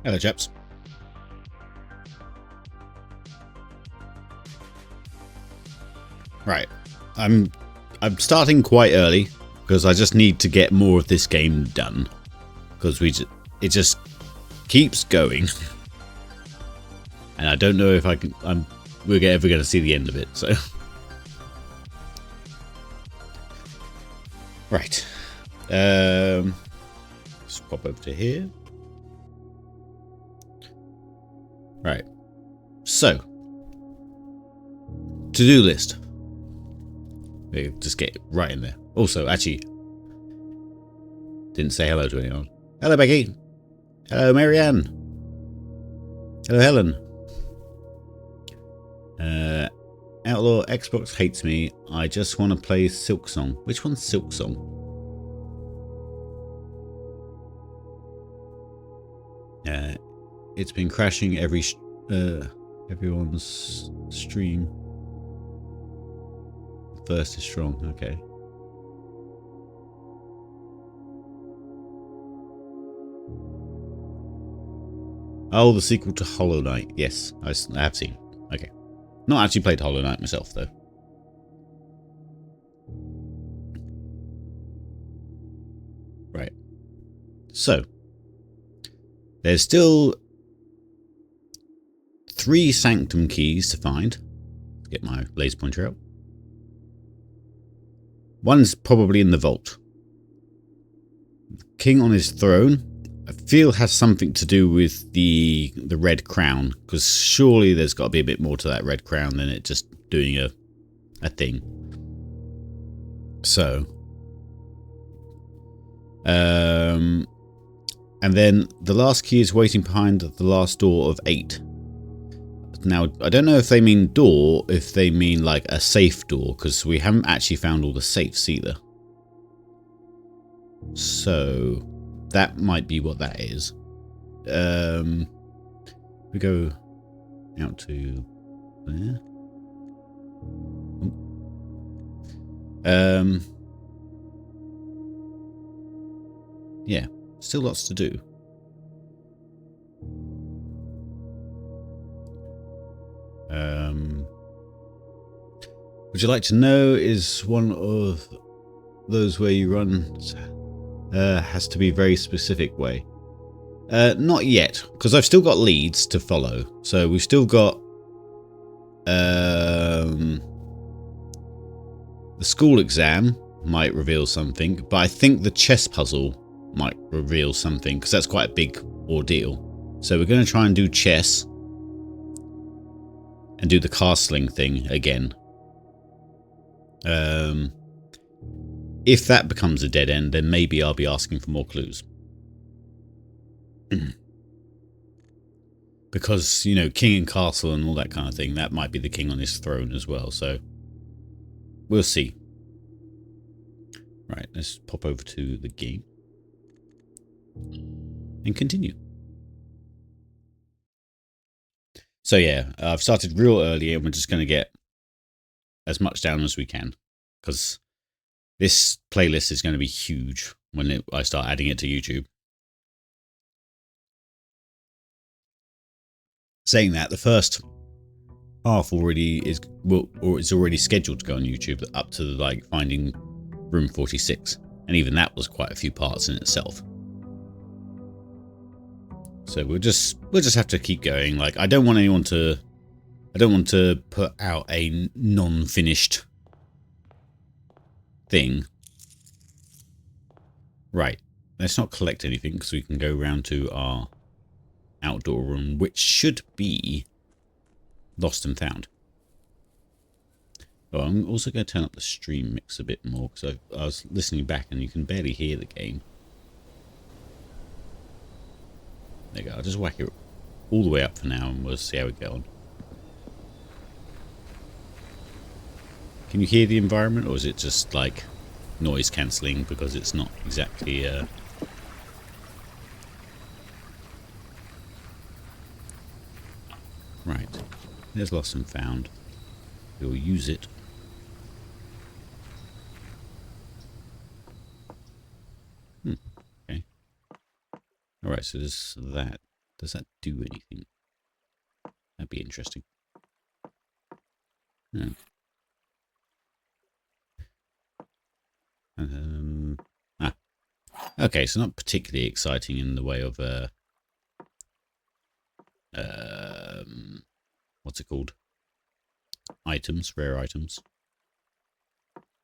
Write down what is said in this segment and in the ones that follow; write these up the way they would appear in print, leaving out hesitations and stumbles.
Hello, chaps. Right, I'm starting quite early because I just need to get more of this game done because it just keeps going, and I don't know if we're ever going to see the end of it. So, right, let's pop over to here. Right, so to-do list. Just get right in there. Also, actually, didn't say hello to anyone. Hello, Becky. Hello, Marianne. Hello, Helen. Outlaw Xbox hates me. I just want to play Silksong. Which one's Silksong? It's been crashing everyone's stream. First is strong. Okay. Oh, the sequel to Hollow Knight. Yes, I have seen. Okay. Not actually played Hollow Knight myself, though. Right. So, there's still 3 Sanctum keys to find. Let's get my laser pointer out. One's probably in the vault. King on his throne, I feel, has something to do with the red crown, because surely there's got to be a bit more to that red crown than it just doing a thing. So, and then the last key is waiting behind the last door of 8. Now, I don't know if they mean door, if they mean like a safe door, because we haven't actually found all the safes either. So, that might be what that is. We go out to there. Yeah, still lots to do. Would you like to know is one of those where you run has to be a very specific way? Not yet, because I've still got leads to follow. So we've still got the school exam might reveal something, but I think the chess puzzle might reveal something, because that's quite a big ordeal. So we're going to try and do chess and do the castling thing again. If that becomes a dead end, then maybe I'll be asking for more clues. Because, you know, king and castle and all that kind of thing, that might be the king on his throne as well, so we'll see. Right, let's pop over to the game and continue. So yeah, I've started real early and we're just going to get as much down as we can, because this playlist is going to be huge when I start adding it to YouTube. Saying that, the first half already is, or it's already scheduled to go on YouTube, up to like finding room 46, and even that was quite a few parts in itself. So we'll just have to keep going. Like, I don't want to put out a non-finished thing. Right, let's not collect anything, because we can go round to our outdoor room, which should be lost and found. Oh, I'm also going to turn up the stream mix a bit more, because I was listening back and you can barely hear the game. There you go. I'll just whack it all the way up for now and we'll see how we get on. Can you hear the environment, or is it just like noise cancelling because it's not exactly right. There's lost and found. We'll use it. Okay. Alright, so there's that Does that do anything? That'd be interesting. Yeah. Okay, so not particularly exciting in the way of what's it called? Items, rare items.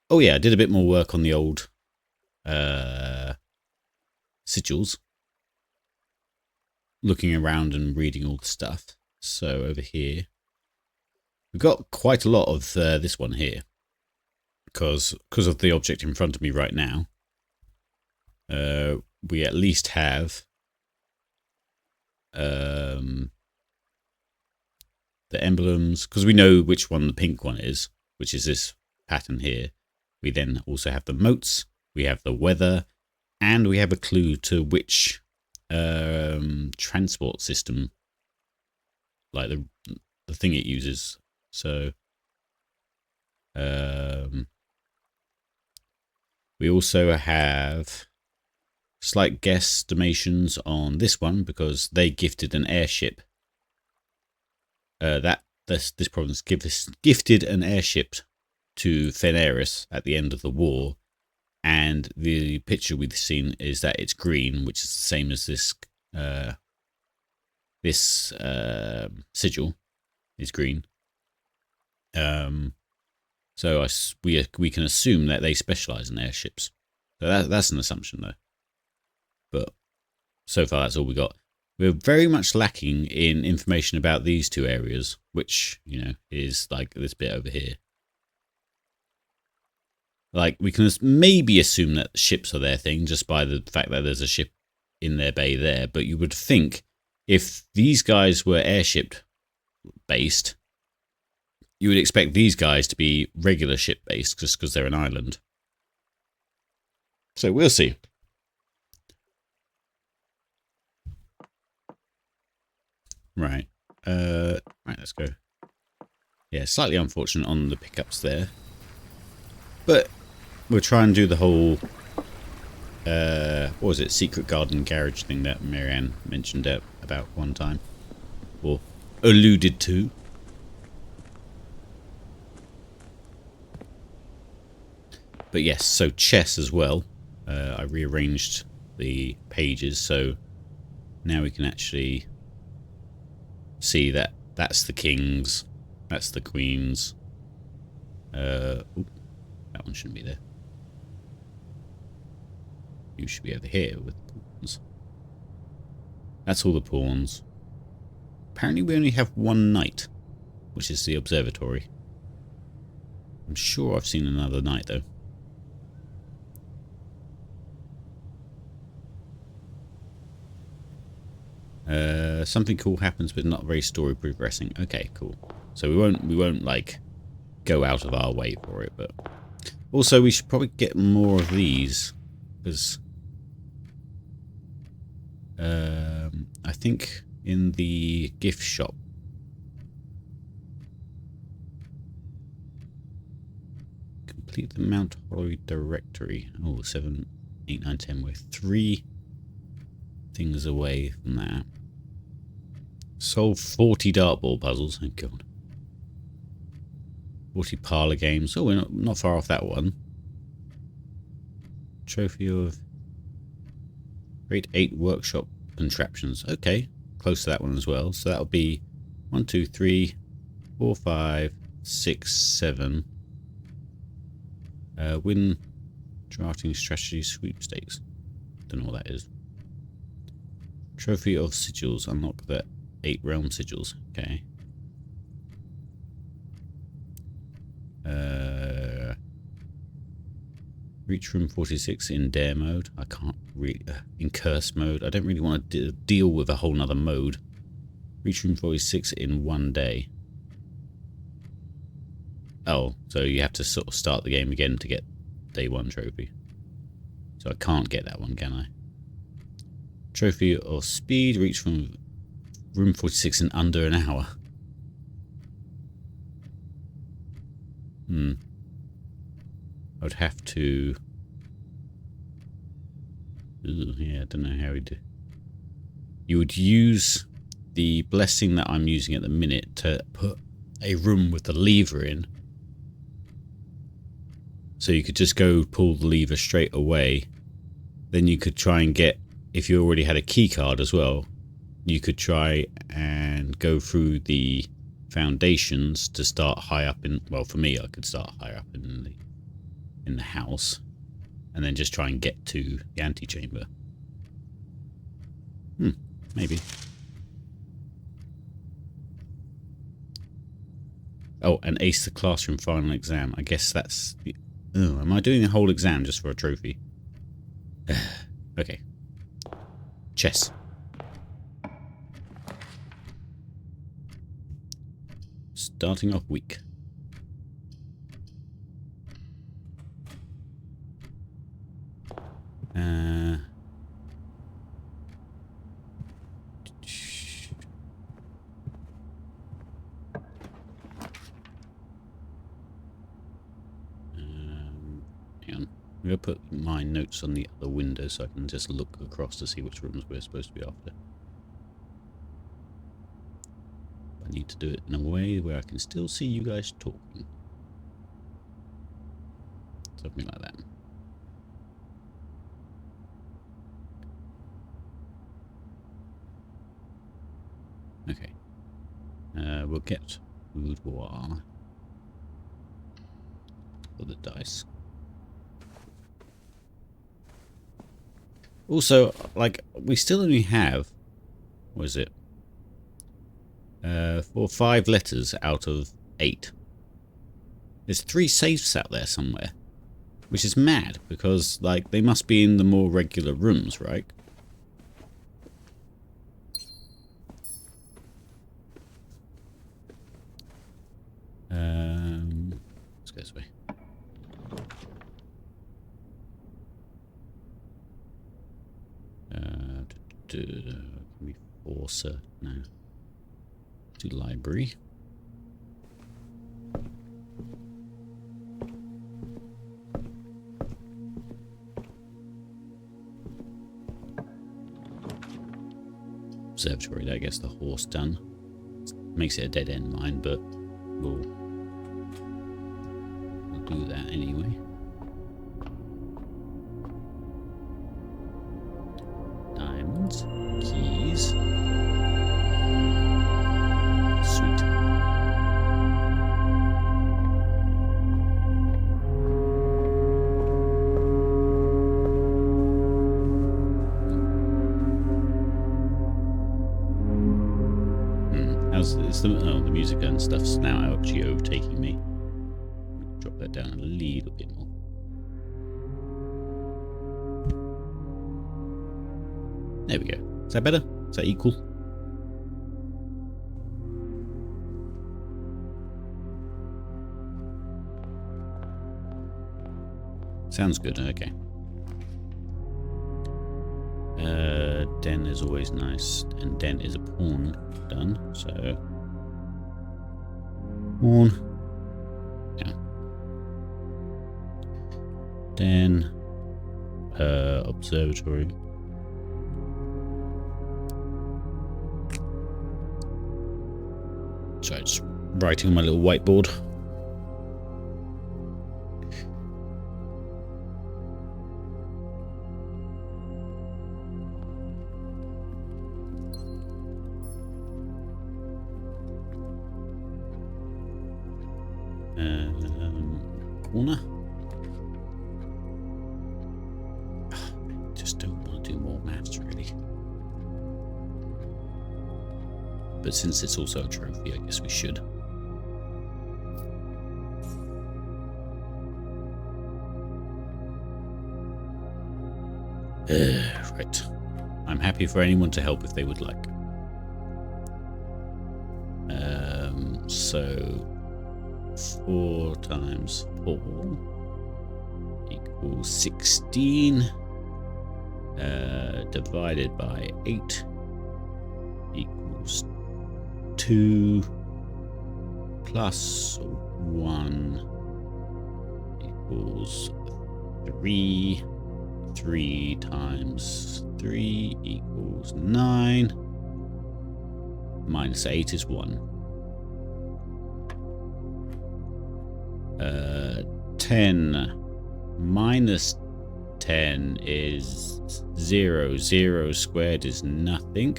Oh yeah, I did a bit more work on the old sigils. Looking around and reading all the stuff. So over here, we've got quite a lot of this one here. Because of the object in front of me right now, we at least have the emblems, because we know which one the pink one is, which is this pattern here. We then also have the motes, we have the weather, and we have a clue to which transport system, like the thing it uses. So we also have slight guesstimations on this one because they gifted an airship. This province gifted an airship to Feneris at the end of the war, and the picture we've seen is that it's green, which is the same as this sigil is green. So we can assume that they specialize in airships. So that's an assumption though. But so far that's all we got. We're very much lacking in information about these two areas, which, you know, is like this bit over here. Like, we can maybe assume that ships are their thing just by the fact that there's a ship in their bay there. But you would think if these guys were airship based, you would expect these guys to be regular ship based just because they're an island. So we'll see. Right. Right, let's go. Yeah, slightly unfortunate on the pickups there. But we'll try and do the whole what was it, secret garden garage thing that Marianne mentioned about one time, or alluded to. But yes, so chess as well. I rearranged the pages so now we can actually see that that's the kings, that's the queens. That one shouldn't be there. You should be over here with pawns. That's all the pawns. Apparently we only have one knight, which is the observatory. I'm sure I've seen another knight though. Something cool happens but not very story progressing. Okay, cool. So we won't like go out of our way for it, but also we should probably get more of these because I think in the gift shop complete the Mount Holly directory. Oh, 7, 8, 9, 10. We're 3 things away from that. Solve 40 dartboard puzzles. Oh god. 40 parlor games. Oh, we're not far off that one. Trophy of Grade 8 workshop contraptions. Okay, close to that one as well. So that'll be 1, 2, 3, 4, 5, 6, 7. Win drafting strategy sweepstakes. Don't know what that is. Trophy of sigils. Unlock the 8 realm sigils. Okay. Reach room 46 in dare mode. I can't really in curse mode. I don't really want to deal with a whole nother mode. Reach room 46 in 1 day. Oh, so you have to sort of start the game again to get day 1 trophy. So I can't get that one, can I? Trophy of speed. Reach from room 46 in under an hour. I would have to... Ooh, yeah, I don't know how we do. you would use the blessing that I'm using at the minute to put a room with the lever in. So you could just go pull the lever straight away. Then you could try and get, if you already had a key card as well, you could try and go through the foundations to start high up in, well, for me, I could start higher up in the house and then just try and get to the antechamber. Maybe. Oh, and ace the classroom final exam. I guess that's the... Oh, am I doing a whole exam just for a trophy? Okay. Chess. Starting off weak. Hang on. I'm going to put my notes on the other window so I can just look across to see which rooms we're supposed to be after. I need to do it in a way where I can still see you guys talking. Something like that. Okay. We'll get boudoir for the dice. Also, like, we still only have, what is it? 4 or 5 letters out of 8. There's 3 safes out there somewhere, which is mad because, like, they must be in the more regular rooms, right? Let's go this way. Can we force her? No. To library. Observatory, that gets the horse done. Makes it a dead end mine, but we'll do that anyway. Diamonds, keys. Sweet. Is the music and stuff's now actually overtaking me. Drop that down a little bit more. There we go. Is that better? Is that equal? Sounds good. Okay. Den is always nice, and den is a pawn done, so pawn, yeah. Den, observatory. Sorry, just writing on my little whiteboard. Corner. Just don't want to do more maths, really. But since it's also a trophy, I guess we should. Right. I'm happy for anyone to help if they would like. So 4 times 4 equals 16. Divided by 8 equals 2 plus 1 equals 3. 3 times 3 equals 9. Minus 8 is 1. 10 minus 10 is 0. 0 squared is nothing.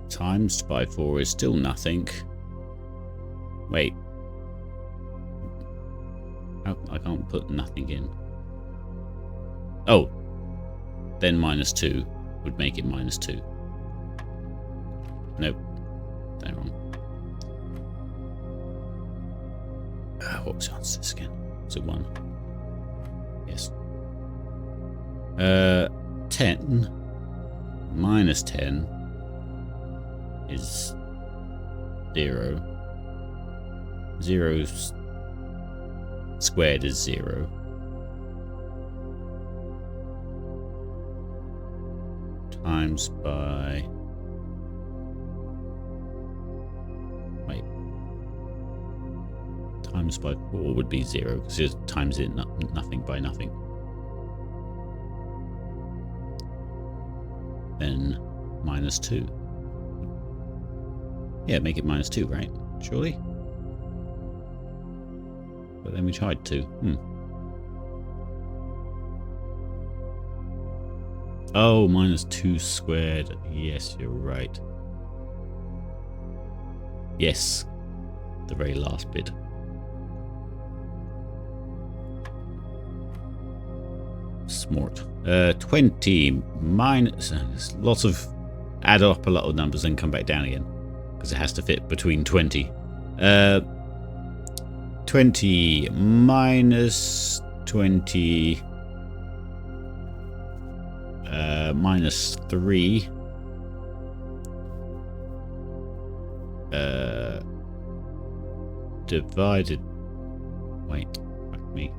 Times by 4 is still nothing. Wait. I can't put nothing in. Oh. Then minus 2 would make it minus 2. Nope. They're wrong. What was the answer this again? Was it 1? Yes. 10 minus 10 is 0. 0 squared is 0. Times by... Wait. Times by 4 would be 0, because it times it nothing by nothing. Then minus 2. Yeah, make it minus 2, right? Surely? But then we tried 2. Oh, minus 2 squared. Yes, you're right. Yes. The very last bit. Smart. 20 minus... lots of... add up a lot of numbers and come back down again. Because it has to fit between 20. 20 minus 20... minus 3 divided, wait, fuck me,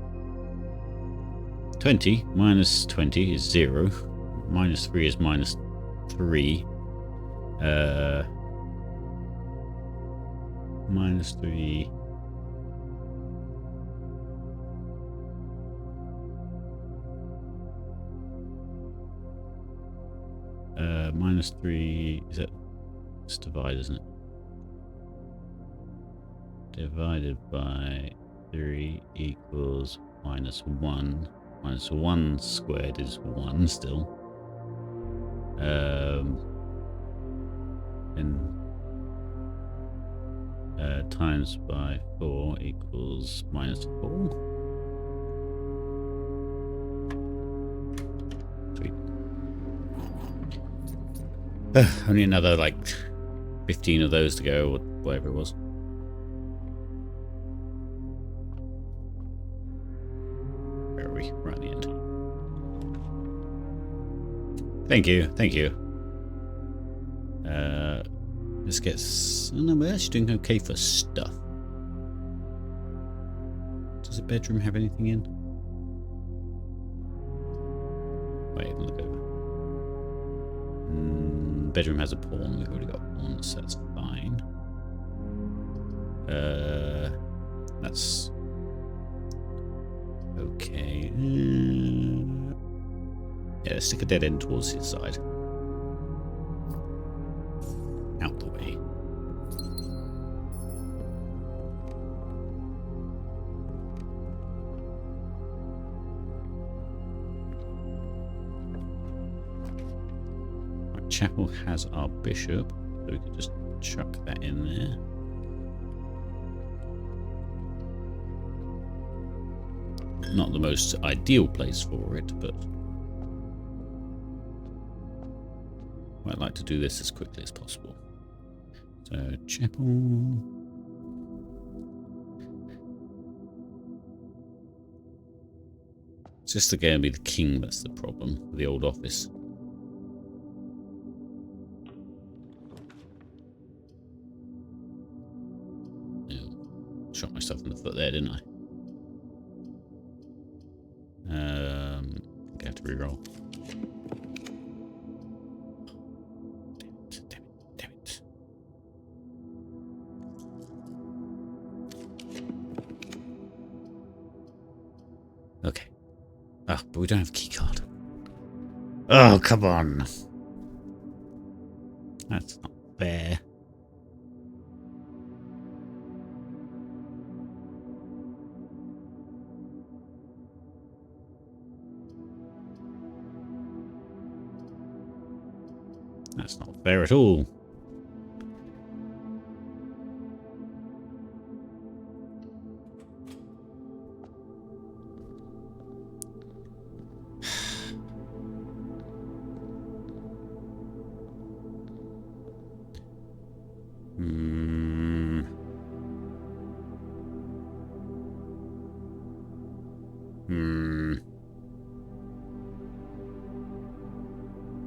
20 minus 20 is 0, minus 3 is minus 3, minus 3 minus 3, is that, it's divide, isn't it? Divided by 3 equals minus 1. Minus 1 squared is 1 still. And times by 4 equals minus 4. Sweet. Only another like 15 of those to go, or whatever it was. Where are we? We're at the end. Thank you, thank you. Let's get... no, we're actually doing okay for stuff. Does the bedroom have anything in? Wait, look over. Bedroom has a pawn. We've already got pawns, so that's fine. That's okay. Yeah, let's stick a dead end towards his side. Out the way. Right, chapel has our bishop, so we can just chuck that in there. Not the most ideal place for it, but I'd like to do this as quickly as possible. So, chapel. It's just going to be the king that's the problem, the old office. Shot myself in the foot there, didn't I? I think I have to reroll. Damn it. Ah, but we don't have a key card. Oh, come on. That's not fair. That's not fair at all.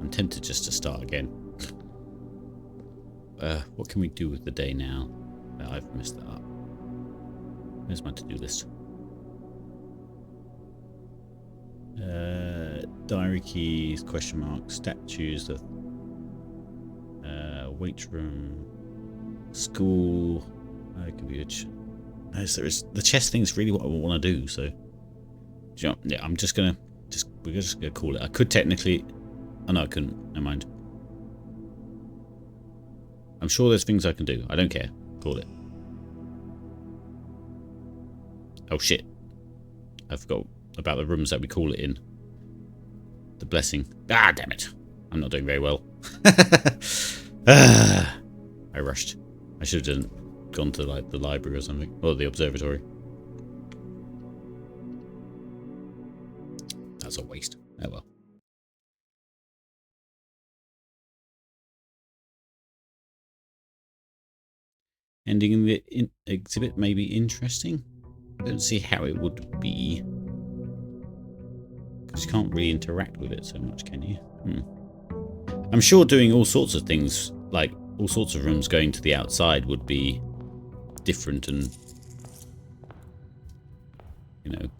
I'm tempted just to start again. What can we do with the day now? I've messed that up. Where's my to-do list? Diary keys, question mark, statues, the weight room, school, could be the chess thing's really what I want to do, so yeah, I'm just gonna we're just gonna call it. I could technically, oh no, I couldn't, never mind. I'm sure there's things I can do. I don't care. Call it. Oh shit. I forgot about the rooms that we call it in. The blessing. Ah, damn it. I'm not doing very well. I rushed. I should have gone to like the library or something. Or the observatory. That's a waste. Oh well. Ending in the exhibit may be interesting. I don't see how it would be. Because you can't really interact with it so much, can you? I'm sure doing all sorts of things, like all sorts of rooms going to the outside would be different and, you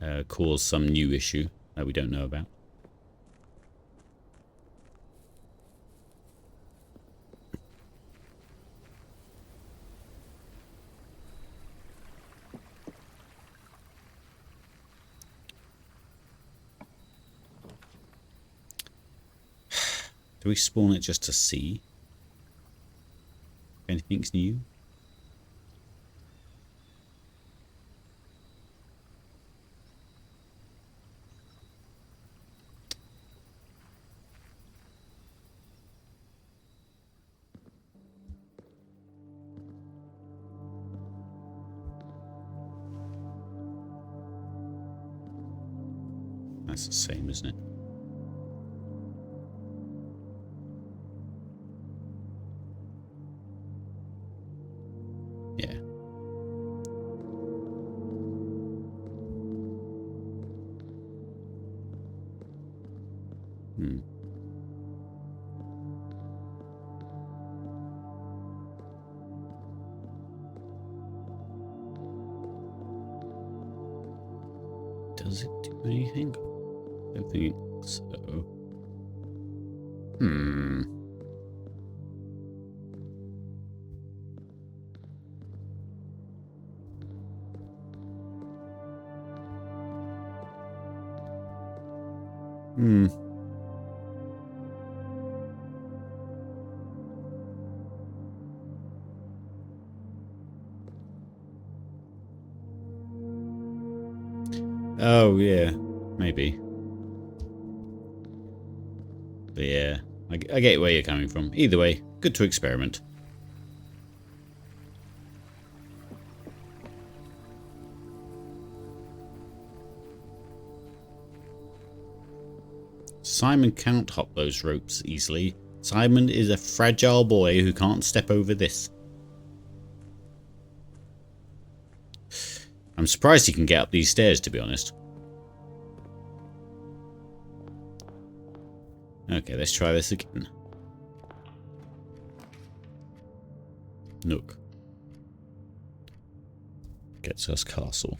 know, cause some new issue that we don't know about. Do we spawn it just to see if anything's new? That's the same, isn't it? Yeah. Does it do anything? I don't think so. Oh, yeah. Maybe. But yeah, I get where you're coming from. Either way, good to experiment. Simon can't hop those ropes easily. Simon is a fragile boy who can't step over this. I'm surprised he can get up these stairs, to be honest. Okay, let's try this again. Nook. Gets us castle.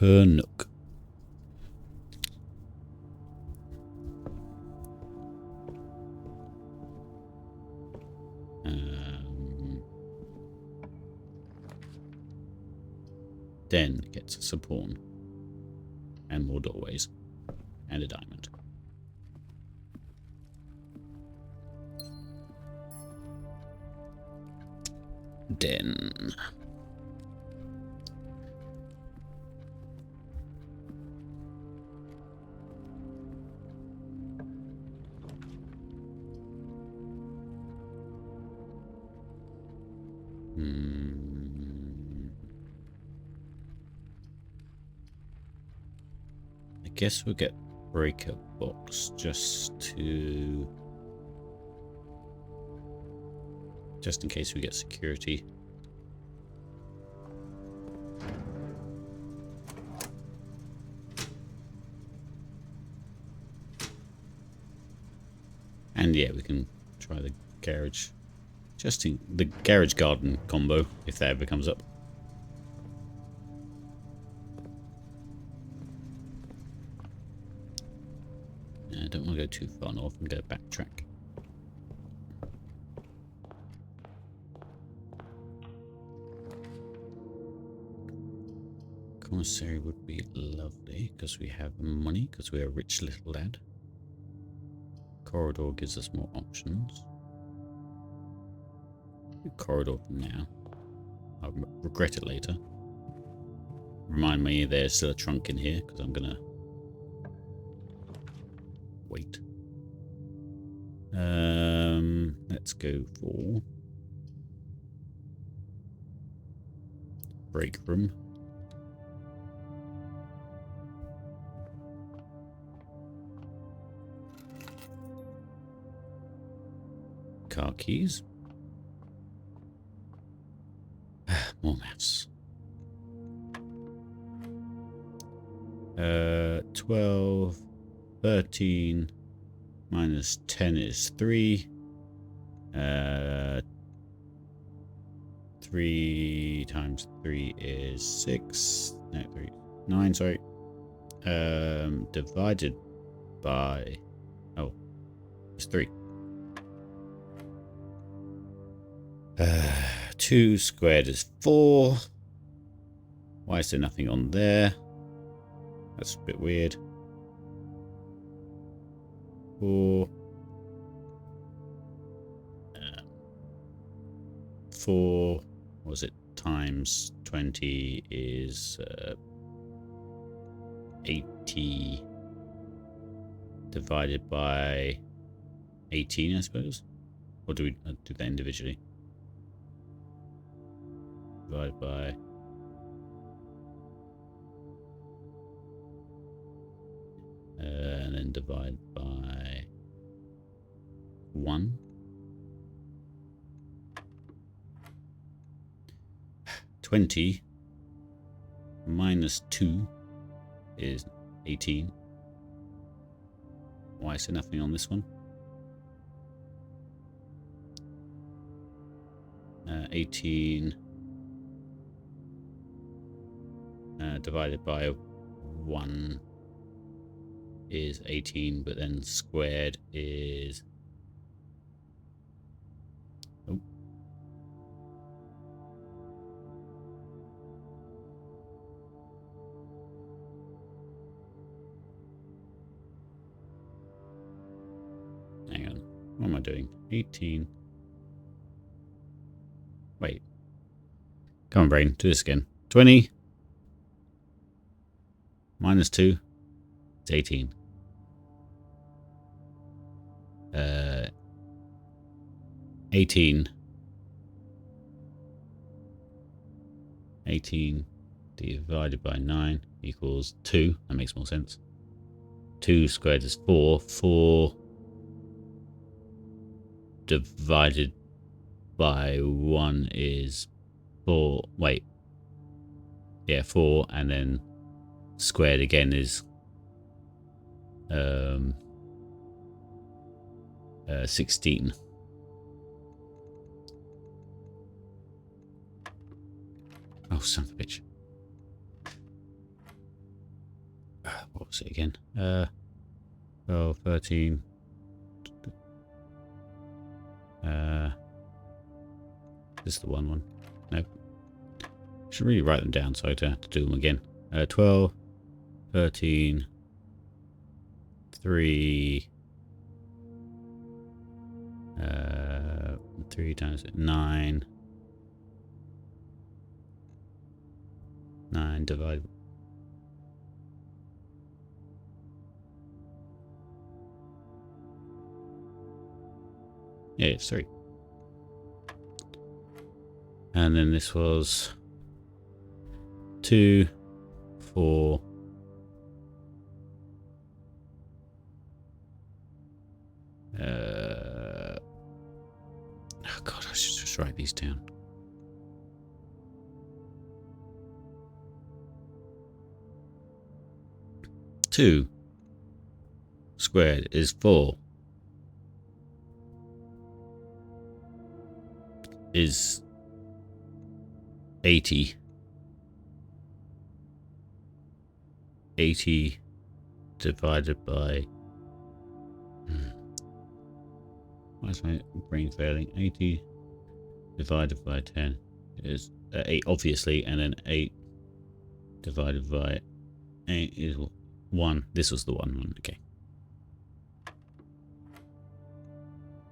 Nook. Then gets us a pawn. And more doorways. And a diamond. Den. I guess we'll get breaker box just in case we get security. And yeah, we can try the garage. Just in the garage garden combo, if that ever comes up. I don't want to go too far north and go backtrack. Commissary would be lovely because we have money, because we're a rich little lad. Corridor gives us more options. Corridor now. I'll regret it later. Remind me there's still a trunk in here because I'm gonna wait. Let's go for break room. Car keys. More maths. 12, 13 minus 10 is 3. 3 times 3 is 6. No, 3. 9, sorry. Divided by... Oh, it's 3. 2 squared is 4. Why is there nothing on there? That's a bit weird. 4. 4. What was it? Times 20 is 80 divided by 18, I suppose. Or do we do that individually? Divided by... and then divide by 1. 20 minus 2 is 18. Why is there nothing on this one? 18 divided by 1 is 18, but then squared is... Oh. Hang on. What am I doing? 18. Wait. Come on, brain. Do this again. 20 minus 2 is 18. 18 divided by 9 equals 2. That makes more sense. 2 squared is 4. 4 divided by 1 is 4. Wait. Yeah, 4, and then squared again is 16. Oh, son of a bitch. What was it again? 12, 13. This is the one. No. Should really write them down so I don't have to do them again. 12, 13, 3, 3 times 9. 9 divided. Yeah, it's 3. And then this was 2, 4, oh god, I should just write these down. 2 squared is 4. Is 80. 80 divided by... Why is my brain failing? 80 divided by 10 is 8, obviously, and then 8 divided by 8 is 1. This was the 1. Okay.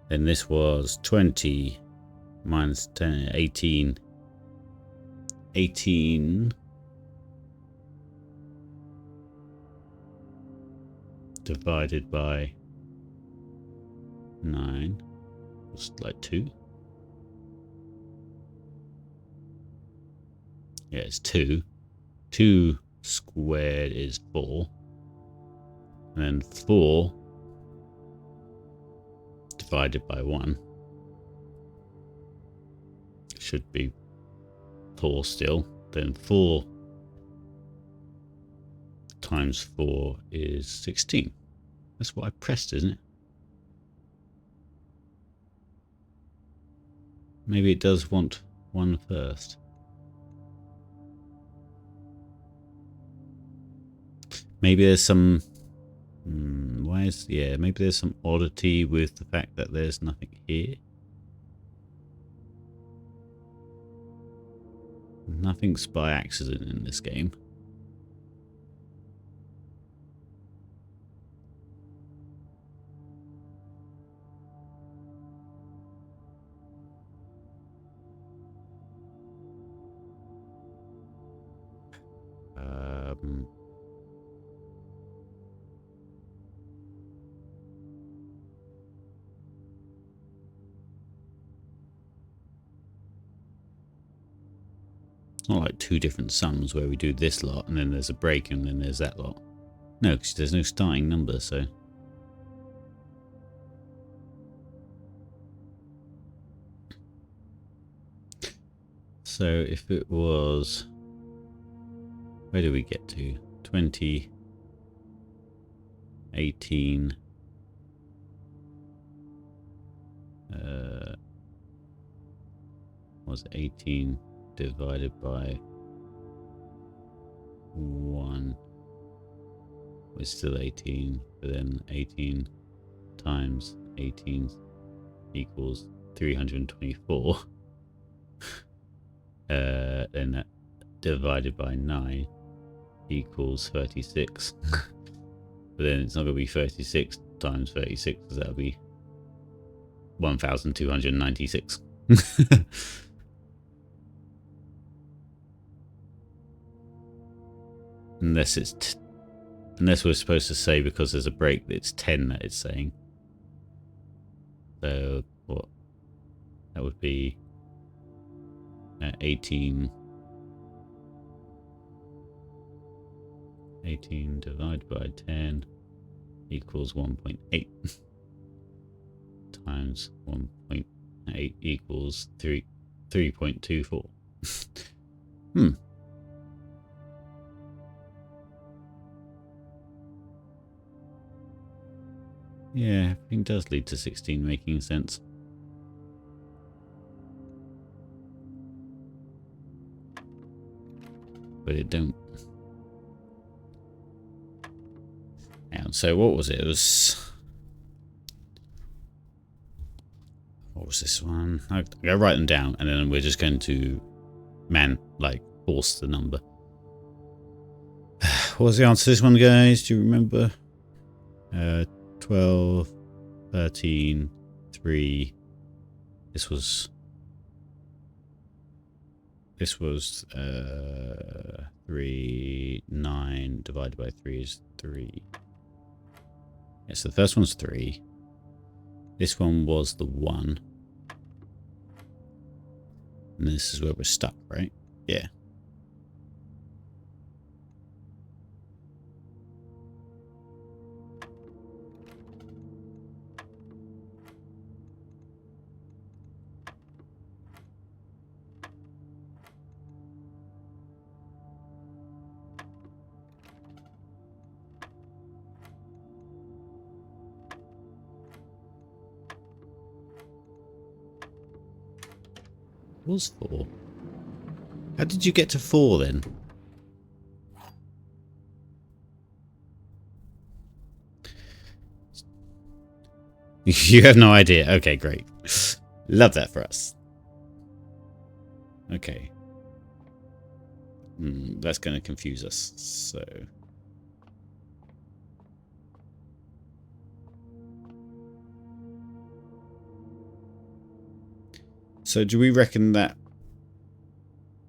Then this was 20 minus 10, 18. 18 divided by 9 was like 2. Yeah, it's 2. 2 squared is 4. And then 4 divided by 1 should be 4 still. Then 4 times 4 is 16. That's what I pressed, isn't it? Maybe it does want 1 first. Maybe there's some... maybe there's some oddity with the fact that there's nothing here. Nothing's by accident in this game. It's not like 2 different sums where we do this lot and then there's a break and then there's that lot. No, because there's no starting number, so... So if it was... Where do we get to? 20... 18... was 18 divided by 1 was still 18, but then 18 times 18 equals 324. Then that divided by 9 equals 36. But then it's not going to be 36 times 36, because that'll be 1,296. Unless it's unless we're supposed to say, because there's a break, that it's 10 that it's saying. So what? That would be 18. 18 divided by 10 equals 1.8 times 1.8 equals 3.24. Yeah, everything does lead to 16 making sense. But it don't. And so what was it? It was... What was this one? I'll write them down and then we're just going to course the number. What was the answer to this one, guys? Do you remember? 12, 13, 3. This was 3, 9 divided by 3 is 3. Yeah, so the first one's 3. This one was the 1. And this is where we're stuck, right? Yeah. It was 4. How did you get to 4 then? You have no idea. Okay, great. Love that for us. Okay. That's going to confuse us. So do we reckon that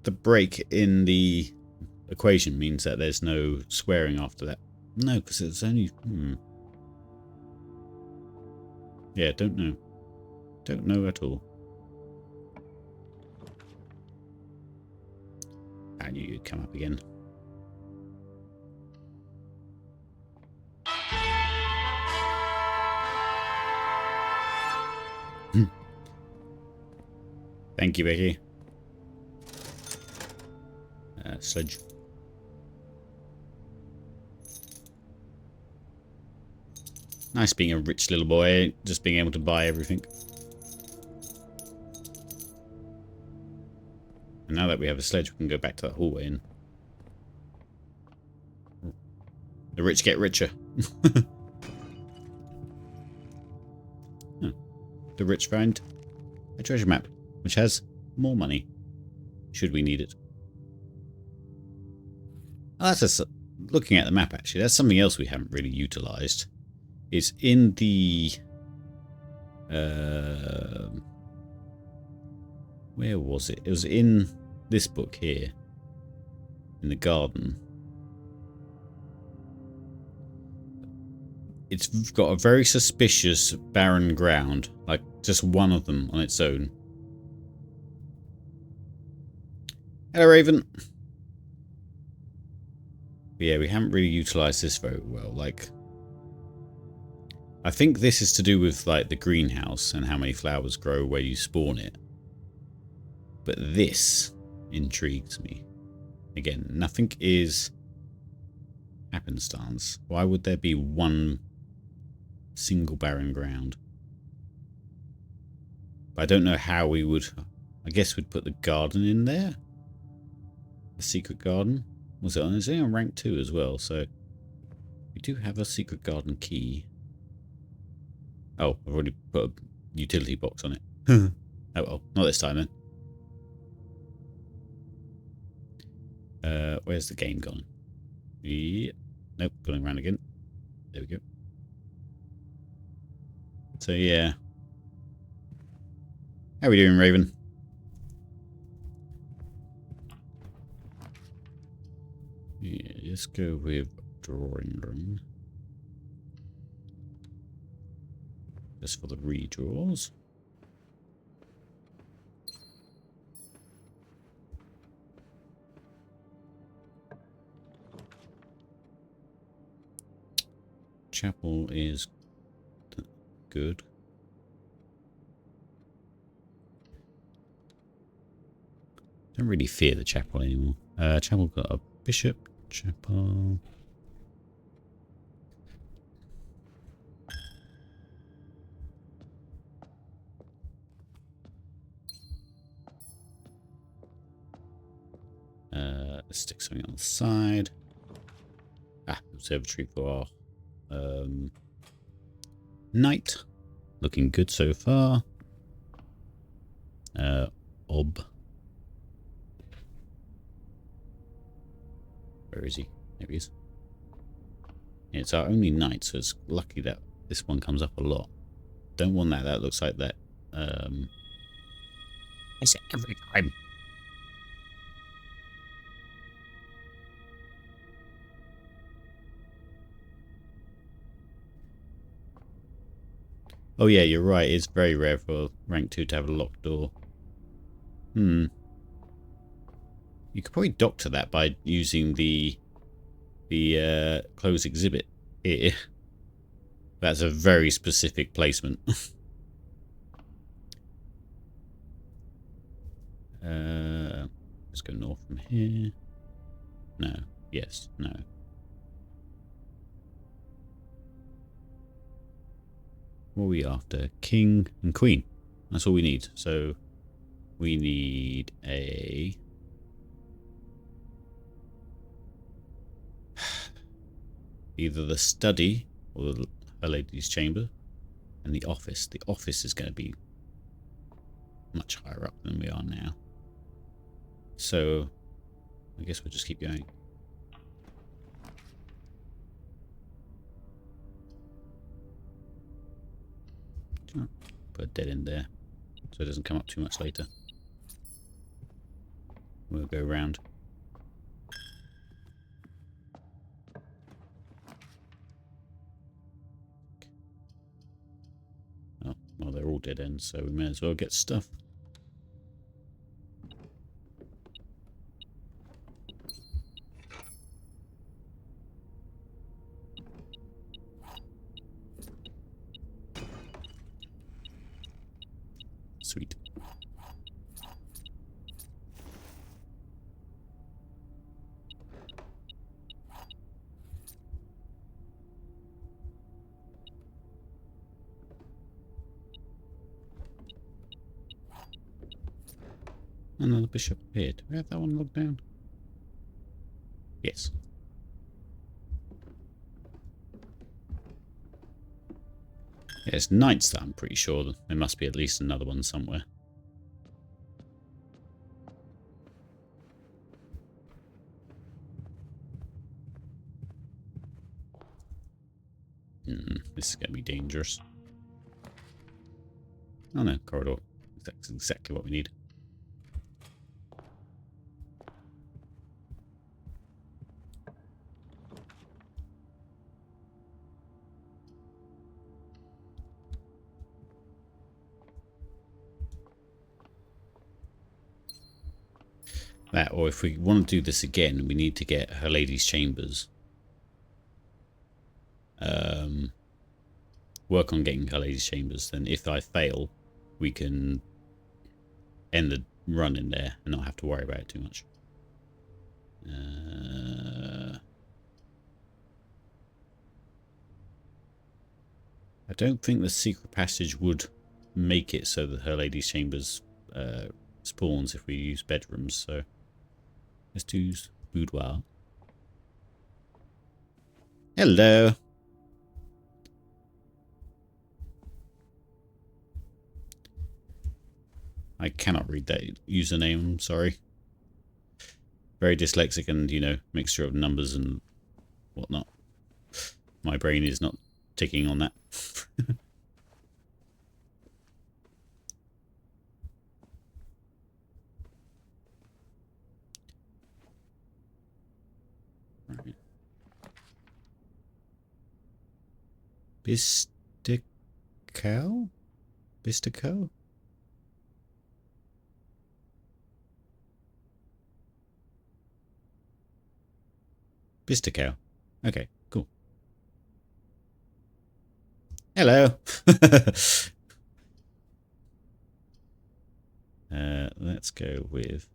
the break in the equation means that there's no squaring after that? No, because it's only... Yeah, don't know. Don't know at all. I knew you'd come up again. Thank you, Becky. Sledge. Nice being a rich little boy, just being able to buy everything. And now that we have a sledge, we can go back to that hallway and... The rich get richer. Oh. The rich find a treasure map, which has more money, should we need it. Oh, that's just looking at the map, actually. That's something else we haven't really utilised. It's in the... where was it? It was in this book here. In the garden. It's got a very suspicious barren ground. Like, just one of them on its own. Hello, Raven. But yeah, we haven't really utilised this very well. Like, I think this is to do with, like, the greenhouse and how many flowers grow where you spawn it. But this intrigues me. Again, nothing is happenstance. Why would there be one single barren ground? But I don't know how we would... I guess we'd put the garden in there. The secret garden. Was it on? It's only on rank 2 as well, so... We do have a secret garden key. Oh, I've already put a utility box on it. Oh well, not this time then. Where's the game gone? Yeah. Nope, going around again. There we go. So yeah. How are we doing, Raven? Yeah, let's go with drawing room. Just for the redraws. Chapel is good. Don't really fear the chapel anymore. Chapel got a bishop. Chapel. Let's stick something on the side. Observatory for our night. Looking good so far. Ob. Where is he? There he is. Yeah, it's our only knight, so it's lucky that this one comes up a lot. Don't want that. That looks like that. I say every time. Oh yeah, you're right. It's very rare for rank 2 to have a locked door. You could probably doctor that by using the closed exhibit here. That's a very specific placement. Let's go north from here. No. Yes. No. What are we after? King and queen. That's all we need. So we need a... either the study or her lady's chamber and the office. The office is going to be much higher up than we are now. So I guess we'll just keep going. Put a dead end there so it doesn't come up too much later. We'll go round. Oh, well, they're all dead ends, so we may as well get stuff. Sweet. Another bishop appeared. Do we have that one locked down? Yes. Yeah, it's knights that I'm pretty sure. There must be at least another one somewhere. This is going to be dangerous. Oh no, corridor. That's exactly what we need. That, or if we want to do this again, we need to get her lady's chambers. Work on getting her lady's chambers. Then if I fail, we can end the run in there and not have to worry about it too much. I don't think the secret passage would make it so that her lady's chambers spawns if we use bedrooms, so let's do boudoir. Hello. I cannot read that username, I'm sorry. Very dyslexic and, you know, mixture of numbers and whatnot. My brain is not ticking on that. Right. Bistico? Bistico? Bistico. Okay, cool. Hello. Let's go with...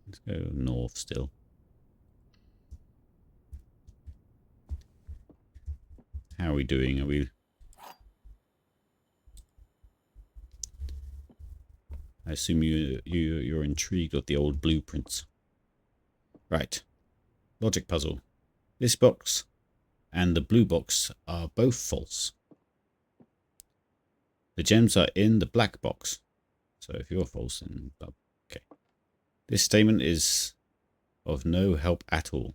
let's go north still. How are we doing? Are we... I assume you're intrigued with the old blueprints. Right. Logic puzzle. This box and the blue box are both false. The gems are in the black box. So if you're false, then... okay. This statement is of no help at all.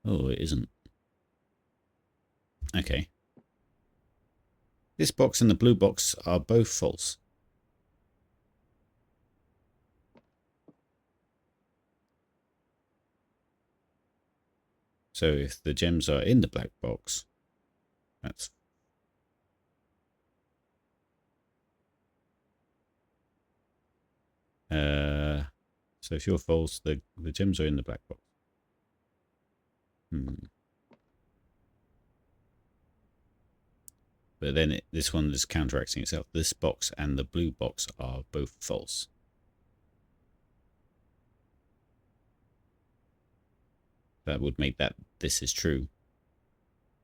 Oh, it isn't. Okay. This box and the blue box are both false. So if the gems are in the black box, that's... so if you're false, the gems are in the black box. But then this one is counteracting itself. This box and the blue box are both false. That would make that this is true.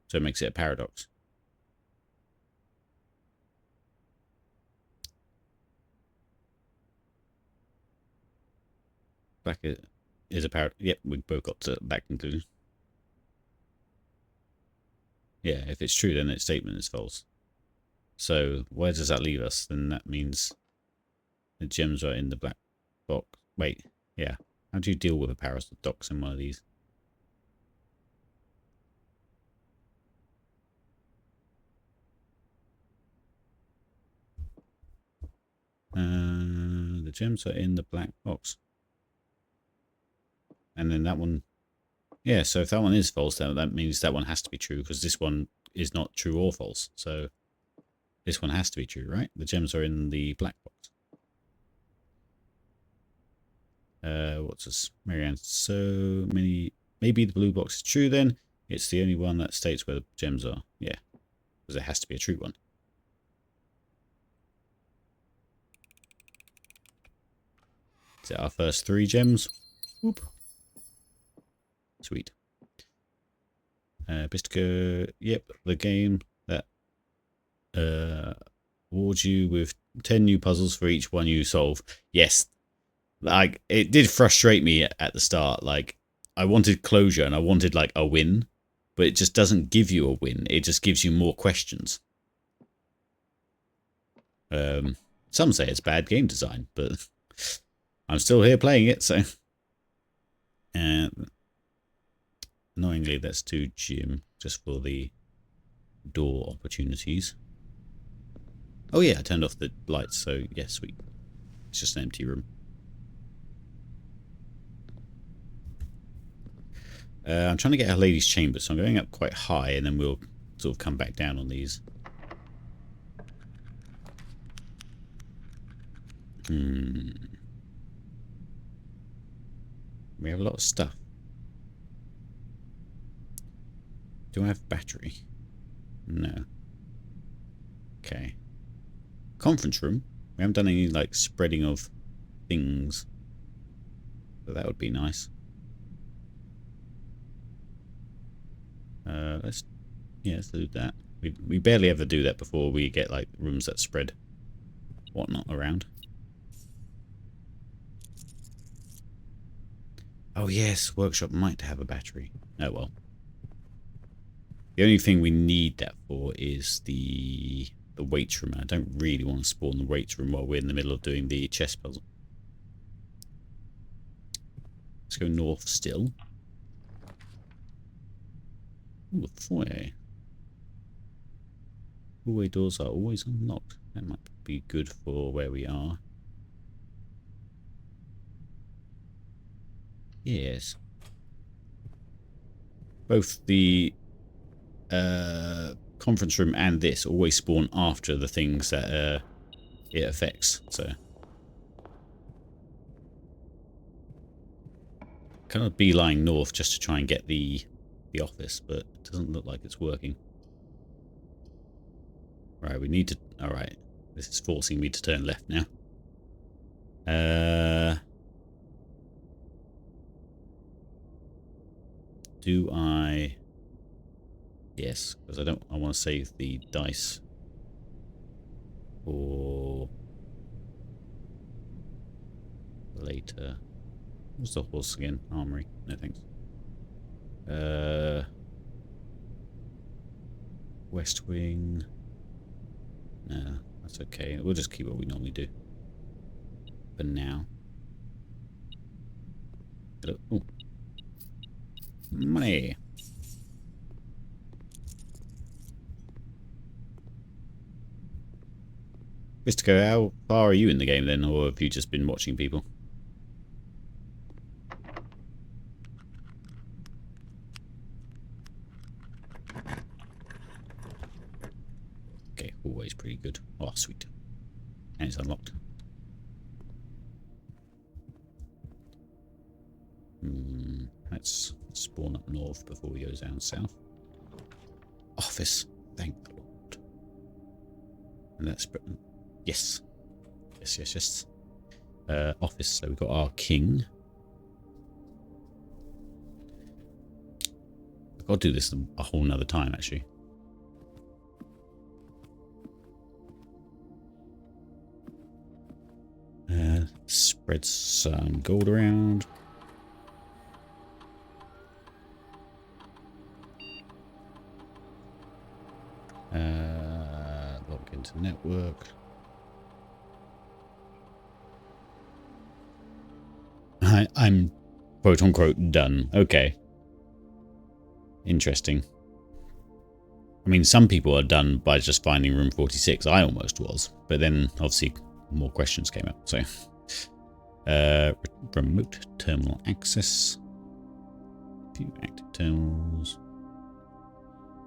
So it makes it a paradox. Black is a paradox. Yep, we both got to that conclusion. Yeah, if it's true, then its statement is false. So where does that leave us? Then that means the gems are in the black box. Wait, yeah. How do you deal with a paradox in one of these? The gems are in the black box. And then that one... Yeah, so if that one is false, then that means that one has to be true, because this one is not true or false. So this one has to be true, right? The gems are in the black box. What's this? Marianne, so many... Maybe the blue box is true then. It's the only one that states where the gems are. Yeah, because it has to be a true one. Is it our first 3 gems? Whoop. Sweet. Bistica, yep, the game that awards you with 10 new puzzles for each one you solve. Yes, like it did frustrate me at the start. Like I wanted closure and I wanted like a win, but it just doesn't give you a win. It just gives you more questions. Some say it's bad game design, but I'm still here playing it, so. Annoyingly, let's do gym just for the door opportunities. Oh yeah, I turned off the lights, so yeah, sweet. It's just an empty room. I'm trying to get a lady's chamber, so I'm going up quite high, and then we'll sort of come back down on these. We have a lot of stuff. Do I have battery? No. Okay. Conference room. We haven't done any like spreading of things. So that would be nice. Let's do that. We barely ever do that before we get like rooms that spread whatnot around. Oh yes, workshop might have a battery. Oh well. The only thing we need that for is the weights room. I don't really want to spawn the weights room while we're in the middle of doing the chess puzzle. Let's go north still. Ooh, a foyer. Hallway doors are always unlocked. That might be good for where we are. Yes. Both the conference room and this always spawn after the things that it affects, so kind of beeline north just to try and get the office, but it doesn't look like it's working. Right, we need to... Alright, this is forcing me to turn left now. Do I... Yes, because I want to save the dice for later. What's the horse again? Armory. No thanks. West Wing. No, that's okay. We'll just keep what we normally do. for now. Hello. Ooh. Money. Mystico, how far are you in the game then, or have you just been watching people? Okay, always pretty good. Oh, sweet. And it's unlocked. Let's spawn up north before we go down south. Office. Thank the Lord. And that's Britain. Yes. Yes. Office. So we've got our king. I've got to do this a whole nother time, actually. Spread some gold around. Log into network. I'm quote unquote done. Okay. Interesting. I mean, some people are done by just finding room 46. I almost was. But then, obviously, more questions came up. So, remote terminal access. Few active terminals.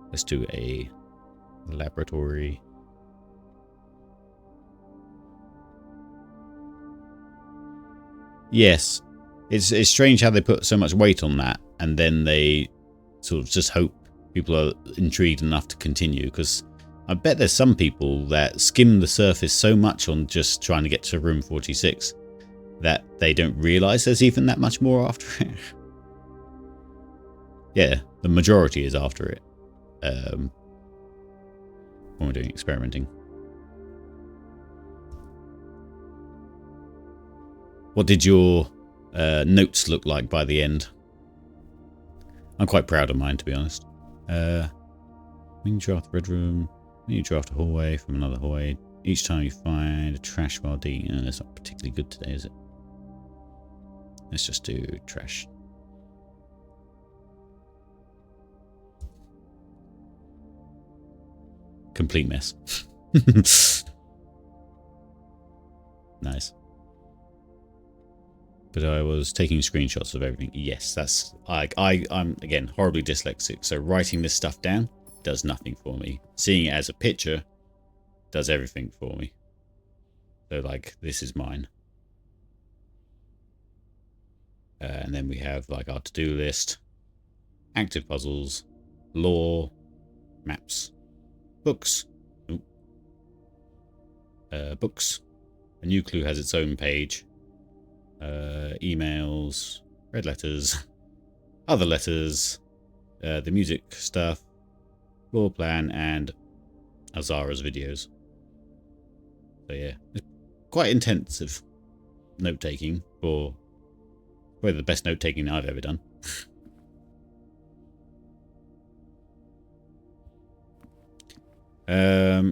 Let's do a laboratory. Yes. It's strange how they put so much weight on that, and then they sort of just hope people are intrigued enough to continue, because I bet there's some people that skim the surface so much on just trying to get to room 46 that they don't realise there's even that much more after it. Yeah, the majority is after it. When we're doing experimenting. What did your notes look like by the end? I'm quite proud of mine, to be honest. When you draft the red room, when you draft a hallway from another hallway, each time you find a trash while digging. That's not particularly good today, is it? Let's just do trash. Complete mess. Nice. But I was taking screenshots of everything. Yes, that's I'm again horribly dyslexic, so writing this stuff down does nothing for me. Seeing it as a picture does everything for me. So like, this is mine. And then we have like our to-do list, active puzzles, lore, maps, books. Books. A new clue has its own page. Emails, red letters, other letters, the music stuff, floor plan, and Azara's videos. So yeah, it's quite intensive note-taking for probably the best note-taking I've ever done.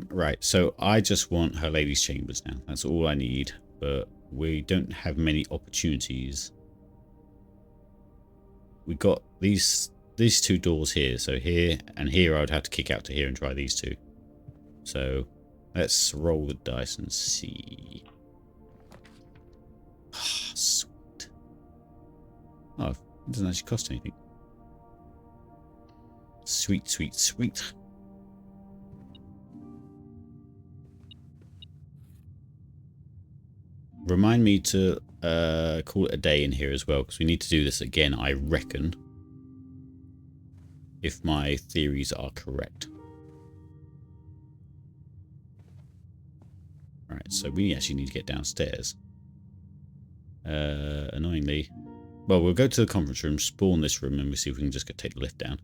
Right, so I just want her lady's chambers now. That's all I need, but we don't have many opportunities. We got these two doors here, so here and here I would have to kick out to here and try these two. So let's roll the dice and see. Ah, sweet. Oh, it doesn't actually cost anything. Sweet, sweet, sweet. Remind me to call it a day in here as well, because we need to do this again, I reckon, if my theories are correct. Alright, so we actually need to get downstairs. Annoyingly. Well, we'll go to the conference room, spawn this room, and we'll see if we can just take the lift down.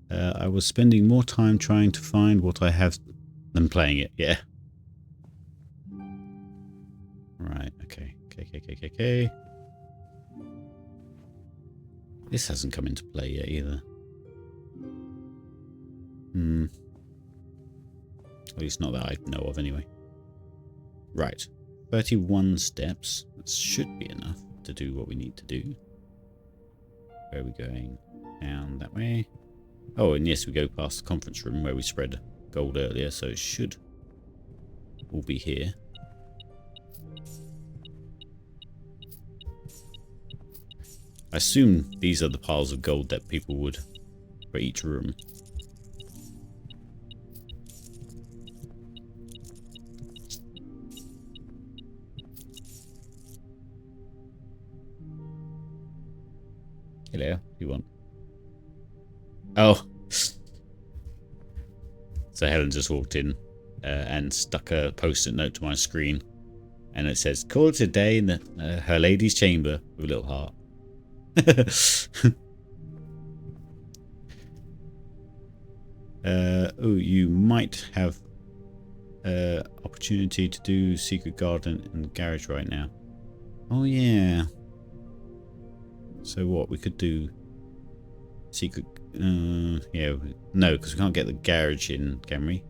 I was spending more time trying to find what I have than playing it, yeah. Right, okay. Okay. This hasn't come into play yet either. At least not that I know of anyway. Right. 31 steps. That should be enough to do what we need to do. Where are we going? Down that way. Oh, and yes, we go past the conference room where we spread gold earlier, so it should all be here. I assume these are the piles of gold that people would for each room. Hello, what do you want? Oh. So Helen just walked in and stuck a post-it note to my screen. And it says, call it a day in the, her lady's chamber with a little heart. Oh, you might have opportunity to do secret garden in the garage right now. Oh, yeah. So what, we could do secret... yeah, no, because we can't get the garage in, can we?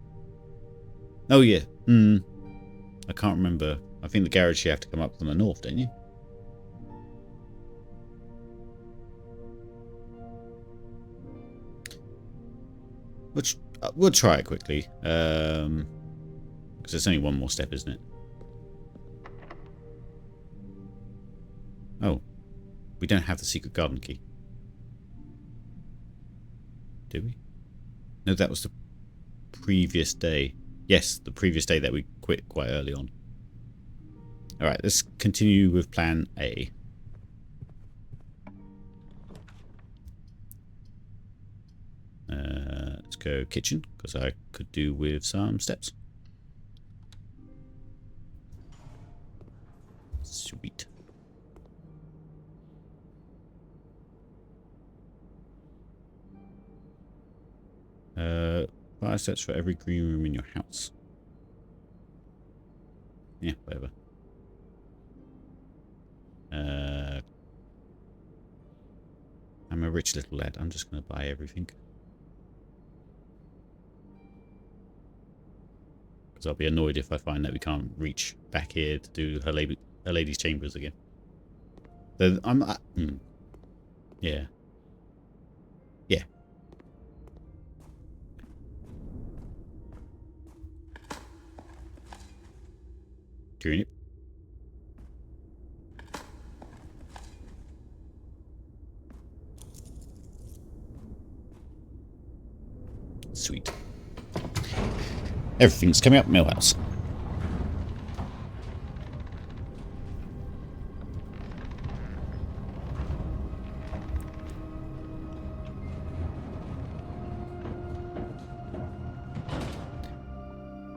Oh, yeah. I can't remember. I think the garage you have to come up from the north, don't you? Which we'll try it quickly. Because there's only one more step, isn't it? Oh. We don't have the secret garden key. Do we? No, that was the previous day. Yes, the previous day that we quit quite early on. Alright, let's continue with plan A. Let's go kitchen, because I could do with some steps. Sweet. Fire steps for every green room in your house. Yeah, whatever. I'm a rich little lad. I'm just going to buy everything. Because I'll be annoyed if I find that we can't reach back here to do her lady's chambers again. So yeah. Yeah. Doing it. Sweet. Everything's coming up Millhouse.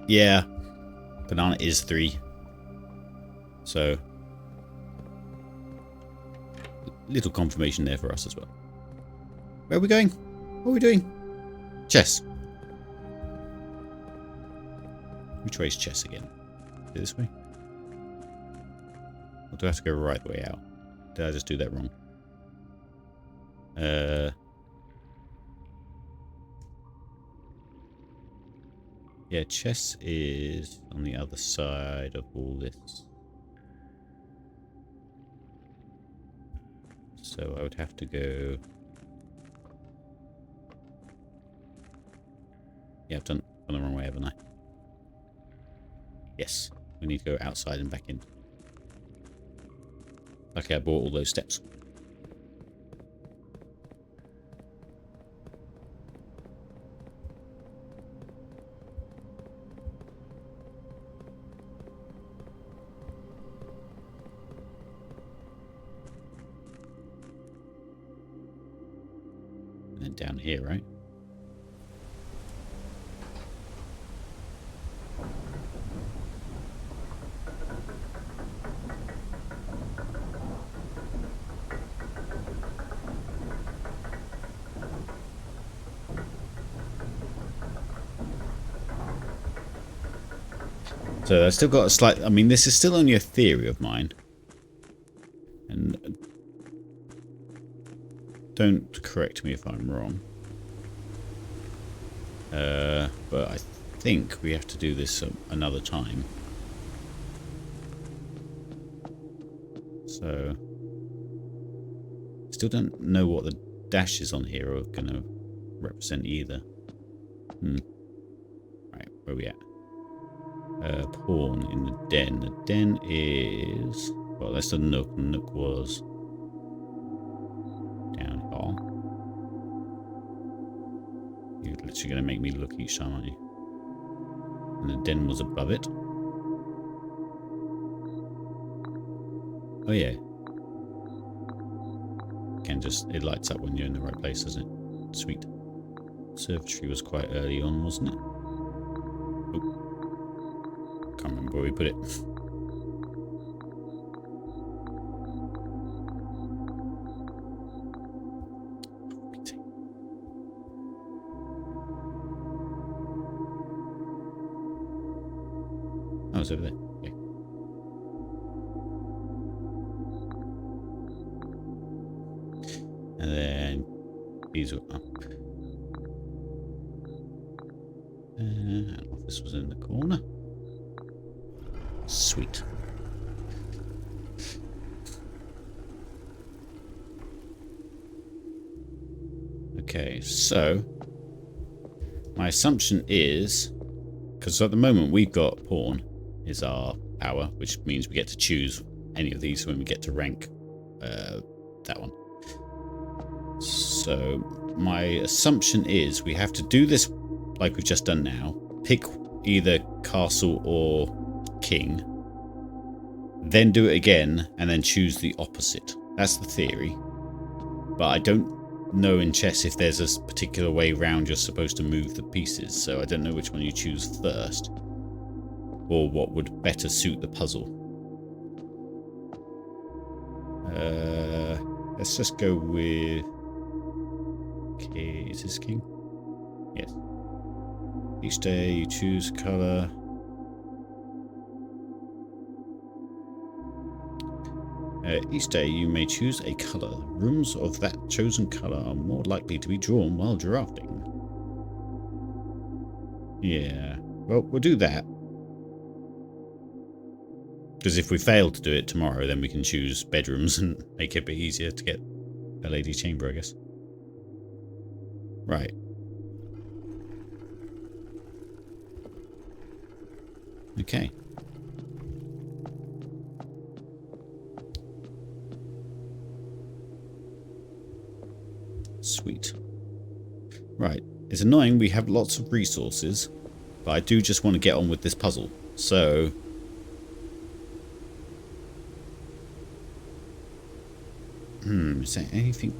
Yeah. Banana is 3. So, little confirmation there for us as well. Where are we going? What are we doing? Chess. Which way is chess again? This way? Or do I have to go right way out? Did I just do that wrong? Yeah, chess is on the other side of all this. So I would have to go... Yeah, I've gone the wrong way, haven't I? Yes, we need to go outside and back in. Okay, I bought all those steps. And then down here, right? So I've still got a slight... I mean, this is still only a theory of mine. And don't correct me if I'm wrong. But I think we have to do this another time. So, still don't know what the dashes on here are going to represent either. Right, where are we at? Pawn in the den. The den is... Well, that's the nook. The nook was down here. You're literally going to make me look each time, aren't you? And the den was above it. Oh yeah. Again, just it lights up when you're in the right place, doesn't it? Sweet. Observatory was quite early on, wasn't it? Oh. Can't remember where we put it. Oh, it's over there. Okay. And then these were up. And office was in the corner. Sweet. Okay, so my assumption is, because at the moment we've got pawn is our power, which means we get to choose any of these when we get to rank that one. So my assumption is we have to do this like we've just done now. Pick either castle or king, then do it again, and then choose the opposite. That's the theory. But I don't know in chess if there's a particular way round you're supposed to move the pieces, so I don't know which one you choose first, or what would better suit the puzzle. Let's just go with... Okay, is this king? Yes. Each day you choose colour. Each day you may choose a colour. Rooms of that chosen colour are more likely to be drawn while drafting. Yeah, well, we'll do that. Because if we fail to do it tomorrow, then we can choose bedrooms and make it a bit easier to get a lady's chamber, I guess. Right. Okay. Sweet. Right. It's annoying we have lots of resources, but I do just want to get on with this puzzle. So... is there anything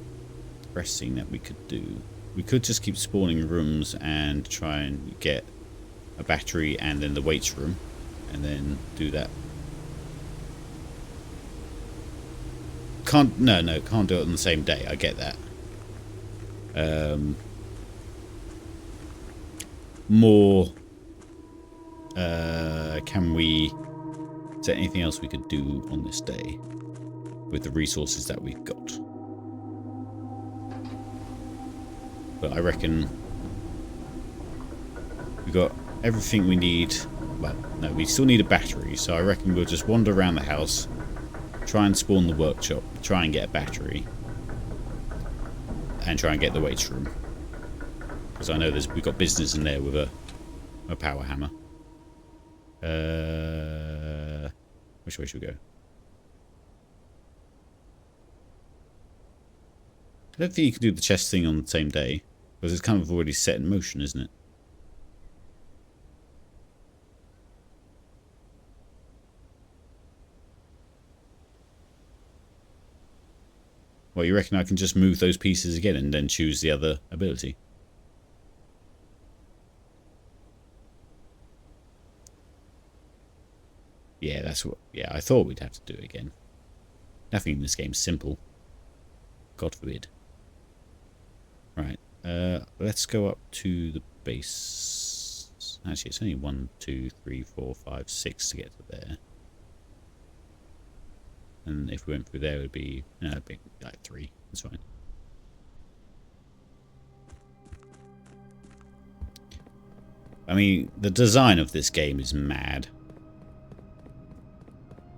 pressing that we could do? We could just keep spawning rooms and try and get a battery and then the weights room, and then do that. Can't do it on the same day. I get that. Can we... Is there anything else we could do on this day with the resources that we've got? But I reckon we've got everything we need. Well, no, we still need a battery, so I reckon we'll just wander around the house, try and spawn the workshop, try and get a battery, and try and get the weights room. Because I know we've got business in there with a power hammer. Which way should we go? I don't think you can do the chess thing on the same day, because it's kind of already set in motion, isn't it? Well, you reckon I can just move those pieces again and then choose the other ability? Yeah, that's what... Yeah, I thought we'd have to do it again. Nothing in this game's simple. God forbid. Right, let's go up to the base. Actually, it's only 1, 2, 3, 4, 5, 6 to get to there. And if we went through there, it would be, it'd be like 3. That's fine. I mean, the design of this game is mad.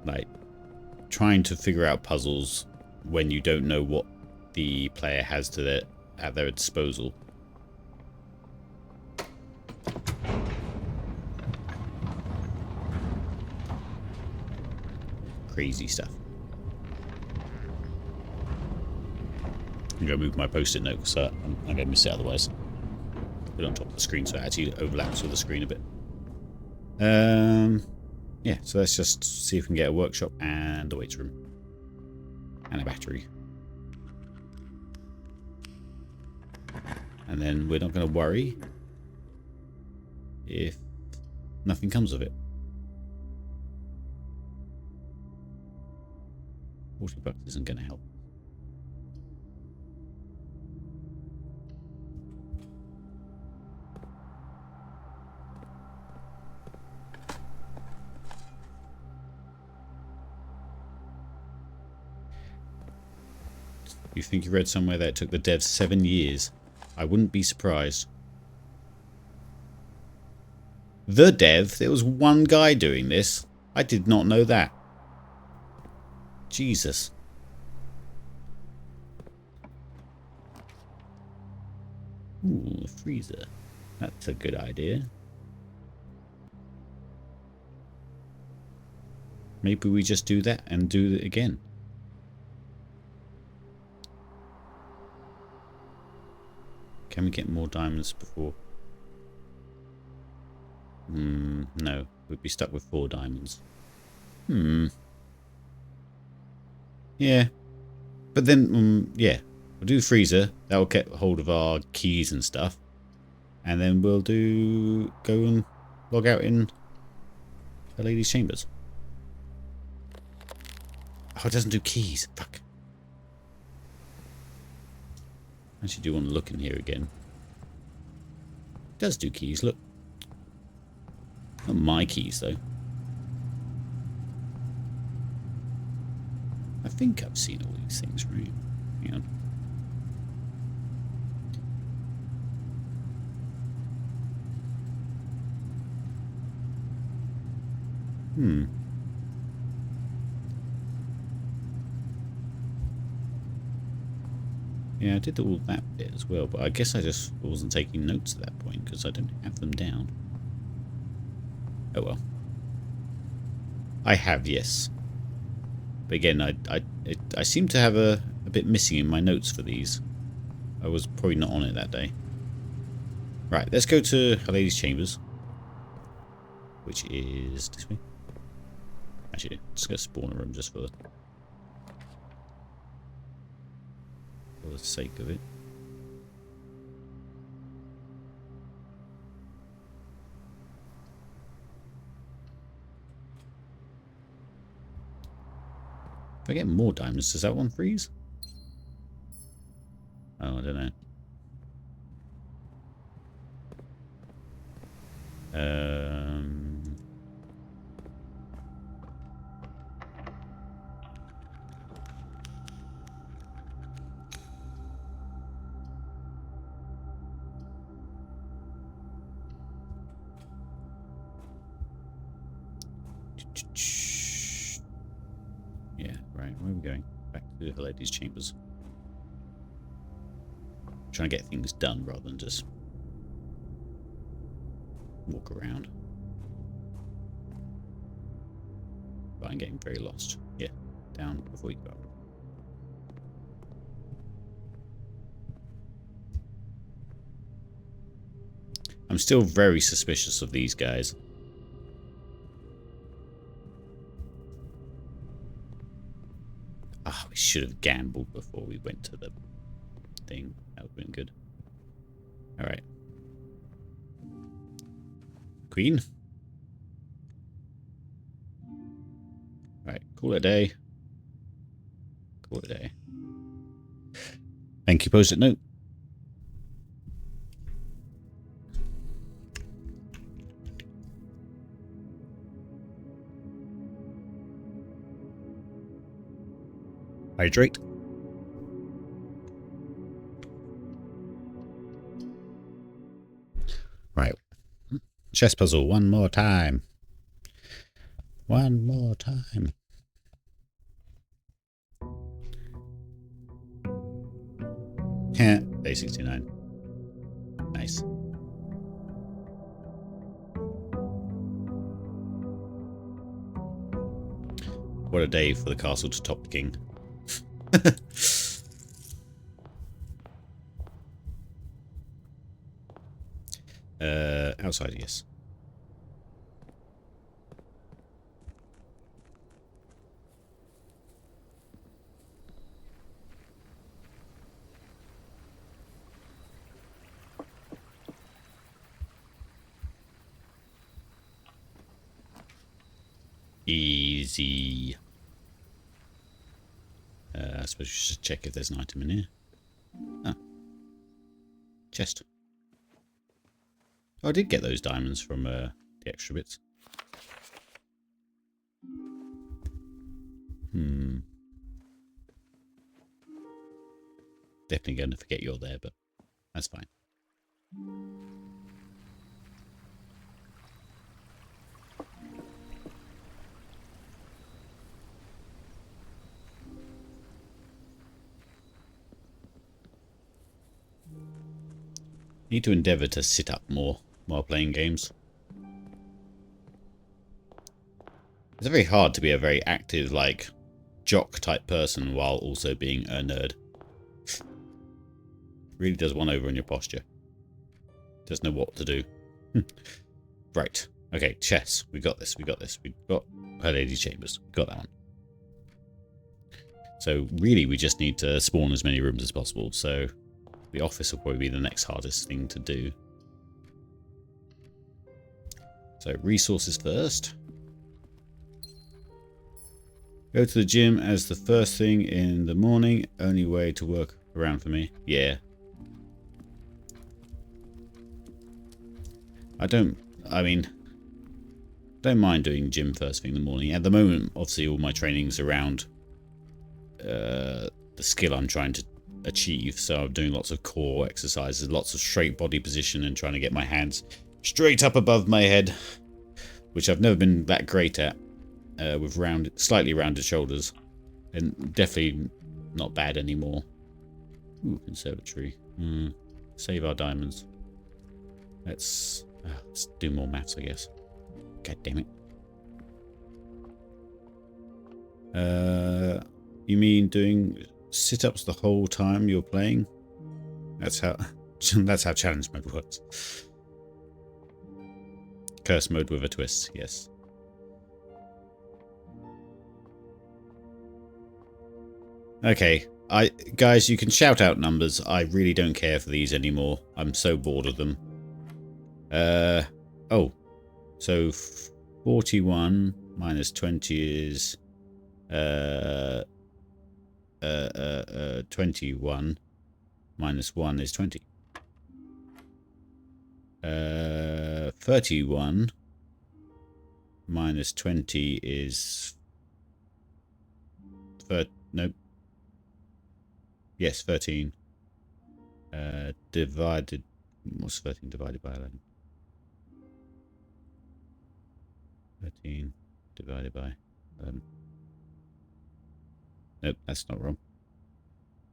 Like, trying to figure out puzzles when you don't know what the player has at their disposal. Crazy stuff. I'm going to move my post-it note because I'm going to miss it otherwise. Put it on top of the screen so it actually overlaps with the screen a bit. Yeah, so let's just see if we can get a workshop and a weights room. And a battery. And then we're not going to worry if nothing comes of it. $40 isn't going to help. You think you read somewhere that it took the devs 7 years? I wouldn't be surprised. The dev? There was one guy doing this? I did not know that. Jesus. Ooh, a freezer. That's a good idea. Maybe we just do that and do it again. Can we get more diamonds before? No. We'd be stuck with 4 diamonds. Yeah. But then, yeah. We'll do freezer. That will get hold of our keys and stuff. And then we'll go and log out in the lady's chambers. Oh, it doesn't do keys. Fuck. I actually do want to look in here again. It does do keys, look. Not my keys, though. I think I've seen all these things, right? Hang on. Yeah, I did all that bit as well, but I guess I just wasn't taking notes at that point because I don't have them down. Oh well. I have, yes. But again, I seem to have a bit missing in my notes for these. I was probably not on it that day. Right, let's go to Her Lady's Chambers. Which is this way. Actually, just go spawn a room just for the sake of it. If I get more diamonds, does that one freeze? Oh, I don't know. Yeah, right. Where are we going? Back to the lady's chambers. Trying to get things done rather than just walk around. But I'm getting very lost. Yeah, down before you go up. I'm still very suspicious of these guys. Ah, we should have gambled before we went to the thing. That would have been good. Alright. Queen. Right, call it a day. Call it a day. Thank you, post-it note. Hydrate. Right. Chess puzzle one more time. One more time. Day 69. Nice. What a day for the castle to top the king. Outside, yes. Easy. I suppose we should check if there's an item in here. Ah. Chest. Oh, I did get those diamonds from the extra bits. Definitely going to forget you're there, but that's fine. Need to endeavour to sit up more while playing games. It's very hard to be a very active, like, jock type person while also being a nerd. Really does one over on your posture. Doesn't know what to do. Right. Okay, chess. We got this. We got this. We got Her Lady's Chambers. We got that one. So really, we just need to spawn as many rooms as possible. So the office will probably be the next hardest thing to do. So resources first. Go to the gym as the first thing in the morning. Only way to work around for me. Yeah. don't mind doing gym first thing in the morning. At the moment, obviously, all my training's around the skill I'm trying to achieve. So I'm doing lots of core exercises, lots of straight body position, and trying to get my hands straight up above my head, which I've never been that great at, with slightly rounded shoulders, and definitely not bad anymore. Ooh, conservatory. Save our diamonds. Let's do more maths, I guess. God damn it. You mean doing sit-ups the whole time you're playing? That's how challenge mode works. Curse mode with a twist, yes. Okay, guys, you can shout out numbers. I really don't care for these anymore. I'm so bored of them. Oh, so 41 minus 20 is 21 minus 1 is 20. 31 minus 20 is nope. Yes, 13. Divided. What's 13 divided by 11? 13 divided by 11. Nope, that's not wrong.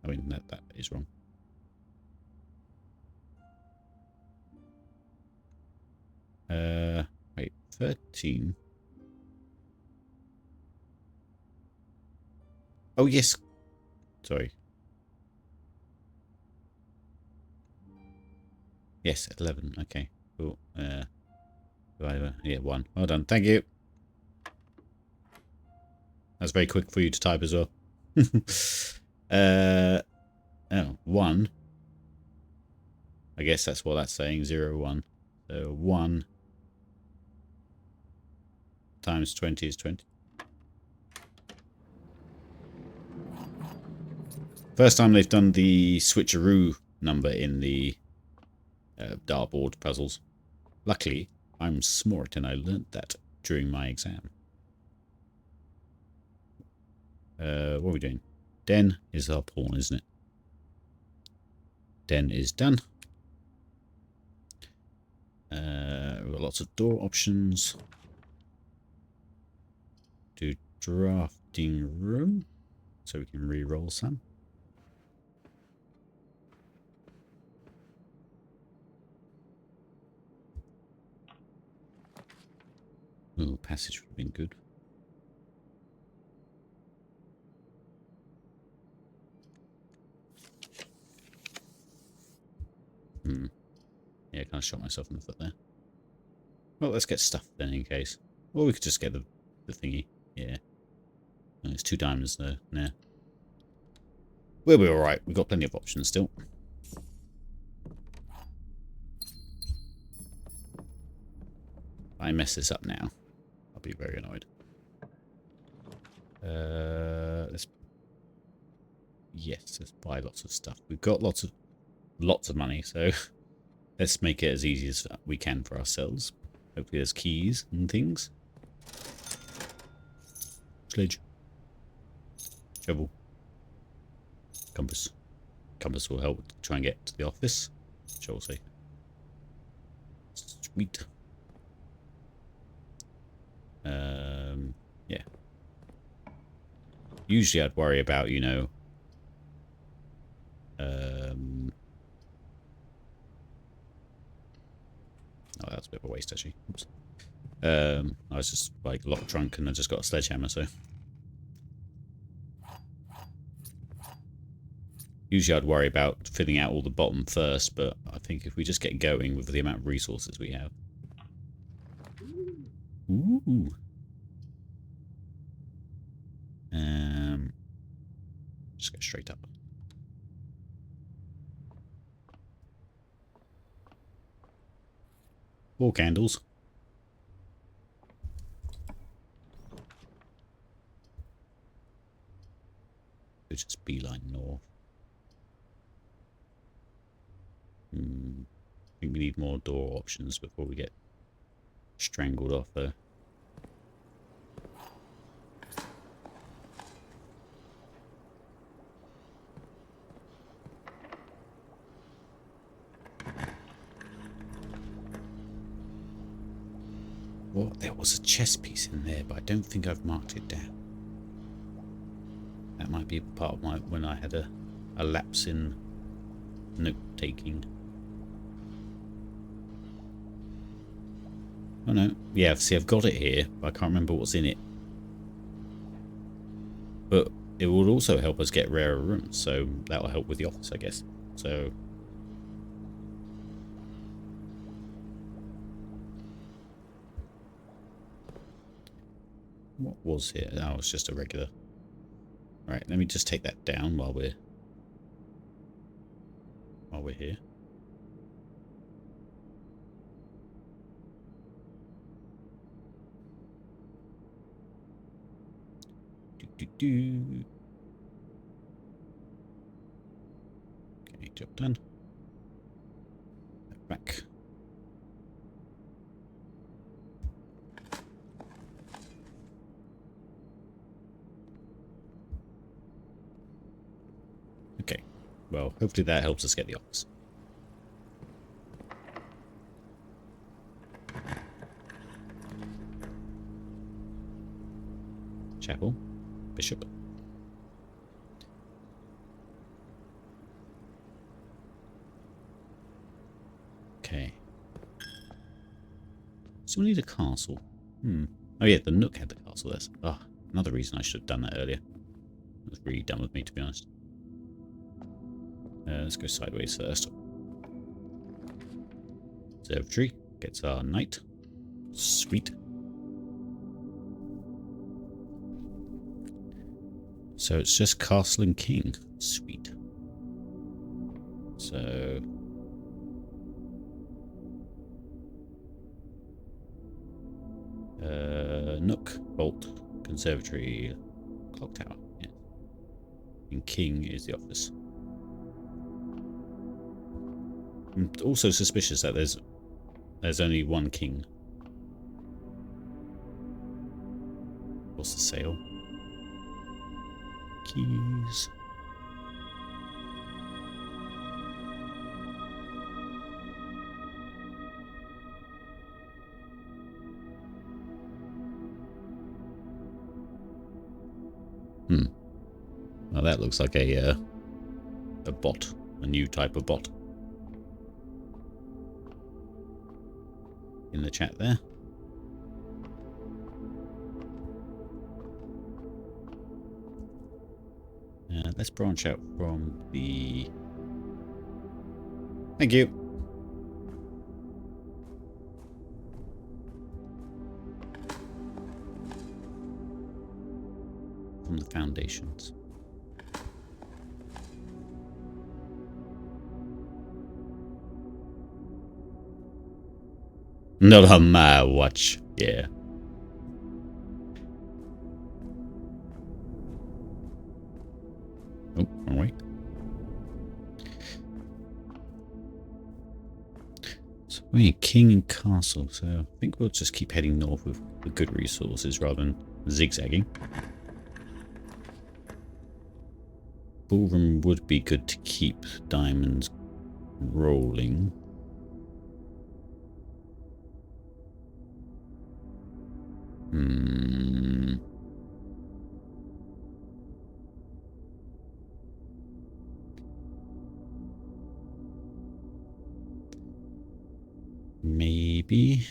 I mean, that is wrong. Wait, 13. Oh, yes. Sorry. Yes, 11. Okay. Cool. Yeah, 1. Well done. Thank you. That's very quick for you to type as well. 1. I guess that's what that's saying. 0, 1. So 1 times 20 is 20. First time they've done the switcheroo number in the dartboard puzzles. Luckily, I'm smart and I learnt that during my exam. What are we doing? Den is our pawn, isn't it? Den is done. We've got lots of door options. Do drafting room, so we can re-roll some. Ooh, passage would have been good. Yeah, I kind of shot myself in the foot there. Well, let's get stuff then in case. Or we could just get the thingy. Yeah. No, it's 2 diamonds though. Nah. We'll be alright. We've got plenty of options still. If I mess this up now, I'll be very annoyed. Let's buy lots of stuff. We've got lots of money, so let's make it as easy as we can for ourselves. Hopefully there's keys and things. Sledge. Shovel. Compass. Compass will help try and get to the office. Shall we say. Sweet. Yeah. Usually I'd worry about, you know, oh, that's a bit of a waste, actually. Oops. I was just, like, locked trunk and I just got a sledgehammer, so... Usually I'd worry about filling out all the bottom first, but I think if we just get going with the amount of resources we have... Ooh! Just go straight up. 4 candles. Let's just beeline north. I think we need more door options before we get strangled off though. Well, there was a chess piece in there, but I don't think I've marked it down. That might be part of my when I had a lapse in note taking. Oh no, yeah. See, I've got it here, but I can't remember what's in it. But it would also help us get rarer rooms, so that will help with the office, I guess. So. What was here? Oh, it's just a regular. Alright, let me just take that down while we're here. Okay, job done. Back. Okay, well, hopefully that helps us get the office. Chapel. Bishop. Okay. So we need a castle. Oh yeah, the Nook had the castle. That's another reason I should have done that earlier. That was really dumb of me, to be honest. Let's go sideways first. Observatory gets our knight. Sweet. So it's just castle and king. Sweet. So Nook, Vault, Conservatory, Clock Tower. Yeah. And king is the office. I'm also suspicious that there's only one king. What's the sale? Keys. Well, that looks like a bot, a new type of bot. In the chat there. let's branch out from the... Thank you. From the foundations. Not on my watch, yeah. Oh, wrong way. So we're in King Castle, so I think we'll just keep heading north with the good resources rather than zigzagging. Ballroom would be good to keep diamonds rolling. Maybe.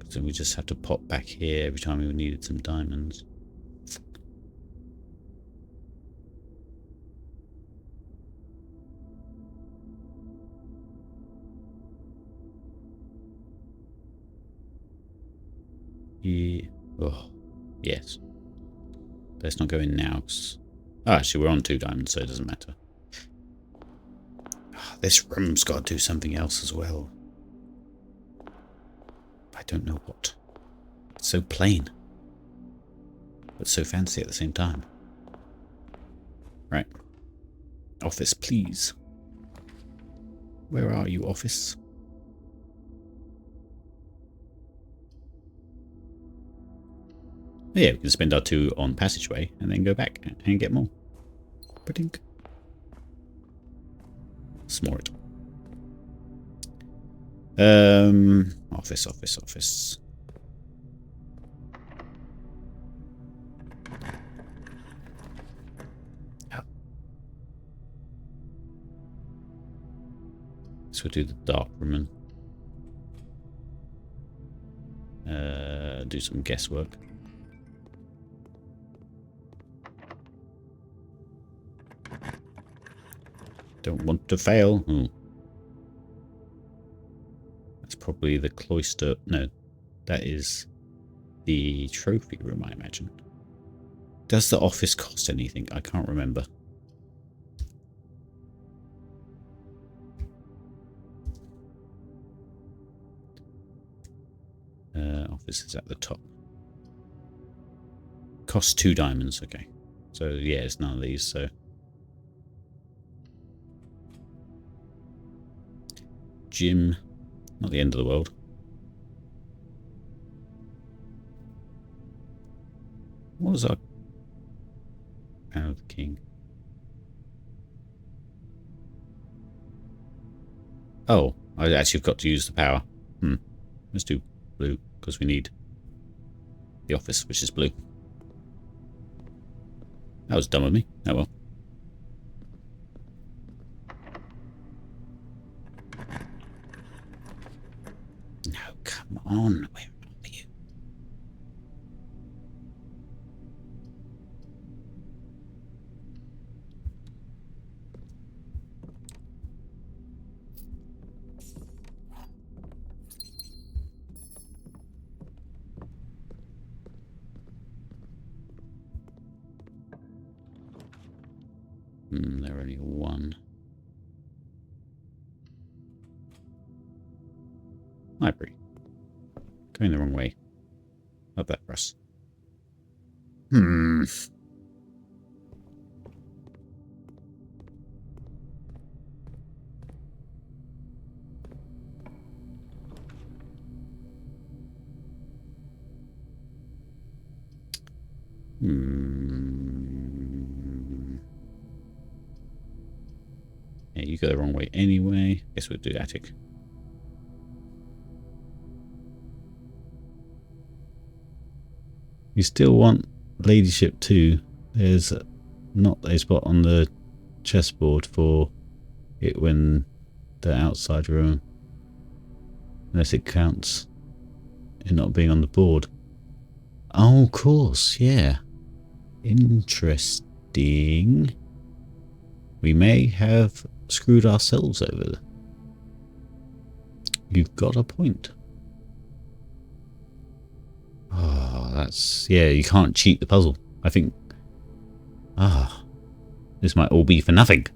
So we just have to pop back here every time we needed some diamonds. Yeah. Oh, yes. Let's not go in now. Oh, actually, we're on 2 diamonds, so it doesn't matter. Oh, this room's got to do something else as well. I don't know what. It's so plain, but so fancy at the same time. Right. Office, please. Where are you, office? Yeah, we can spend our 2 on passageway and then go back and get more. Ba-dink. Smart. Office. Oh. So we'll do the dark room and do some guesswork. Don't want to fail. Oh. That's probably the cloister. No, that is the trophy room, I imagine. Does the office cost anything? I can't remember. Office is at the top. Costs 2 diamonds. Okay. So, yeah, it's none of these, so... Gym, not the end of the world. What was our Power of the King? Oh, I actually got to use the power. Let's do blue because we need the office, which is blue. That was dumb of me. Oh well. Come on, where are you? They're only 1. Library. Going the wrong way. Not that, Russ. Yeah, you go the wrong way anyway. Guess we'll do attic. You still want ladyship too. There's not a spot on the chessboard for it when the outside room, unless it counts it not being on the board. Oh, of course, yeah. Interesting. Ding. We may have screwed ourselves over. You've got a point. Oh, that's... yeah, you can't cheat the puzzle. I think... ah, this might all be for nothing.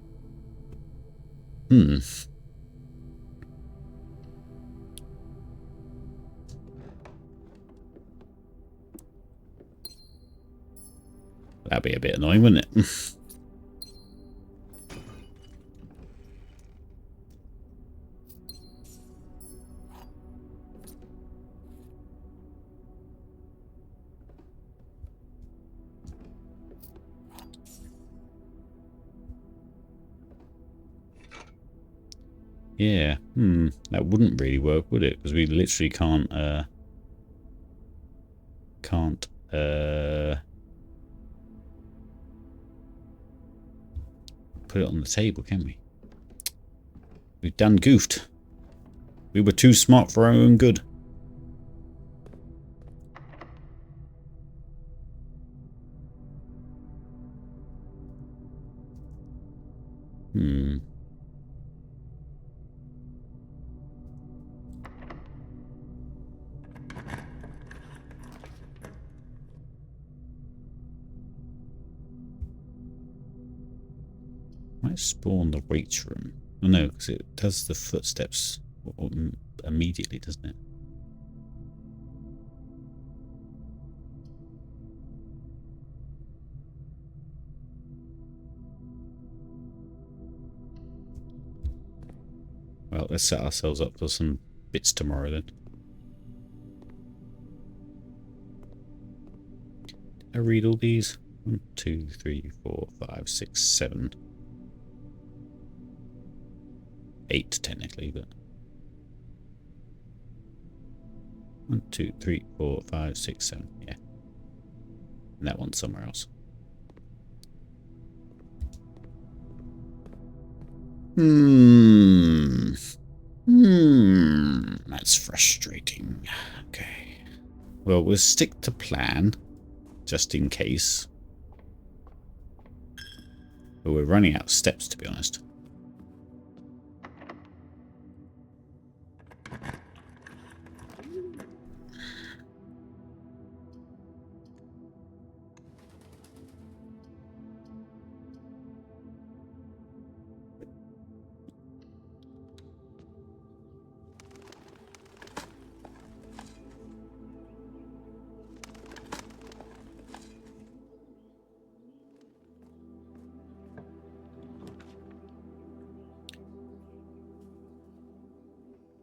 That'd be a bit annoying, wouldn't it? Yeah, that wouldn't really work, would it? Because we literally can't put it on the table, can we? We've done goofed. We were too smart for our own good. Might spawn the weights room. Oh no, because it does the footsteps immediately, doesn't it? Well, let's set ourselves up for some bits tomorrow then. Did I read all these? 1, 2, 3, 4, 5, 6, 7. 8 technically, but 1, 2, 3, 4, 5, 6, 7. Yeah, and that one's somewhere else. That's frustrating. Okay. Well, we'll stick to plan, just in case. But we're running out of steps, to be honest.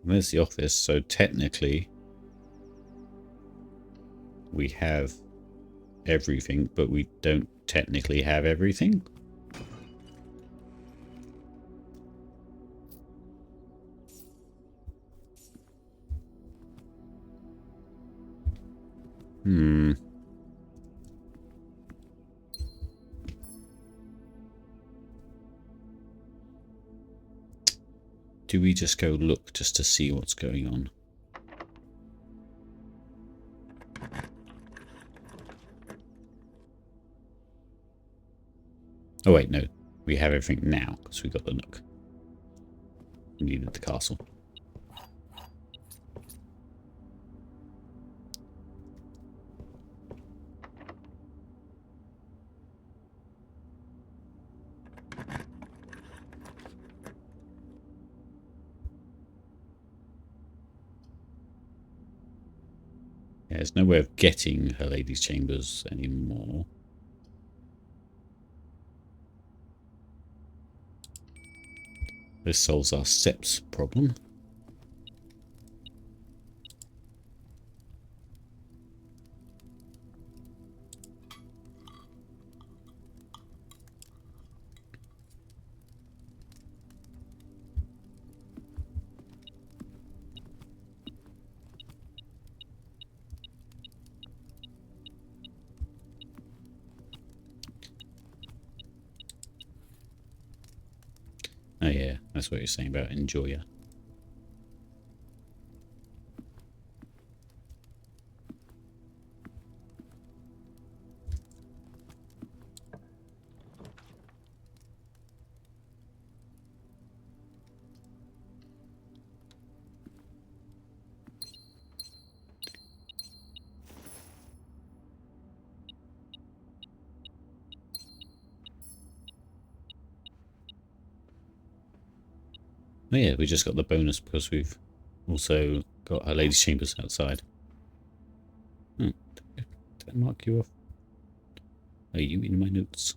There's the office, so technically we have everything, but we don't technically have everything. Do we just go look just to see what's going on? Oh wait, no. We have everything now because we got the nook. We needed the castle. Yeah, there's no way of getting her lady's chambers anymore. This solves our steps problem. Oh yeah, that's what you're saying about enjoyer. Oh yeah, we just got the bonus because we've also got our Lady's Chambers outside. Did I mark you off? Are you in my notes?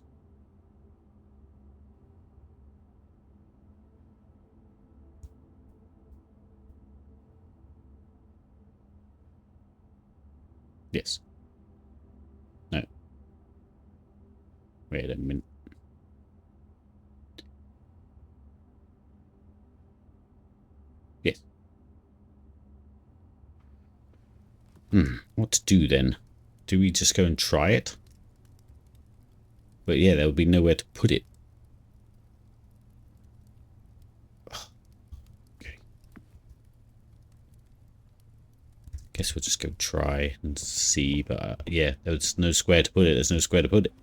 Yes. No. Wait a minute. Yes. What to do then? Do we just go and try it? But yeah, there would be nowhere to put it. Okay. Guess we'll just go try and see. But yeah, there's no square to put it. There's no square to put it.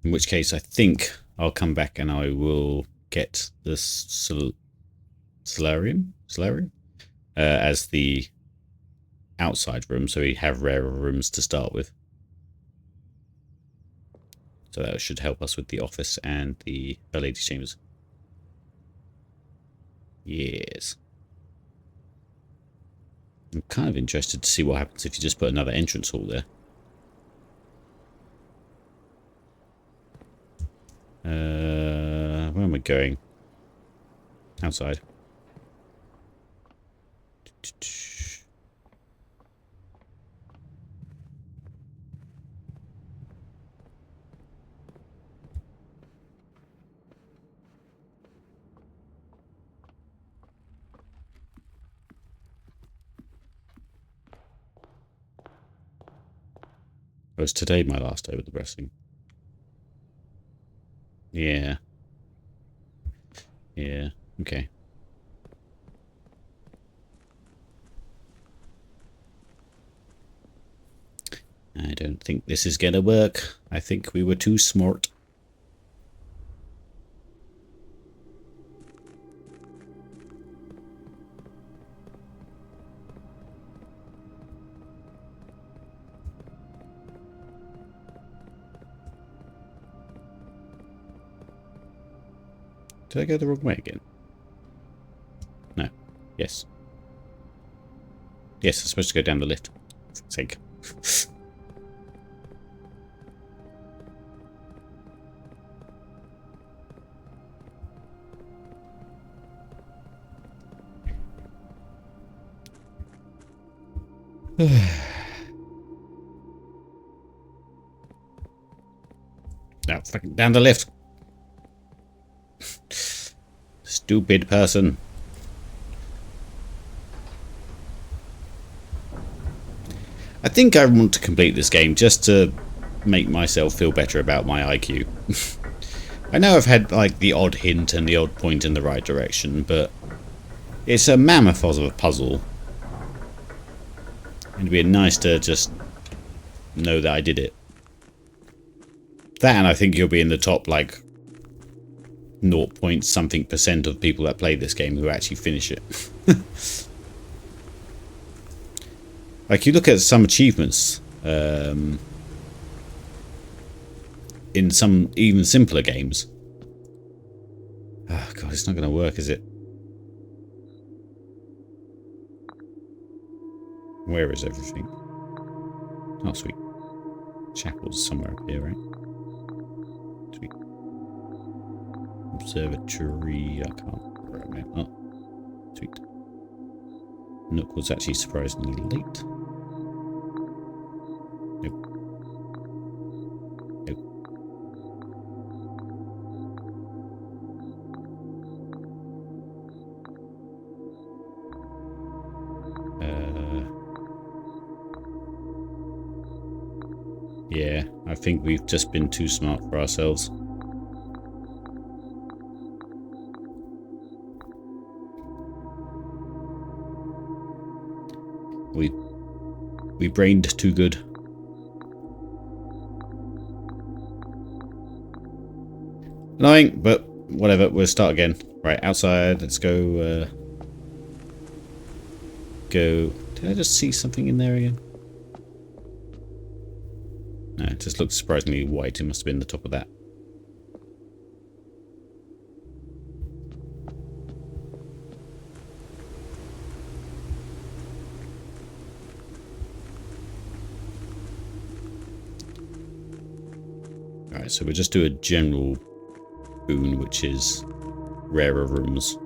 In which case, I think I'll come back and I will get the solarium as the outside room, so we have rarer rooms to start with. So that should help us with the office and the Lady's Chambers. Yes. I'm kind of interested to see what happens if you just put another entrance hall there. Where am I going? Outside. Was today my last day with the wrestling? Yeah. Yeah, okay. I don't think this is gonna work. I think we were too smart. Did I go the wrong way again? No. Yes. Yes, I'm supposed to go down the lift. For fuck's sake. Now, fucking down the lift. Stupid person. I think I want to complete this game just to make myself feel better about my IQ. I know I've had like the odd hint and the odd point in the right direction, but it's a mammoth of a puzzle. It'd be nice to just know that I did it. That, and I think you'll be in the top like 0 point something % of people that play this game who actually finish it. Like, you look at some achievements in some even simpler games. Oh god, it's not going to work, is it? Where is everything? Oh, sweet. Chapel's somewhere up here, right? Sweet. Observatory. I can't. Where am I? Oh, sweet. Nook was actually surprisingly late. Nope. Nope. Yeah, I think we've just been too smart for ourselves. We brained too good. Annoying, but whatever, we'll start again. Right, outside, let's go, Did I just see something in there again? No, just looks surprisingly white. It must have been the top of that. Alright, so we'll just do a general boon, which is rarer rooms.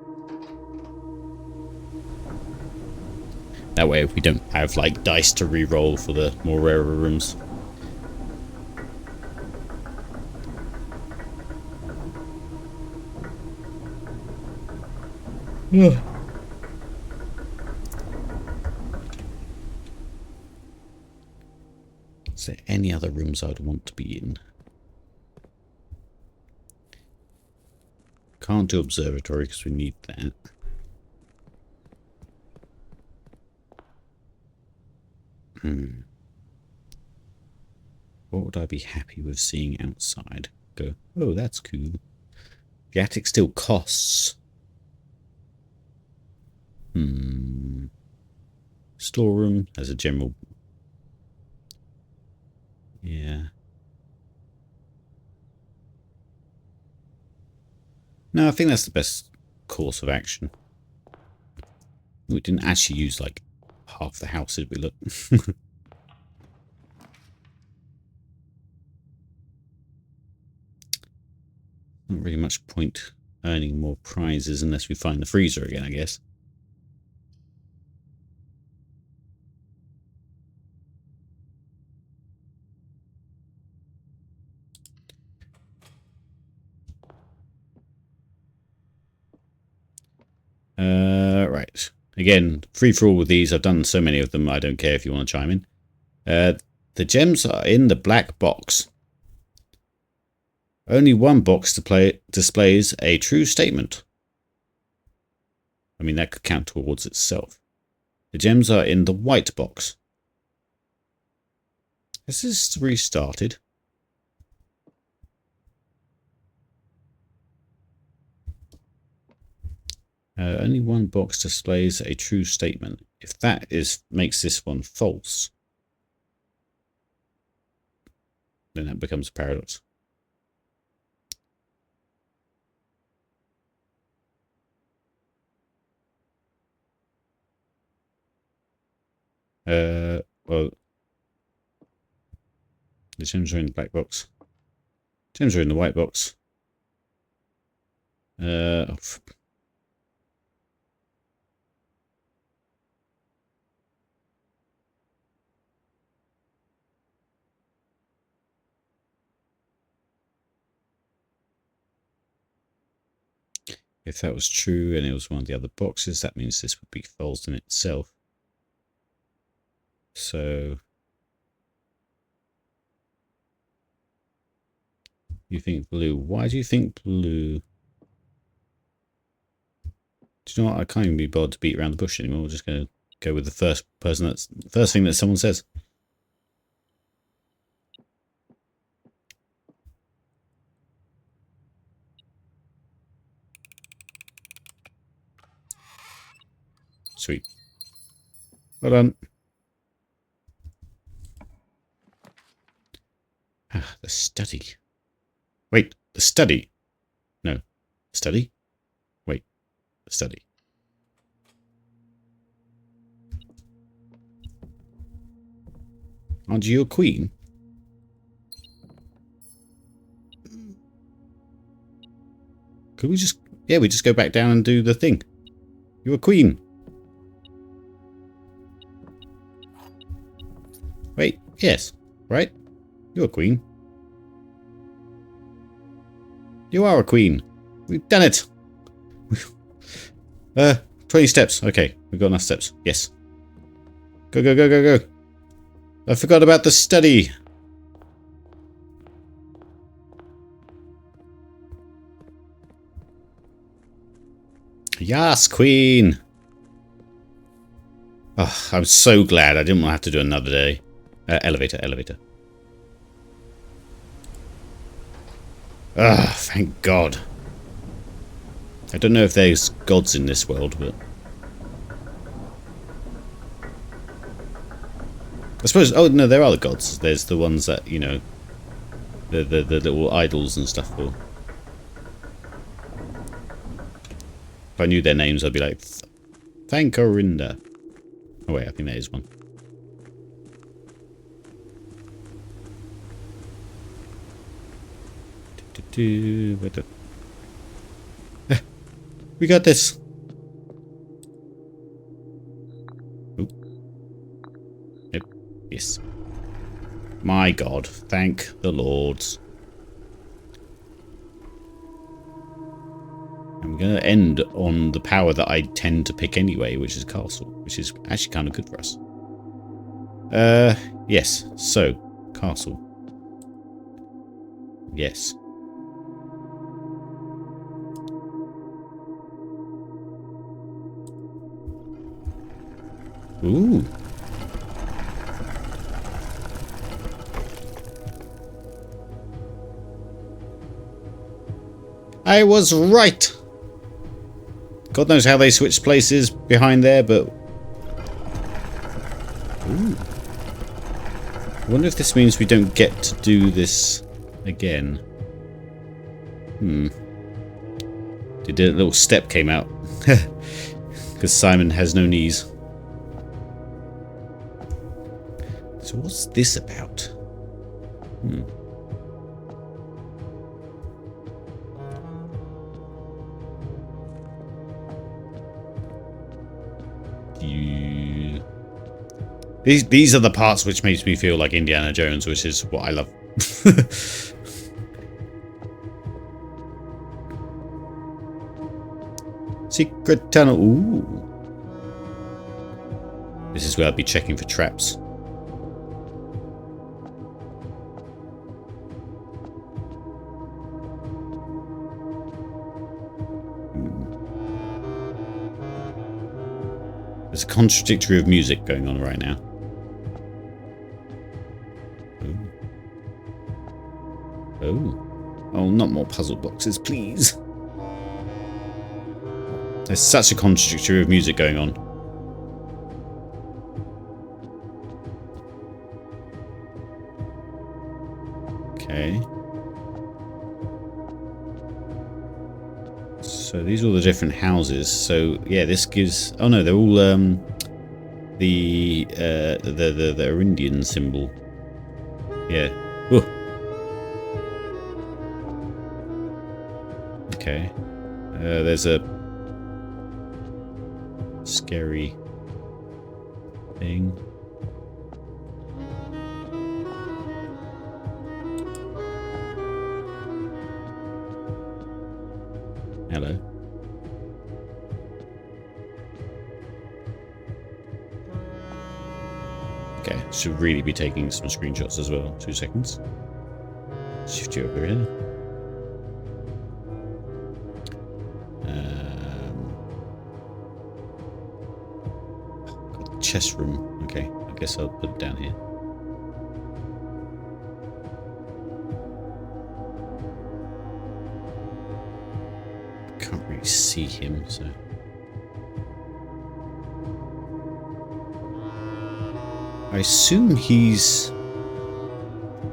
That way we don't have like dice to re-roll for the more rarer rooms. Is there any other rooms I'd want to be in? Can't do observatory because we need that. What would I be happy with seeing outside? Go, oh, that's cool. The attic still costs. Storeroom as a general. Yeah. No, I think that's the best course of action. We didn't actually use like half the house, did we? Look. Not really much point earning more prizes unless we find the freezer again, I guess. Right. Again, free for all with these. I've done so many of them, I don't care if you want to chime in. The gems are in the black box. Only one box displays a true statement. I mean, that could count towards itself. The gems are in the white box. Has this restarted? Only one box displays a true statement. If that makes this one false, then that becomes a paradox. Well, the gems are in the black box. Gems are in the white box. If that was true and it was one of the other boxes, that means this would be false in itself. So you think blue. Why do you think blue? Do you know what? I can't even be bothered to beat around the bush anymore. We're just going to go with the first thing that someone says. Sweet. Well done. Ah, the study. Wait, the study. No. Study? Wait, the study. Aren't you a queen? Could we just... Yeah, we just go back down and do the thing. You're a queen. Wait, yes, right? You're a queen. You are a queen. We've done it. 20 steps. Okay, we've got enough steps. Yes. Go, go, go, go, go. I forgot about the study. Yes, queen. Oh, I'm so glad I didn't want to have to do another day. Elevator, elevator. Ah, thank God. I don't know if there's gods in this world, but... I suppose... Oh, no, there are the gods. There's the ones that, you know, the little idols and stuff for. If I knew their names, I'd be like, thank Orinda. Oh wait, I think there is one. We got this. Ooh. Yep. Yes. My God, thank the Lords. I'm going to end on the power that I tend to pick anyway, which is Castle, which is actually kind of good for us. Yes. So, Castle. Yes. Ooh. I was right. God knows how they switched places behind there, but... Ooh. I wonder if this means we don't get to do this again. Did a little step came out. Because Simon has no knees. So what's this about? These are the parts which makes me feel like Indiana Jones, which is what I love. Secret tunnel. Ooh. This is where I'd be checking for traps. There's a contradictory of music going on right now. Oh, not more puzzle boxes, please. There's such a contradictory of music going on. Okay. So these are all the different houses. So yeah, this gives. Oh no, they're all the Arindian symbol. Yeah. Ooh. Okay. There's a scary thing. Hello. Okay, should really be taking some screenshots as well. 2 seconds. Shift you over here. Got the chest room. Okay, I guess I'll put it down here. Can't really see him, so. I assume he's...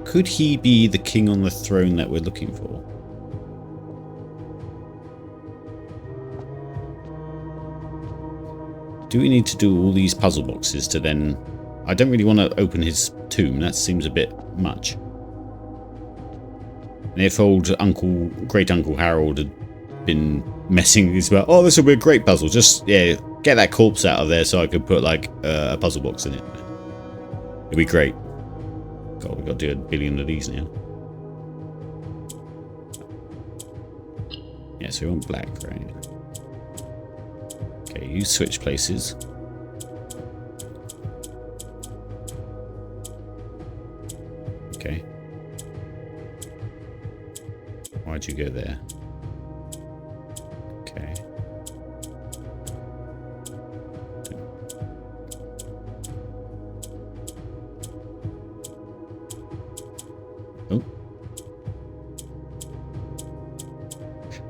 Could he be the king on the throne that we're looking for? Do we need to do all these puzzle boxes to then... I don't really want to open his tomb. That seems a bit much. And if old Great Uncle Harold had been messing with these about, oh, this will be a great puzzle. Just, yeah, get that corpse out of there so I could put, like, a puzzle box in it. It'd be great. God, we've got to do 1 billion of these now. Yeah, so we want black, right? Okay, you switch places. Okay. Why'd you go there? Okay. Oh.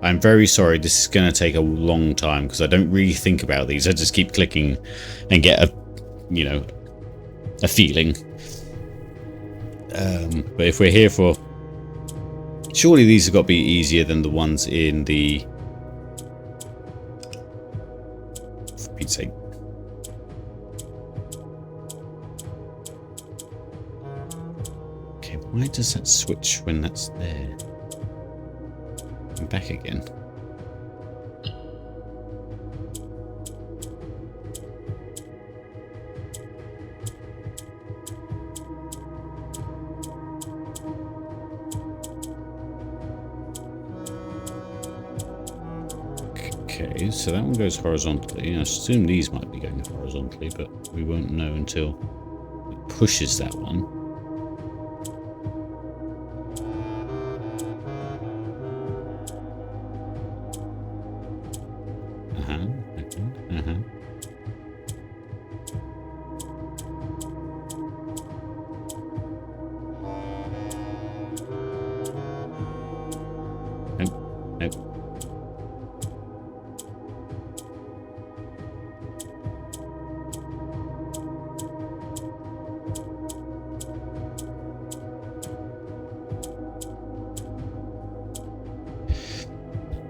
I'm very sorry, this is going to take a long time because I don't really think about these. I just keep clicking and get a, you know, a feeling. But if we're here for Surely these have got to be easier than the ones in the... For Pete's sake. Okay, why does that switch when that's there? And back again. Okay, so that one goes horizontally. I assume these might be going horizontally, but we won't know until it pushes that one. Nope.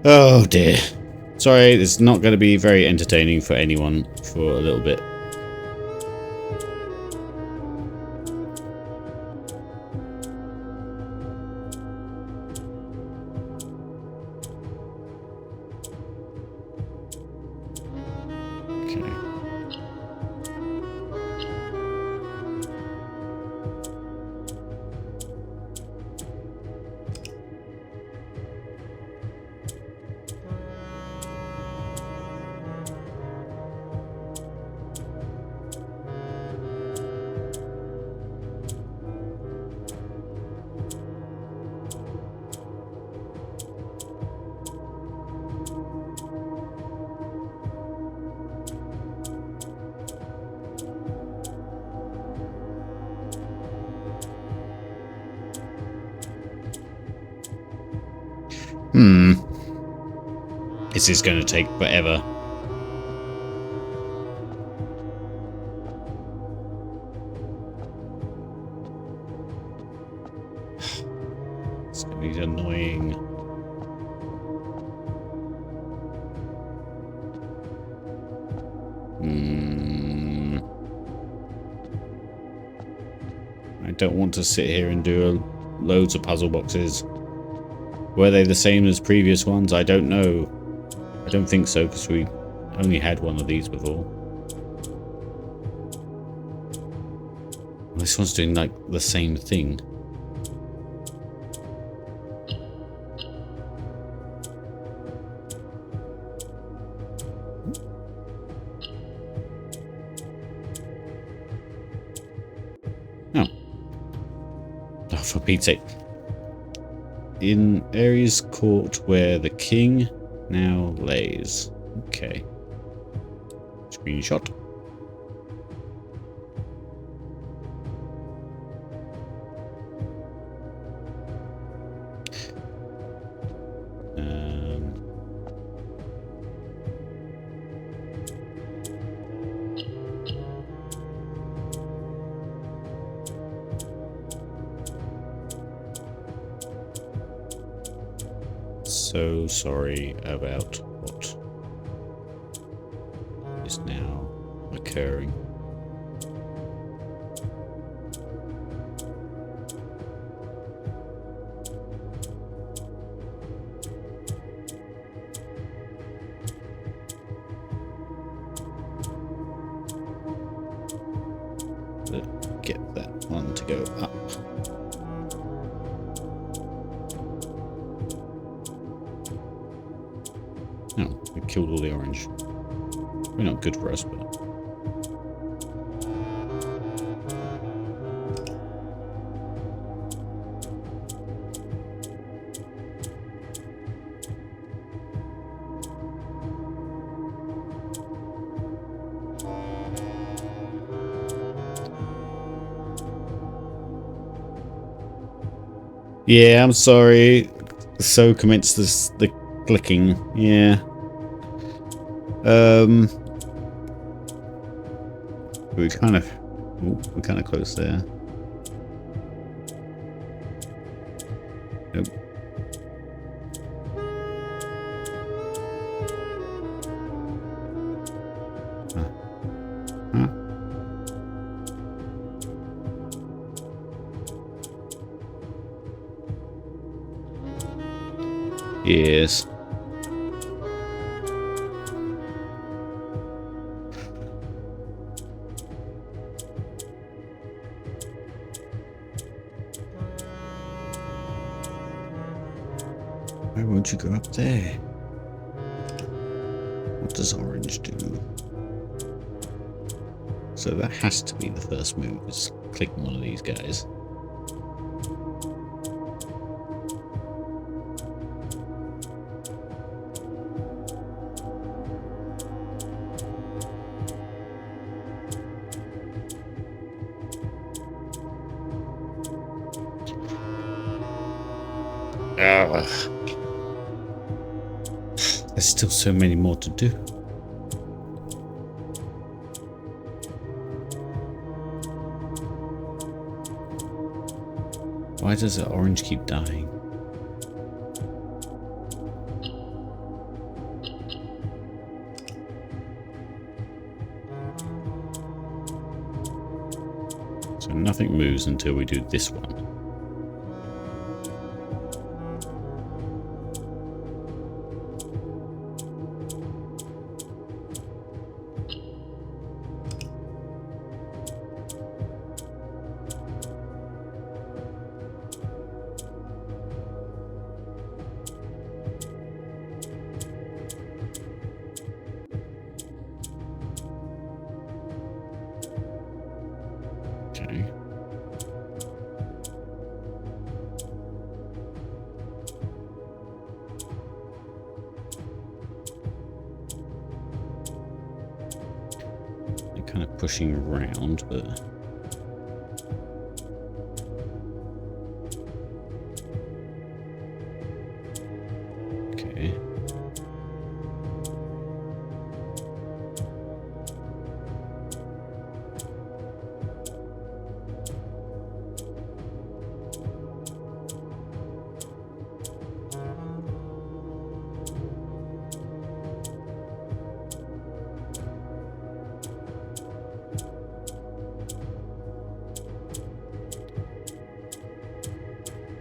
Oh dear. Sorry, it's not going to be very entertaining for anyone for a little bit. Okay. This is going to take forever. It's going to be annoying. I don't want to sit here and do loads of puzzle boxes. Were they the same as previous ones? I don't know. I don't think so, because we only had one of these before. This one's doing like the same thing. Oh. Oh, for Pete's sake. In Ares Court where the king now lays. Okay. Screenshot. So sorry about what is now occurring. Let's get that one to go up. Oh, we killed all the orange. We're not good for us, but... Yeah, I'm sorry. So commenced the clicking. Yeah. We're kind of close there. Nope. Yes. Why won't you go up there? What does orange do? So that has to be the first move, is clicking one of these guys. There's still so many more to do. Why does the orange keep dying? So nothing moves until we do this one. Okay. They're kind of pushing around, but okay.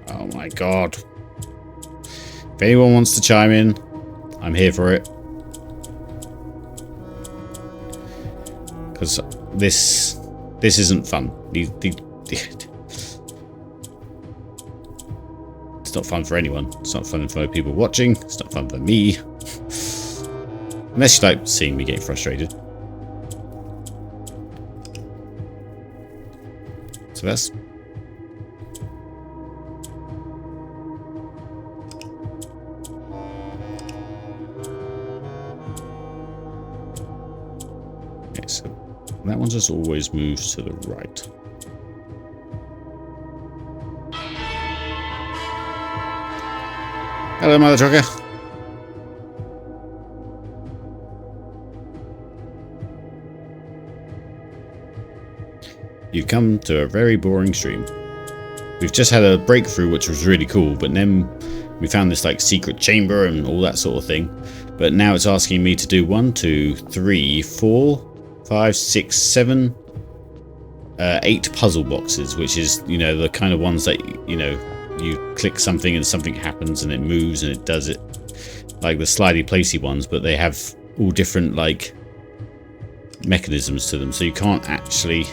Oh my god. If anyone wants to chime in, I'm here for it. Because this isn't fun. It's not fun for anyone. It's not fun for people watching. It's not fun for me. Unless you like seeing me get frustrated. So that's... okay, so that one just always moves to the right. Hello, Mother Trucker. You come to a very boring stream. We've just had a breakthrough, which was really cool, but then we found this like secret chamber and all that sort of thing. But now it's asking me to do 1, 2, 3, 4, 5, 6, 7, 8 puzzle boxes, which is, you know, the kind of ones that, you know, you click something and something happens and it moves and it does it, like the slidey placey ones, but they have all different like mechanisms to them, so you can't actually,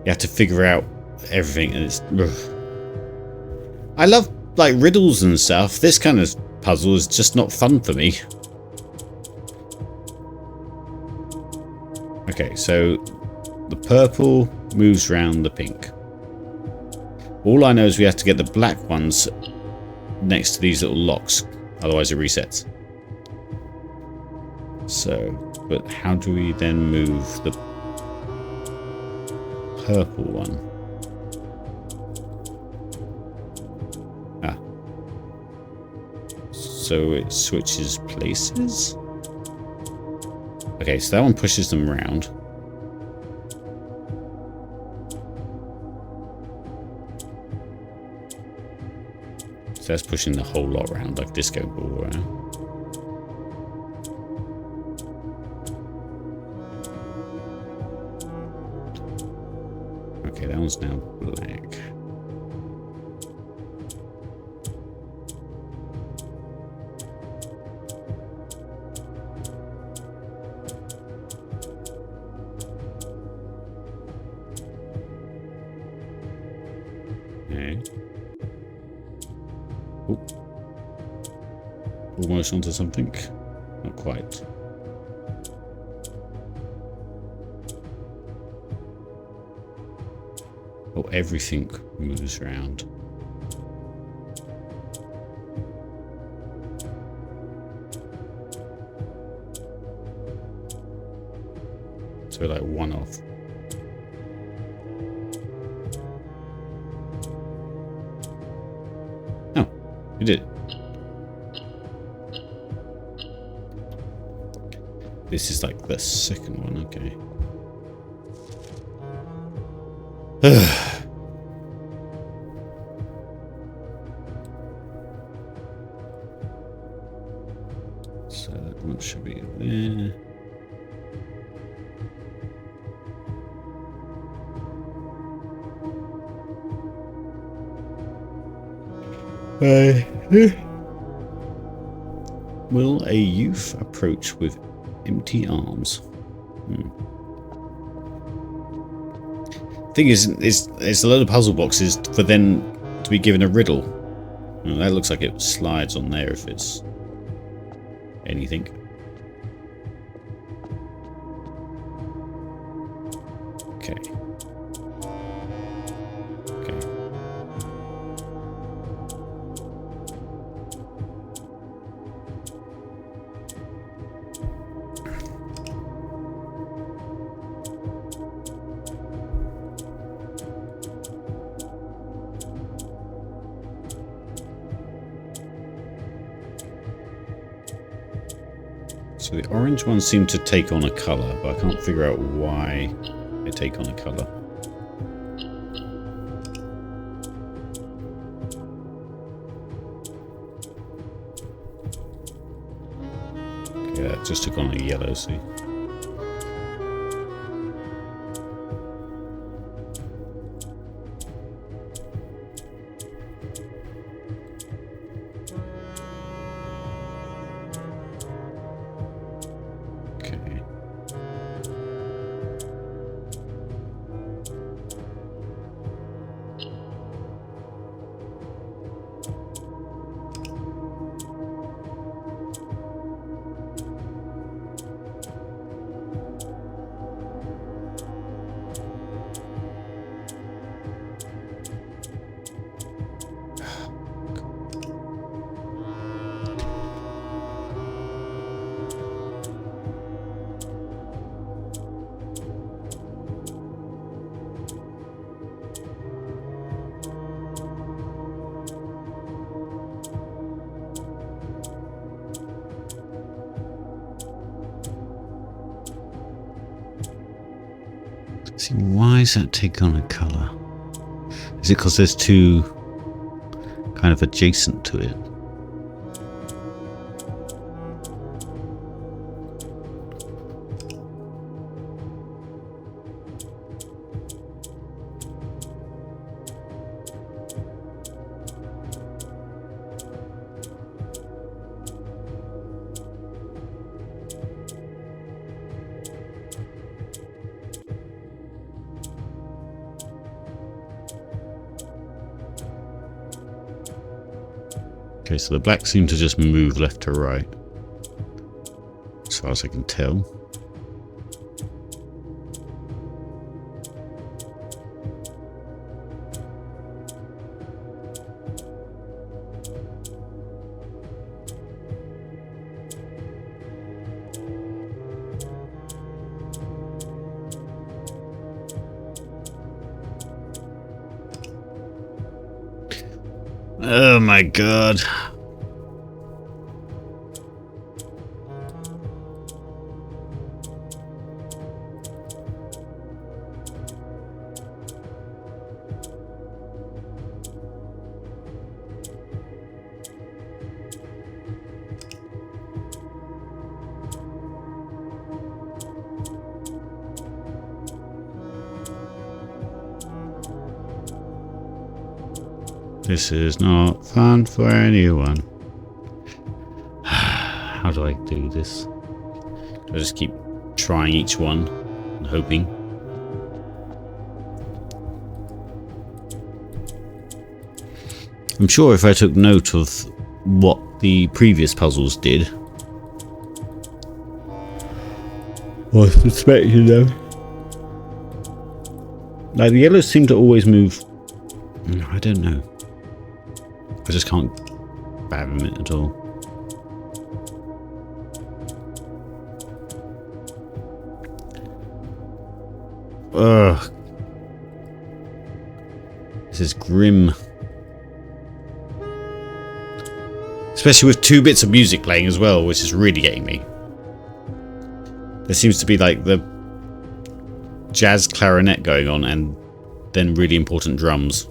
you have to figure out everything, and it's I love like riddles and stuff. This kind of puzzle is just not fun for me. Okay, so the purple moves around the pink. All I know is we have to get the black ones next to these little locks, otherwise it resets. So, but how do we then move the purple one? Ah. So it switches places? Okay, so that one pushes them around. So that's pushing the whole lot around, like disco ball around. Okay, that one's now black. Oh. Almost onto something. Not quite. Oh, everything moves around. So like one off. Oh, you did. This is like the second one, okay. So that one should be there. Will a youth approach with empty arms? Thing is, it's a load of puzzle boxes for then to be given a riddle. Well, that looks like it slides on there if it's anything. Okay. Okay. So the orange ones seem to take on a colour, but I can't figure out why they take on a colour. Okay, that just took on a yellow, see? See, why is that take on a colour? Is it because there's two kind of adjacent to it? Okay, so the black seem to just move left to right, as far as I can tell. Oh my god. This is not fun for anyone. How do I do this? I just keep trying each one and hoping. I'm sure if I took note of what the previous puzzles did, I suspect you know. Like the yellows seem to always move. I don't know. I just can't fathom it at all. Ugh. This is grim. Especially with 2 bits of music playing as well, which is really getting me. There seems to be like the jazz clarinet going on and then really important drums.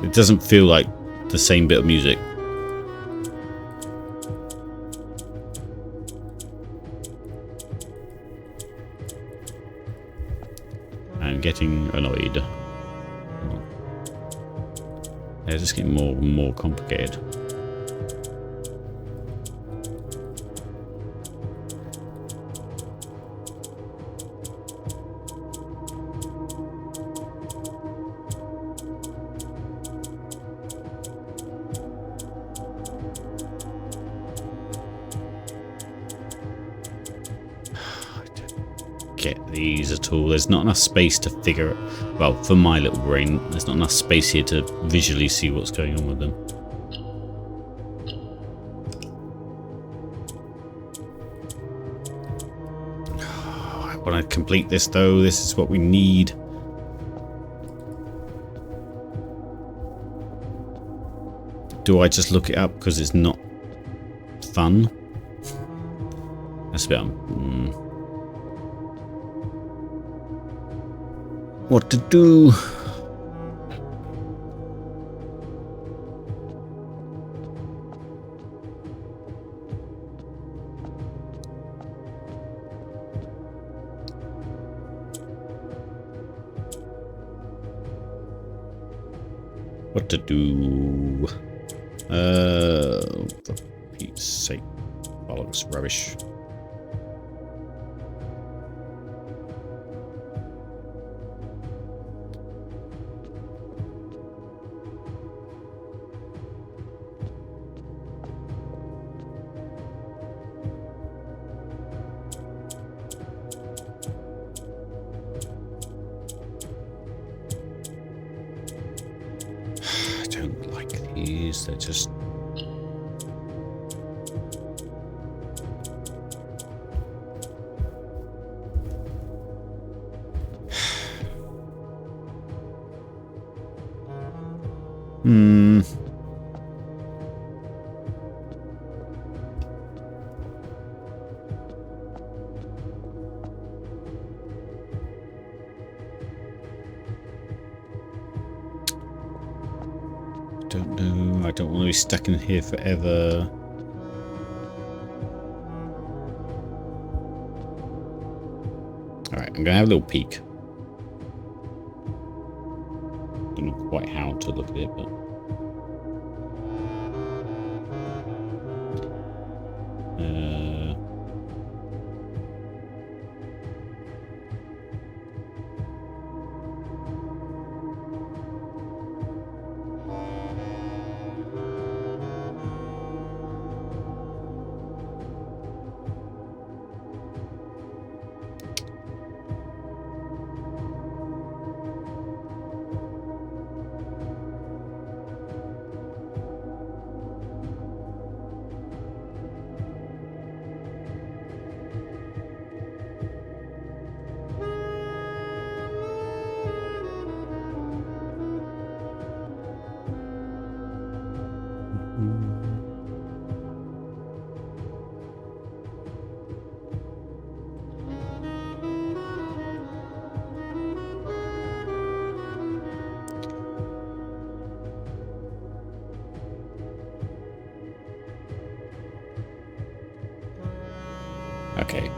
It doesn't feel like the same bit of music. I'm getting annoyed. They're just getting more and more complicated. Get these at all. There's not enough space to figure it. Well, for my little brain, there's not enough space here to visually see what's going on with them. I want to complete this though. This is what we need. Do I just look it up because it's not fun? That's a bit what to do? What to do? For Pete's sake. Bollocks, rubbish. They're just don't know. I don't want to be stuck in here forever. Alright, I'm going to have a little peek. Don't know quite how to look at it, but... Okay.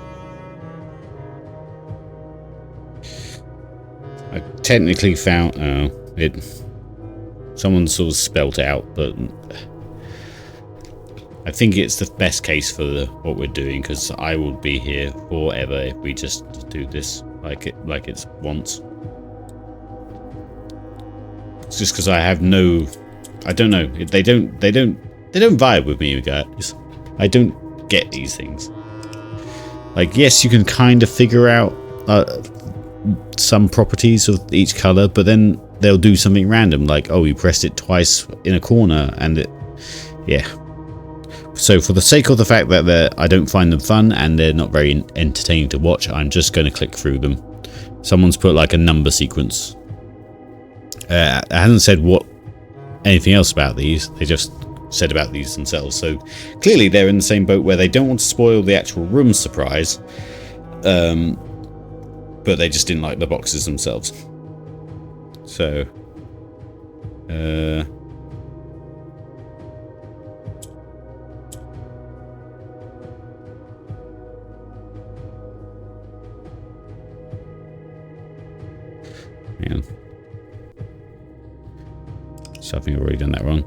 I technically found... Oh, it... Someone sort of spelt it out, but... I think it's the best case for what we're doing, because I will be here forever if we just do this like it's once. just because I have no, I don't know. They don't vibe with me, guys. I don't get these things. Like, yes, you can kind of figure out some properties of each color, but then they'll do something random, like, oh, you pressed it twice in a corner, and it, yeah. So for the sake of the fact that I don't find them fun and they're not very entertaining to watch, I'm just going to click through them. Someone's put like a number sequence. I hasn't said anything else about these. They just said about these themselves. So clearly they're in the same boat where they don't want to spoil the actual room surprise, but they just didn't like the boxes themselves. So, man. So I think I've already done that wrong.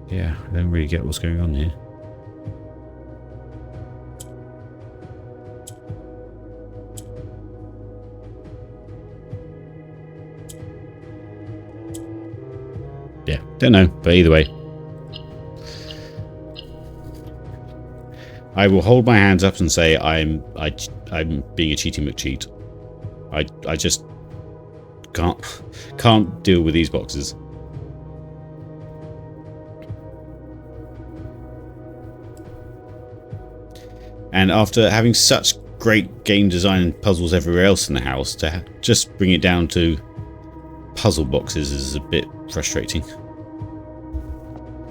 Yeah, I don't really get what's going on here. Yeah, don't know, but either way. I will hold my hands up and say I'm being a cheaty McCheat. I just can't deal with these boxes. And after having such great game design and puzzles everywhere else in the house, to just bring it down to puzzle boxes is a bit frustrating.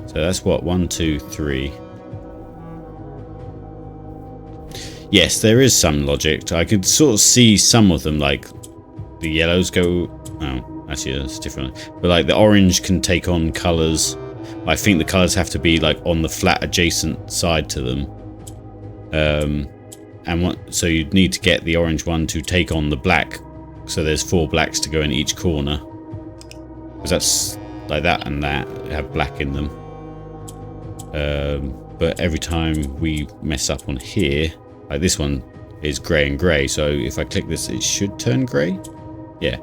So that's what, 1, 2, 3. Yes, there is some logic. I could sort of see some of them, like the yellows go... Oh, actually that's different. But like the orange can take on colours. I think the colours have to be like on the flat adjacent side to them. So you'd need to get the orange one to take on the black. So there's 4 blacks to go in each corner. Because that's like that and that have black in them. But every time we mess up on here... Like this one is grey and grey, so if I click this, it should turn grey. Yeah,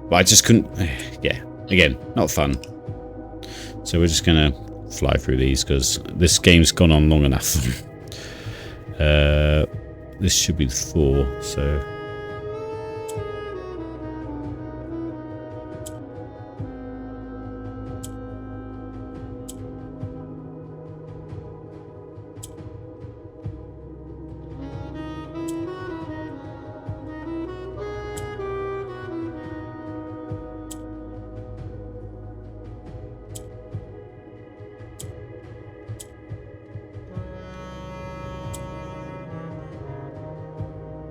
but I just couldn't. Yeah, again, not fun. So we're just gonna fly through these because this game's gone on long enough. This should be 4. So.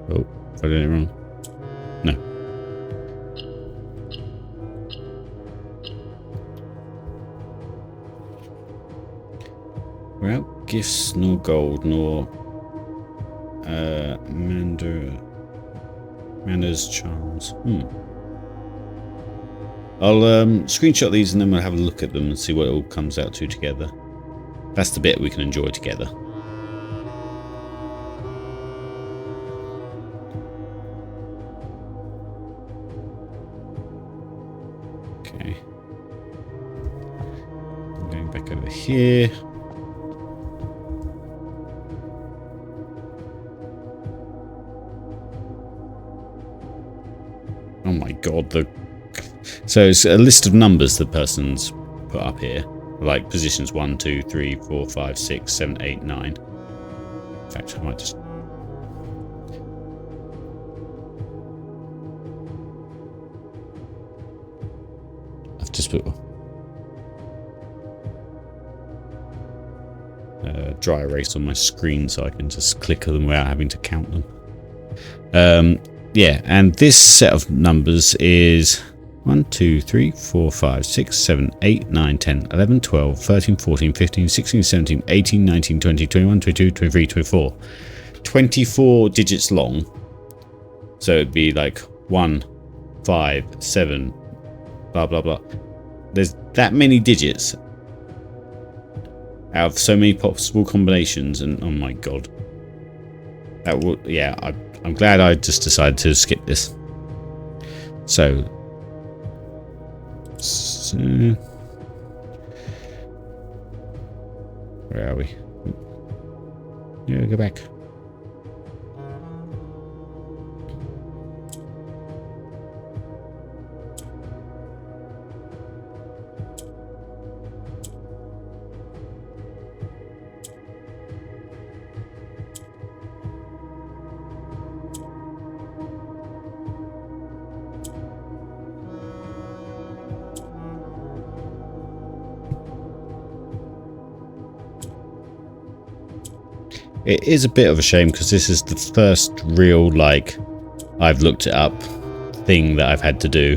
Oh, if I did it wrong. No. Without gifts, nor gold, nor Mander's charms. I'll screenshot these and then we'll have a look at them and see what it all comes out to together. That's the bit we can enjoy together. Okay. I'm going back over here. Oh my god, so it's a list of numbers the person's put up here. Like positions 1, 2, 3, 4, 5, 6, 7, 8, 9. In fact, I might just... I've just put... dry erase on my screen so I can just click them without having to count them. Yeah, and this set of numbers is 1, 2, 3, 4, 5, 6, 7, 8, 9, 10, 11, 12, 13, 14, 15, 16, 17, 18, 19, 20, 21, 22, 23, 24. 24 digits long. So it'd be like 1, 5, 7, blah, blah, blah. There's that many digits. out of so many possible combinations, and oh my god. That would, yeah, I'm glad I just decided to skip this. So where are we? Yeah, go back. It is a bit of a shame because this is the first real, like, I've looked it up thing that I've had to do.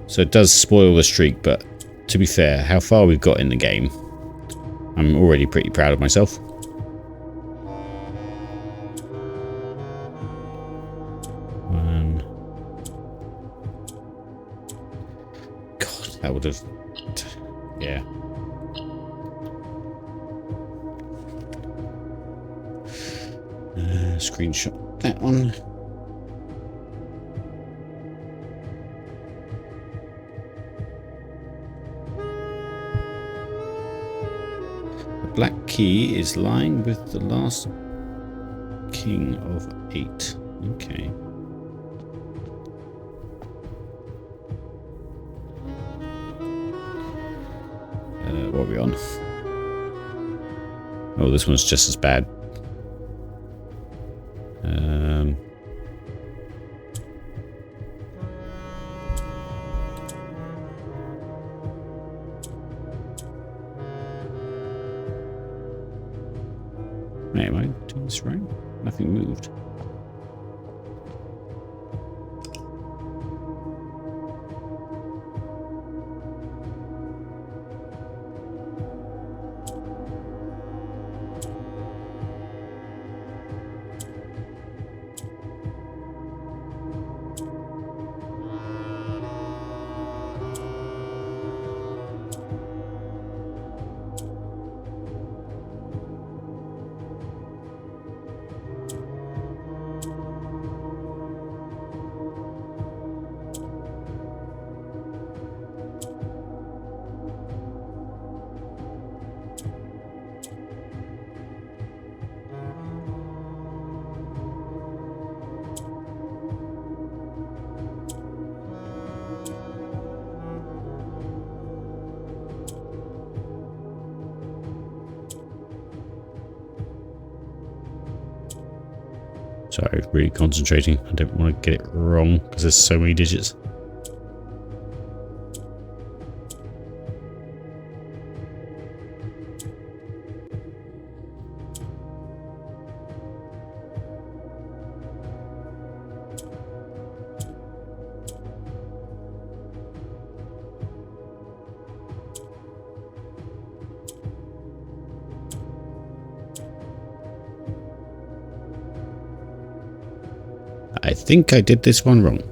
So it does spoil the streak, but to be fair, how far we've got in the game, I'm already pretty proud of myself. God, that would have... Yeah. Screenshot that one. The black key is lying with the last king of 8. Okay. What are we on? Oh, this one's just as bad. Wait, am I doing this right? Nothing moved. Sorry, really concentrating. I don't want to get it wrong because there's so many digits. I think I did this one wrong.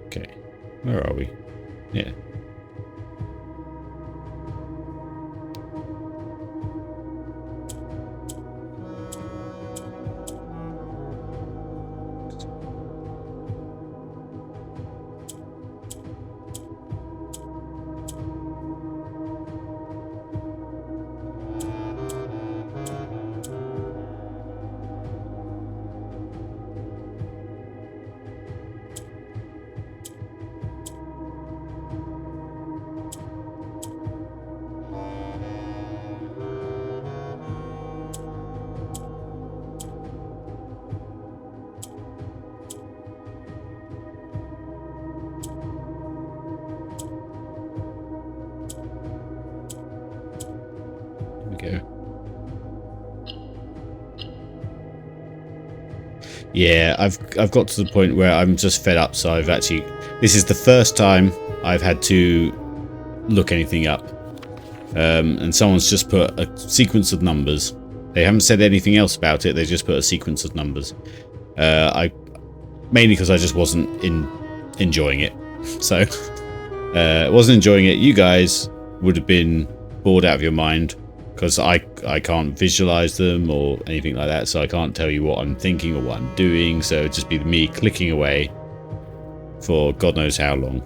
Okay, where are we? Yeah. Yeah, I've got to the point where I'm just fed up, so I've actually... This is the first time I've had to look anything up. And someone's just put a sequence of numbers. They haven't said anything else about it, they just put a sequence of numbers. Mainly because I just wasn't enjoying it. So, wasn't enjoying it. You guys would have been bored out of your mind, because I can't visualize them or anything like that, so I can't tell you what I'm thinking or what I'm doing, so it'd just be me clicking away for God knows how long.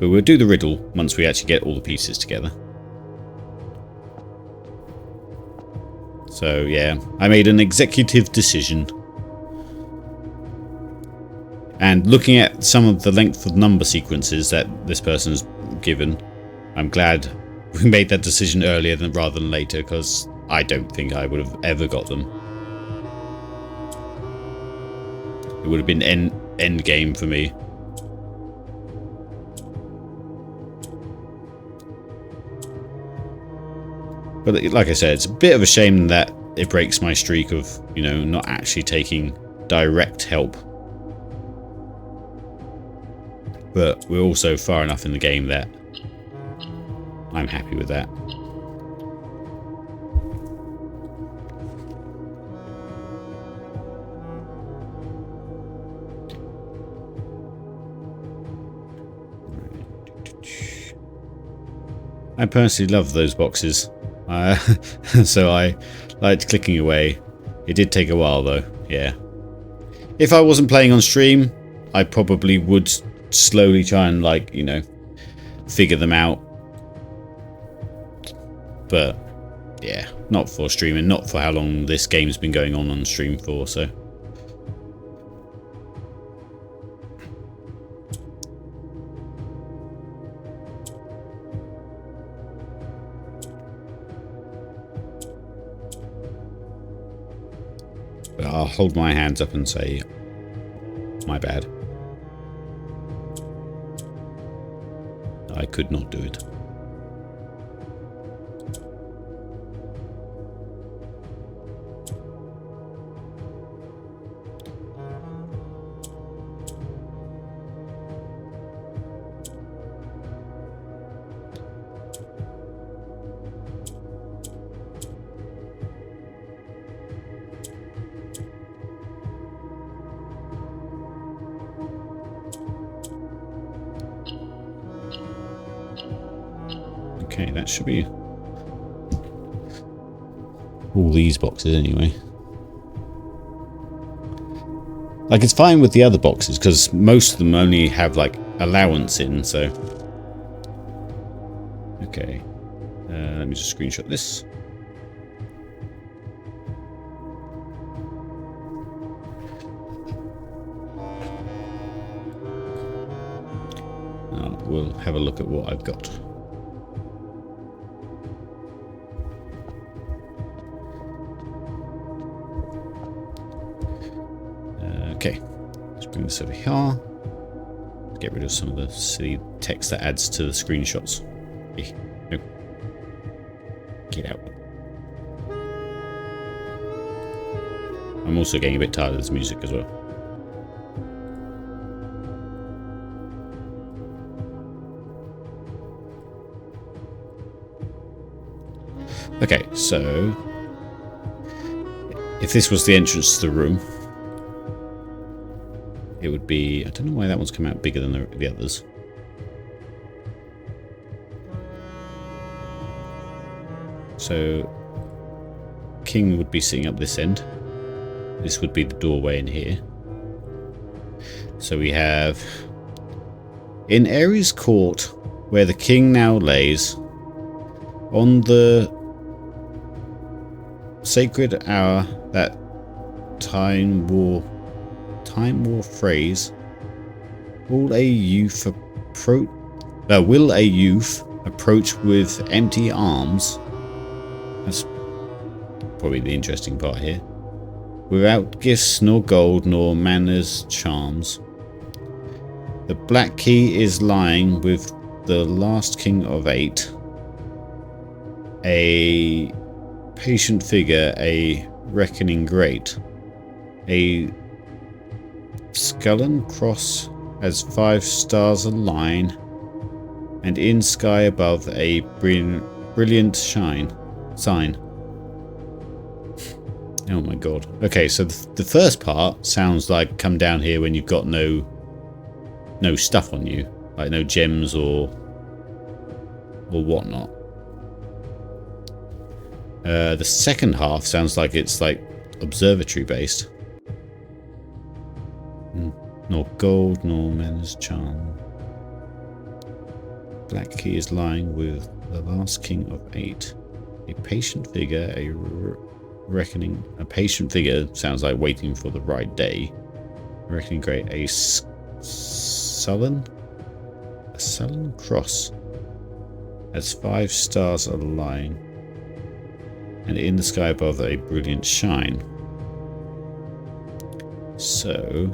But we'll do the riddle once we actually get all the pieces together. So yeah, I made an executive decision. And looking at some of the length of number sequences that this person's given, I'm glad we made that decision earlier rather than later, because I don't think I would have ever got them. It would have been end game for me. But like I said, it's a bit of a shame that it breaks my streak of, you know, not actually taking direct help. But we're also far enough in the game that I'm happy with that. I personally love those boxes. So I liked clicking away. It did take a while though, yeah. If I wasn't playing on stream, I probably would slowly try and, like, you know, figure them out. But yeah, not for streaming, not for how long this game's been going on stream for, so. But I'll hold my hands up and say, my bad. I could not do it. Okay, that should be all these boxes anyway. Like, it's fine with the other boxes because most of them only have like allowance in, so. Okay, let me just screenshot this. We'll have a look at what I've got. Okay, let's bring this over here. Get rid of some of the silly text that adds to the screenshots. Hey, no. Get out. I'm also getting a bit tired of this music as well. Okay, so if this was the entrance to the room, it would be... I don't know why that one's come out bigger than the others. So, King would be sitting up this end. This would be the doorway in here. So we have... In Ares Court, where the King now lays, on the sacred hour that Time War phrase, will a youth approach with empty arms? That's probably the interesting part here. Without gifts nor gold nor manners charms. The black key is lying with the last king of 8. A patient figure, a Reckoning Great. A Scullen Cross has 5 stars align, and in sky above a brilliant sign. Oh my god. Okay, so the first part sounds like come down here when you've got no stuff on you, like no gems or whatnot. The second half sounds like it's like observatory based. Nor gold, nor men's charm. Black key is lying with the last king of 8. A patient figure, a reckoning. A patient figure sounds like waiting for the right day. Reckoning Great. A sullen cross has 5 stars align, and in the sky above a brilliant shine. So,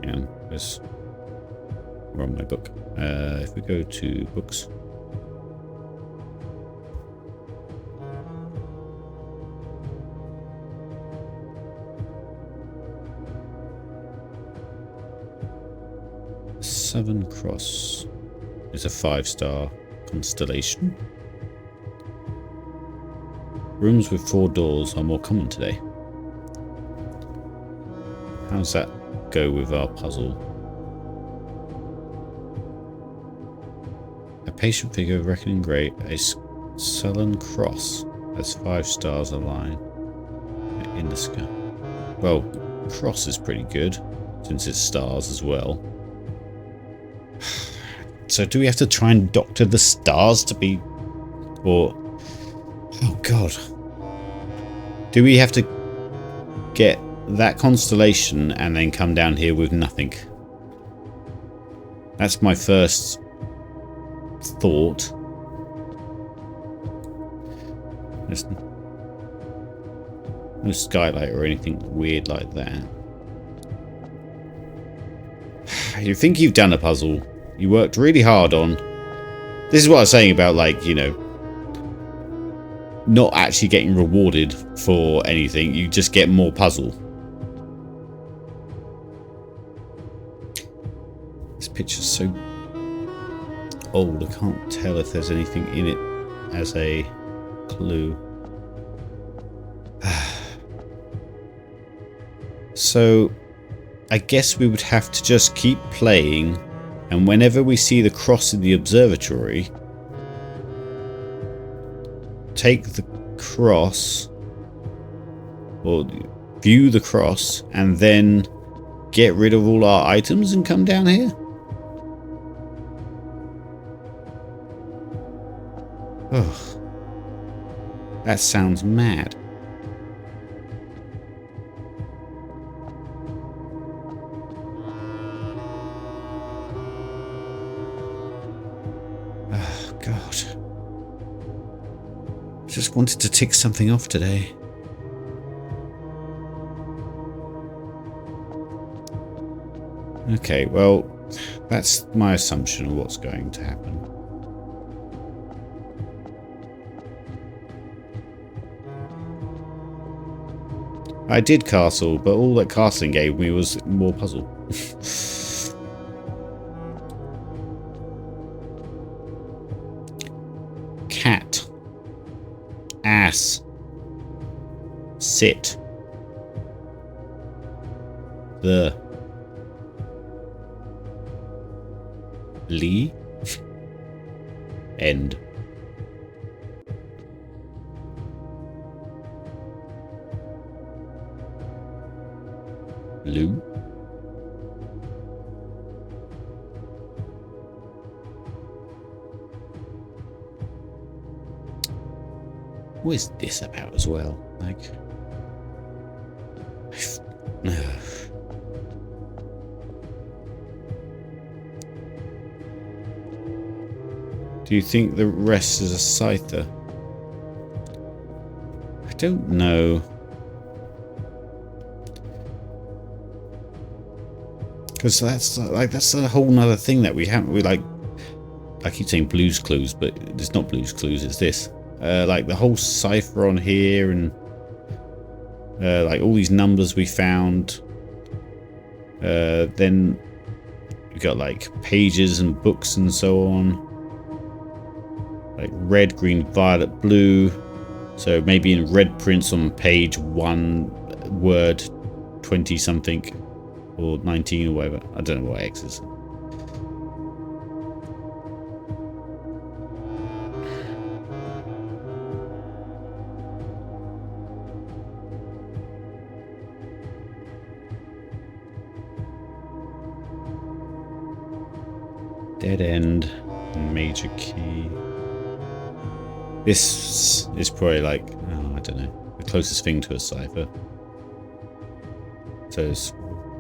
yeah, we're on my book. If we go to books. Southern Cross is a 5-star constellation. Rooms with 4 doors are more common today. How's that go with our puzzle? A patient figure of Reckoning Great, a sullen cross has 5 stars align in the sky. Well, cross is pretty good since it's stars as well. So do we have to try and doctor the stars to be, or oh god, do we have to get that constellation and then come down here with nothing? That's my first thought. There's no skylight or anything weird like that. You think you've done a puzzle you worked really hard on. This is what I was saying about, like, you know, not actually getting rewarded for anything. You just get more puzzle. This picture's so old, I can't tell if there's anything in it as a clue. So I guess we would have to just keep playing, and whenever we see the cross in the observatory, take the cross, or view the cross, and then get rid of all our items and come down here? Oh, that sounds mad. Just wanted to tick something off today. Okay, well, that's my assumption of what's going to happen. I did castle, but all that castling gave me was more puzzle. Cat. Ass. Sit. The. Lee. End. Lou. What is this about as well? Like, do you think the rest is a scyther? I don't know. Because that's a whole nother thing that we haven't. I keep saying Blue's Clues, but it's not Blue's Clues. It's this. Like the whole cipher on here, and like all these numbers we found. Then we got like pages and books and so on. Like red, green, violet, blue. So maybe in red prints on page 1, word 20 something, or 19 or whatever. I don't know what X is. Dead end, major key. This is probably like, oh, I don't know, the closest thing to a cipher. So it's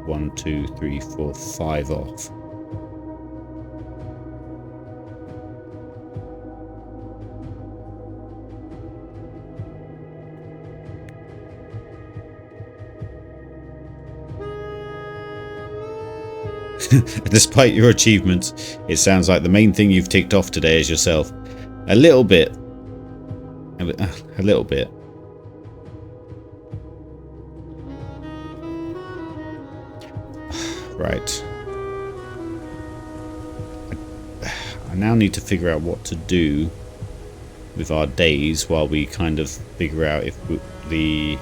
1, 2, 3, 4, 5 off. Despite your achievements, it sounds like the main thing you've ticked off today is yourself. A little bit. A little bit. Right. I now need to figure out what to do with our days while we kind of figure out if the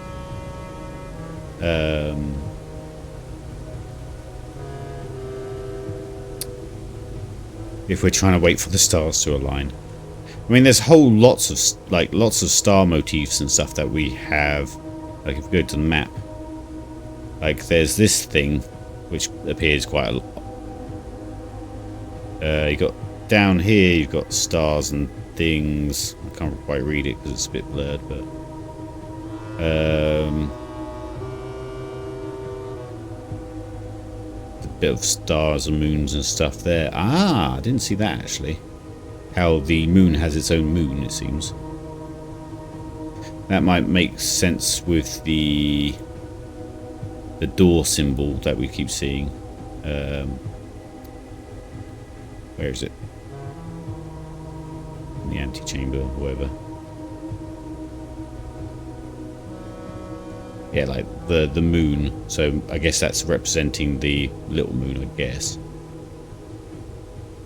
if we're trying to wait for the stars to align. I mean, there's lots of star motifs and stuff that we have. Like if we go to the map, like there's this thing which appears quite a lot. You got down here, you've got stars and things. I can't quite read it because it's a bit blurred, but a bit of stars and moons and stuff there. Ah, I didn't see that actually. How the moon has its own moon, it seems. That might make sense with the door symbol that we keep seeing. Where is it? In the antechamber, or whatever. Yeah, like the moon. So I guess that's representing the little moon, I guess.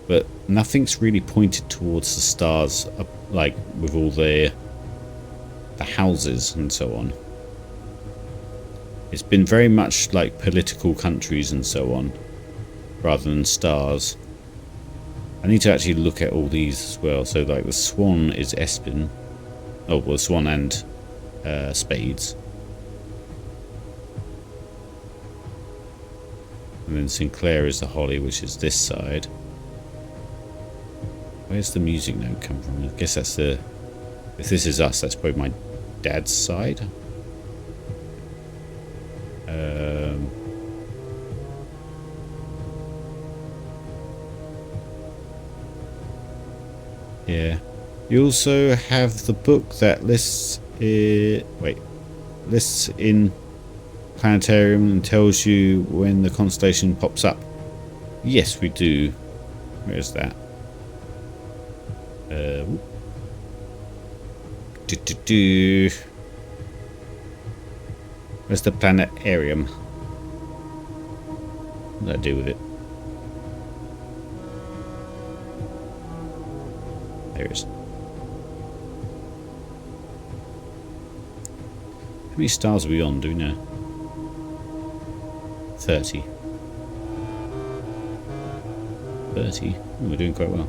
But nothing's really pointed towards the stars, like with all the houses and so on. It's been very much like political countries and so on, rather than stars. I need to actually look at all these as well. So like the swan is Espen. Oh, well, swan and spades. And then Sinclair is the holly, which is this side. Where's the music note come from? I guess that's the... If this is us, that's probably my dad's side. Yeah. You also have the book that lists lists in planetarium and tells you when the constellation pops up. Yes, we do. Where's that? Where's the planetarium? What do I do with it? There it is. How many stars are we on, do we know? 30. 30? Oh, we're doing quite well.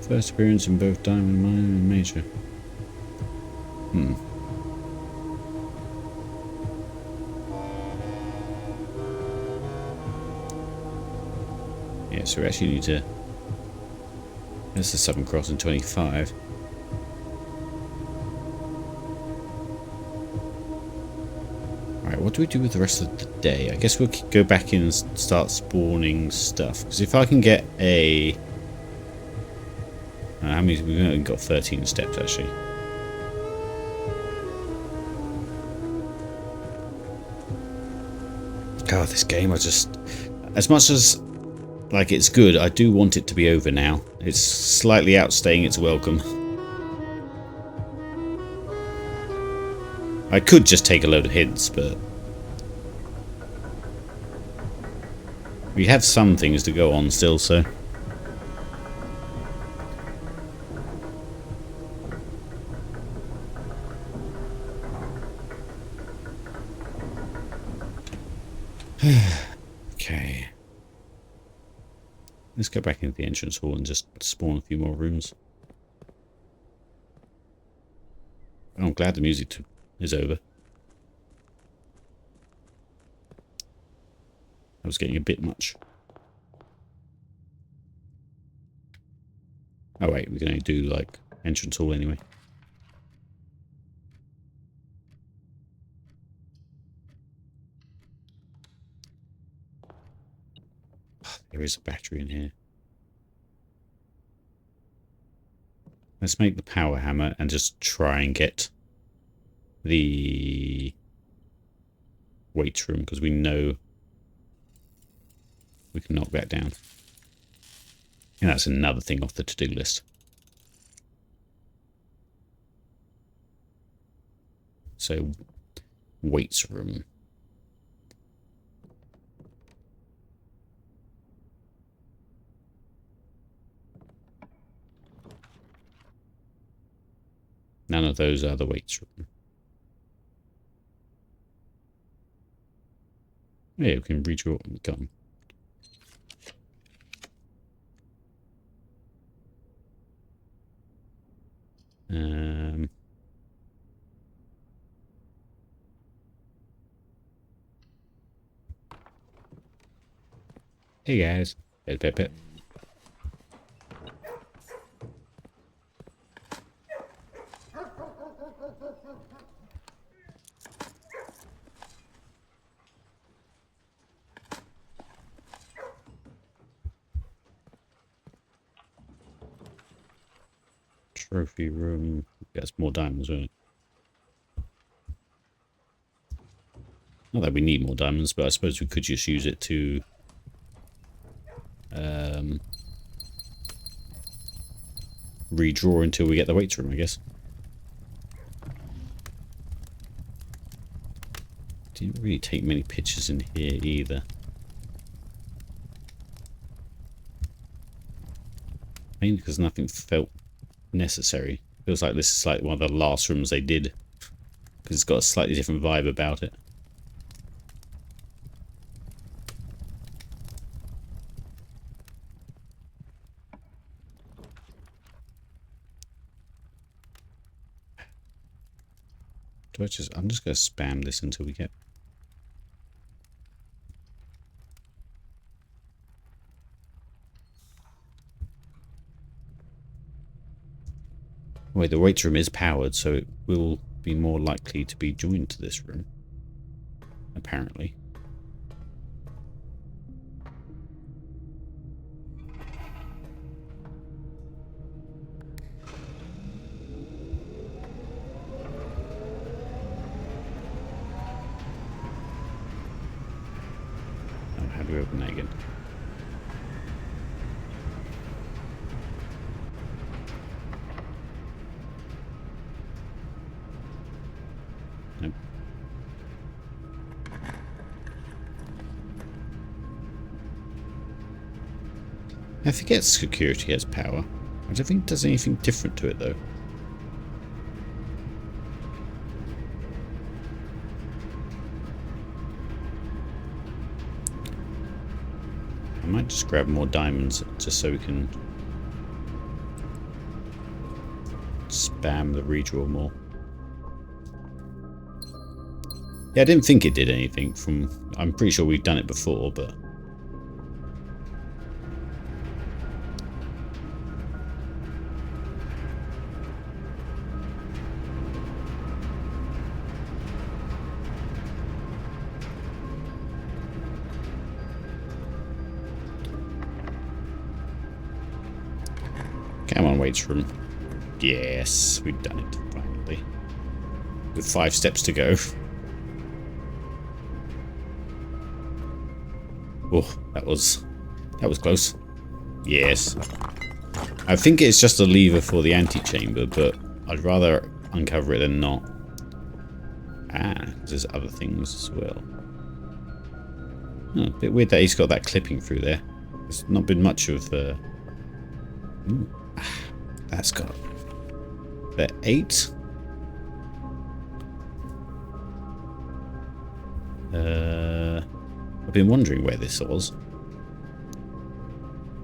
First appearance in both Diamond, Minor and Major. Yeah, so we actually need to... There's the Southern Cross in 25. Right, what do we do with the rest of the day? I guess we'll go back in and start spawning stuff. Because if I can get a... how many? We've only got 13 steps actually. God, this game, I just... As much as... Like, it's good, I do want it to be over now. It's slightly outstaying its welcome. I could just take a load of hints, but we have some things to go on still, so. Okay. Let's go back into the entrance hall and just spawn a few more rooms. Oh, I'm glad the music is over. I was getting a bit much. Oh wait, we can only do like entrance hall anyway. There is a battery in here. Let's make the power hammer and just try and get the weights room, because we know we can knock that down. And that's another thing off the to-do list. So, weights room. None of those are the weights room. Yeah, we can redraw and come. Hey guys. Pet. Trophy room. That's more diamonds, isn't it? Not that we need more diamonds, but I suppose we could just use it to redraw until we get the weights room, I guess. Didn't really take many pictures in here either. Mainly because nothing felt necessary. Feels like this is like one of the last rooms they did, because it's got a slightly different vibe about it. I'm just going to spam this until we get... Wait, the weights room is powered, so it will be more likely to be joined to this room. Apparently. Oh, how do we open that again? Nope. I forget security has power. I don't think it does anything different to it though. I might just grab more diamonds just so we can spam the redraw more. Yeah, I didn't think it did anything from... I'm pretty sure we've done it before, but... Come on, weights room. Yes, we've done it finally. With 5 steps to go. Oh, that was close. Yes. I think it's just a lever for the antechamber, but I'd rather uncover it than not. Ah, there's other things as well. Oh, a bit weird that he's got that clipping through there. There's not been much of... Ooh, that's got... They're 8. I've been wondering where this was.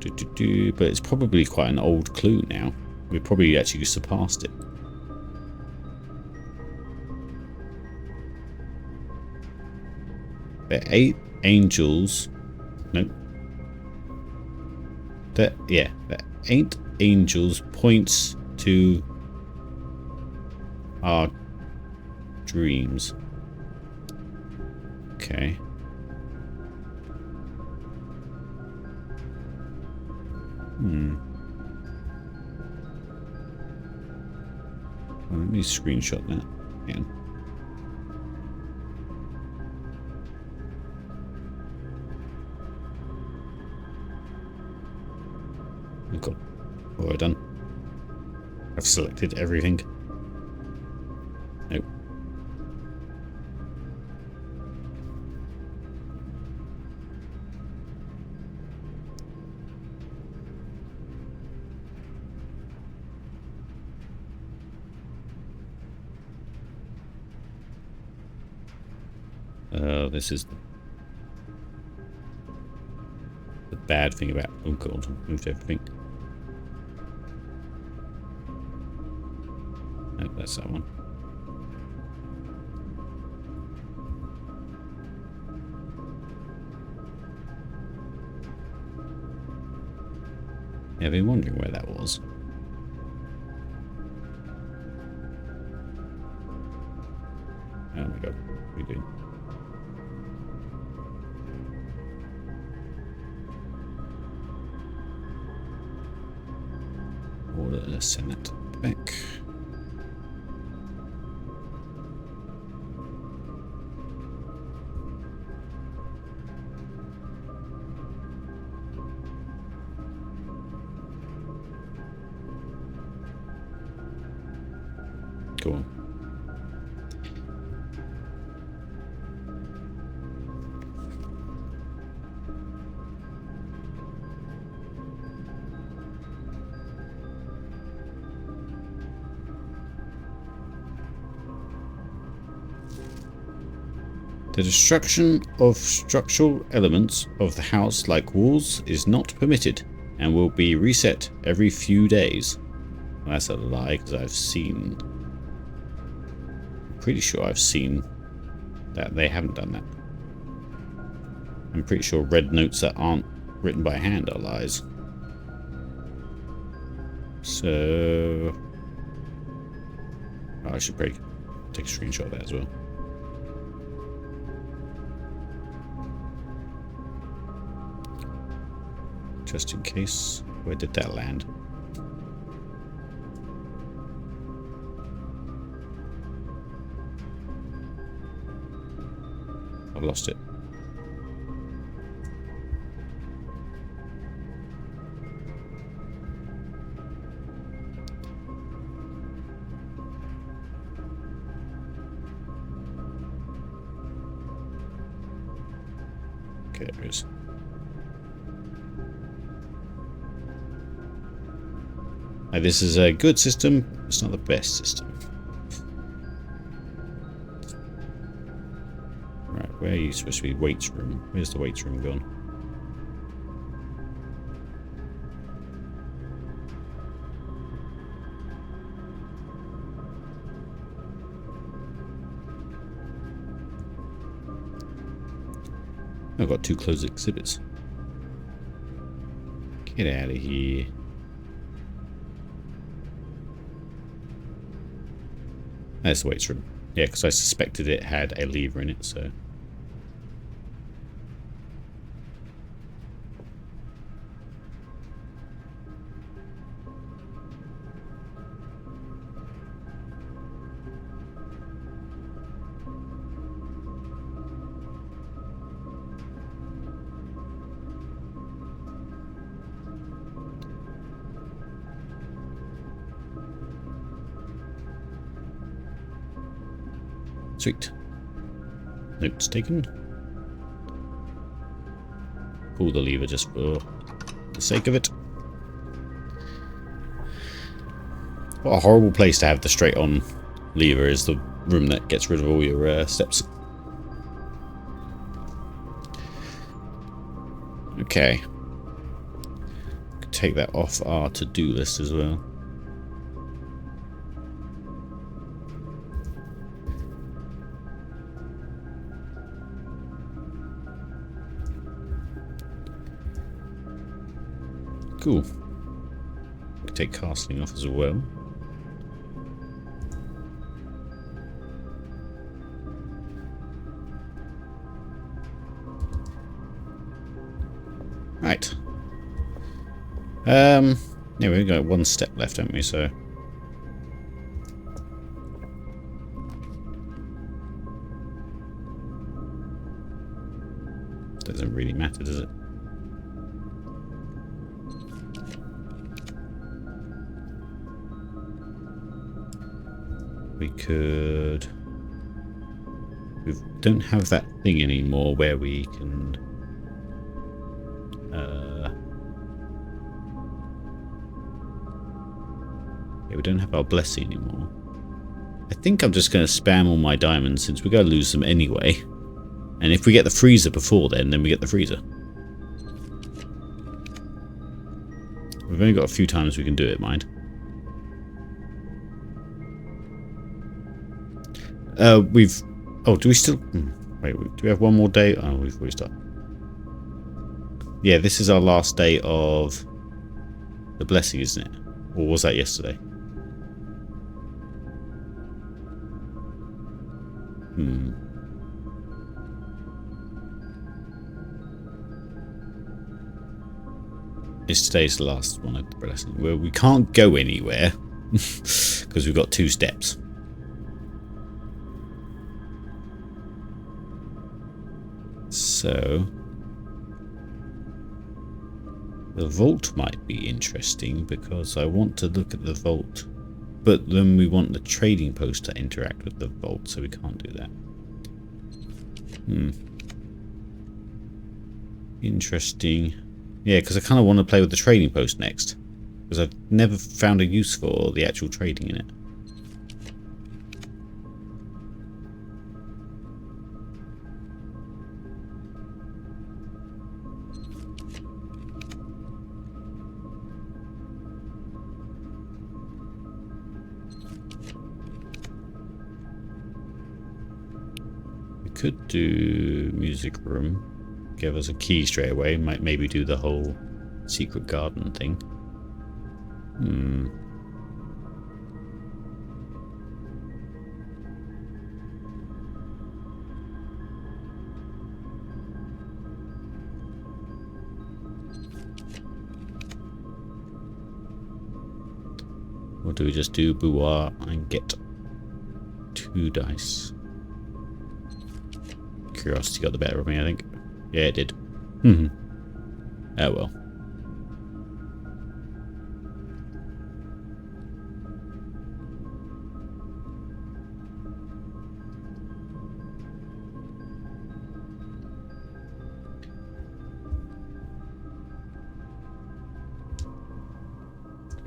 But it's probably quite an old clue now. We probably actually surpassed it. There are 8 angels. Nope. There 8 angels points to our dreams. Okay. Well, let me screenshot that again. Oh god. What have I done? I've selected everything. Nope. This is the bad thing about... Oh god, I've moved everything. Nope, that's that one. Yeah, I've been wondering where that was. Oh my god, what are we doing? Let's send that back. Cool. The destruction of structural elements of the house, like walls, is not permitted and will be reset every few days. Well, that's a lie, because I've seen... I'm pretty sure I've seen that they haven't done that. I'm pretty sure red notes that aren't written by hand are lies. So... Oh, I should probably take a screenshot of that as well. Just in case. Where did that land? I've lost it. Okay, there it is. Now, this is a good system. It's not the best system. Right, where are you supposed to be? Weights room. Where's the weights room gone? I've got 2 closed exhibits. Get out of here. There's the weights room. Yeah, because I suspected it had a lever in it, so... Sweet. Notes taken. Pull the lever just for the sake of it. What a horrible place to have the straight on lever is the room that gets rid of all your steps. Okay. Take that off our to-do list as well. Cool. Take casting off as well. Right. Yeah, we've got one step left, haven't we? So doesn't really matter, does it? We could. We don't have that thing anymore where we can. Yeah, we don't have our blessing anymore. I think I'm just going to spam all my diamonds since we're going to lose them anyway. And if we get the freezer before then we get the freezer. We've only got a few times we can do it, mind. We've... Oh, do we still... Wait, do we have one more day? Oh, we've restarted. Yeah, this is our last day of the blessing, isn't it? Or was that yesterday? It's today's the last one of the blessing. Well, we can't go anywhere because we've got 2 steps. So the vault might be interesting because I want to look at the vault, but then we want the trading post to interact with the vault, so we can't do that. Interesting. Yeah, because I kind of want to play with the trading post next, because I've never found a use for the actual trading in it. Could do music room, give us a key straight away, might maybe do the whole secret garden thing. Or do we just do boudoir and get 2 dice? Curiosity got the better of me, I think. Yeah, it did. Oh well.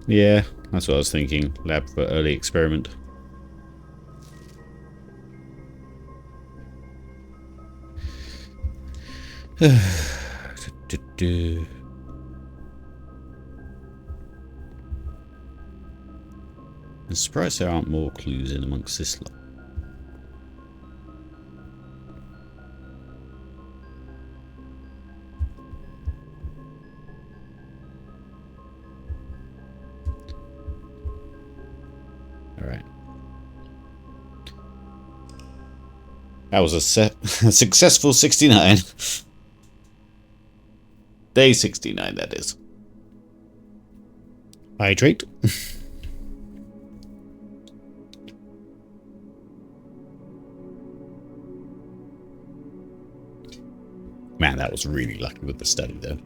Yeah, that's what I was thinking. Lab for early experiment. I'm surprised there aren't more clues in amongst this lot. Alright. That was a successful 69. Day 69, that is. Hydrate. Man, that was really lucky with the study, though.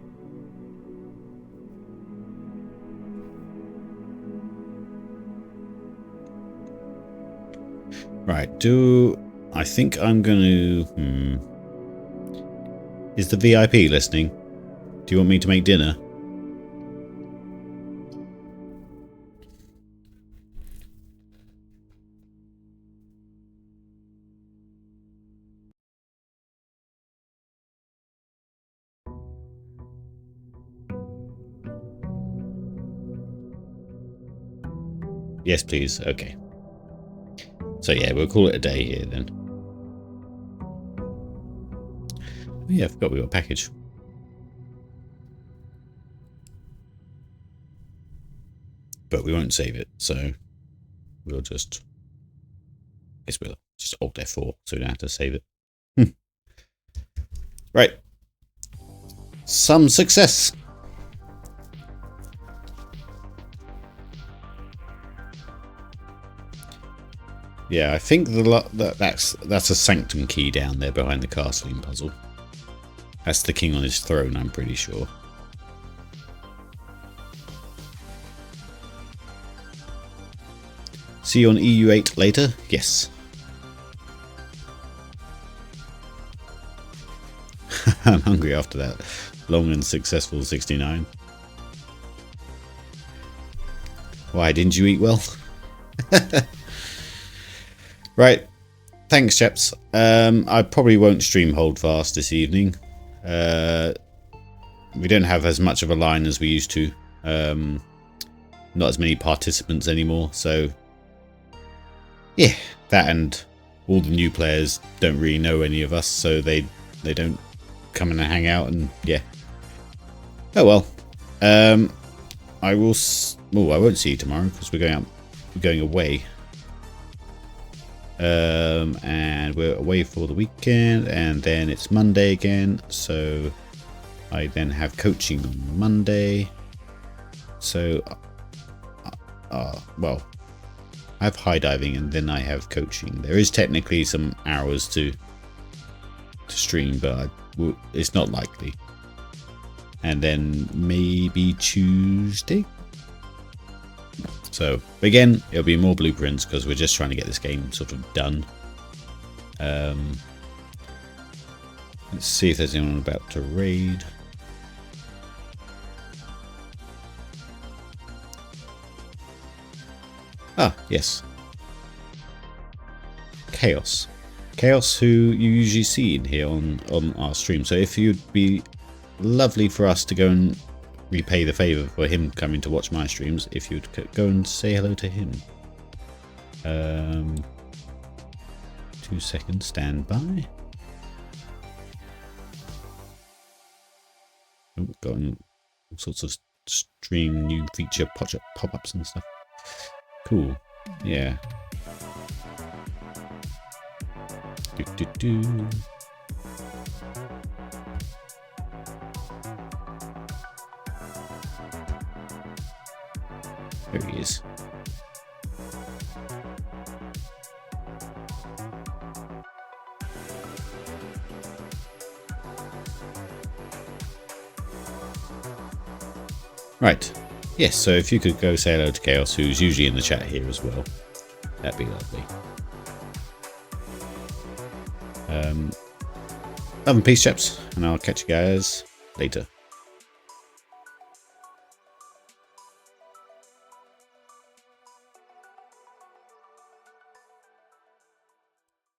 Right, do I think I'm going to... Is the VIP listening? Do you want me to make dinner? Yes, please. Okay. So yeah, we'll call it a day here then. Oh, yeah, I forgot we got a package. But we won't save it, so we'll just... I guess we'll just Alt F4 so we don't have to save it. Right. Some success. Yeah, I think that's a sanctum key down there behind the castling puzzle. That's the king on his throne, I'm pretty sure. See you on EU8 later? Yes. I'm hungry after that long and successful 69. Why, didn't you eat well? Right. Thanks, chaps. I probably won't stream Holdfast this evening. We don't have as much of a line as we used to. Not as many participants anymore, so... Yeah, that and all the new players don't really know any of us, so they don't come in and hang out, and yeah. Oh well. I will. I won't see you tomorrow because we're going away. And we're away for the weekend, and then it's Monday again. So I then have coaching on Monday. So, well. I have high diving and then I have coaching. There is technically some hours to stream, but it's not likely. And then maybe Tuesday. So again, it'll be more blueprints because we're just trying to get this game sort of done. Let's see if there's anyone about to raid. Ah, yes. Chaos. Chaos, who you usually see in here on our stream. So if you'd be lovely for us to go and repay the favour for him coming to watch my streams, if you'd go and say hello to him. 2 seconds, stand by. Oh, got all sorts of stream new feature pop-ups and stuff. Cool. Yeah. There he is. Right. Yes, so if you could go say hello to Chaos, who's usually in the chat here as well, that'd be lovely. Love and peace, chaps, and I'll catch you guys later.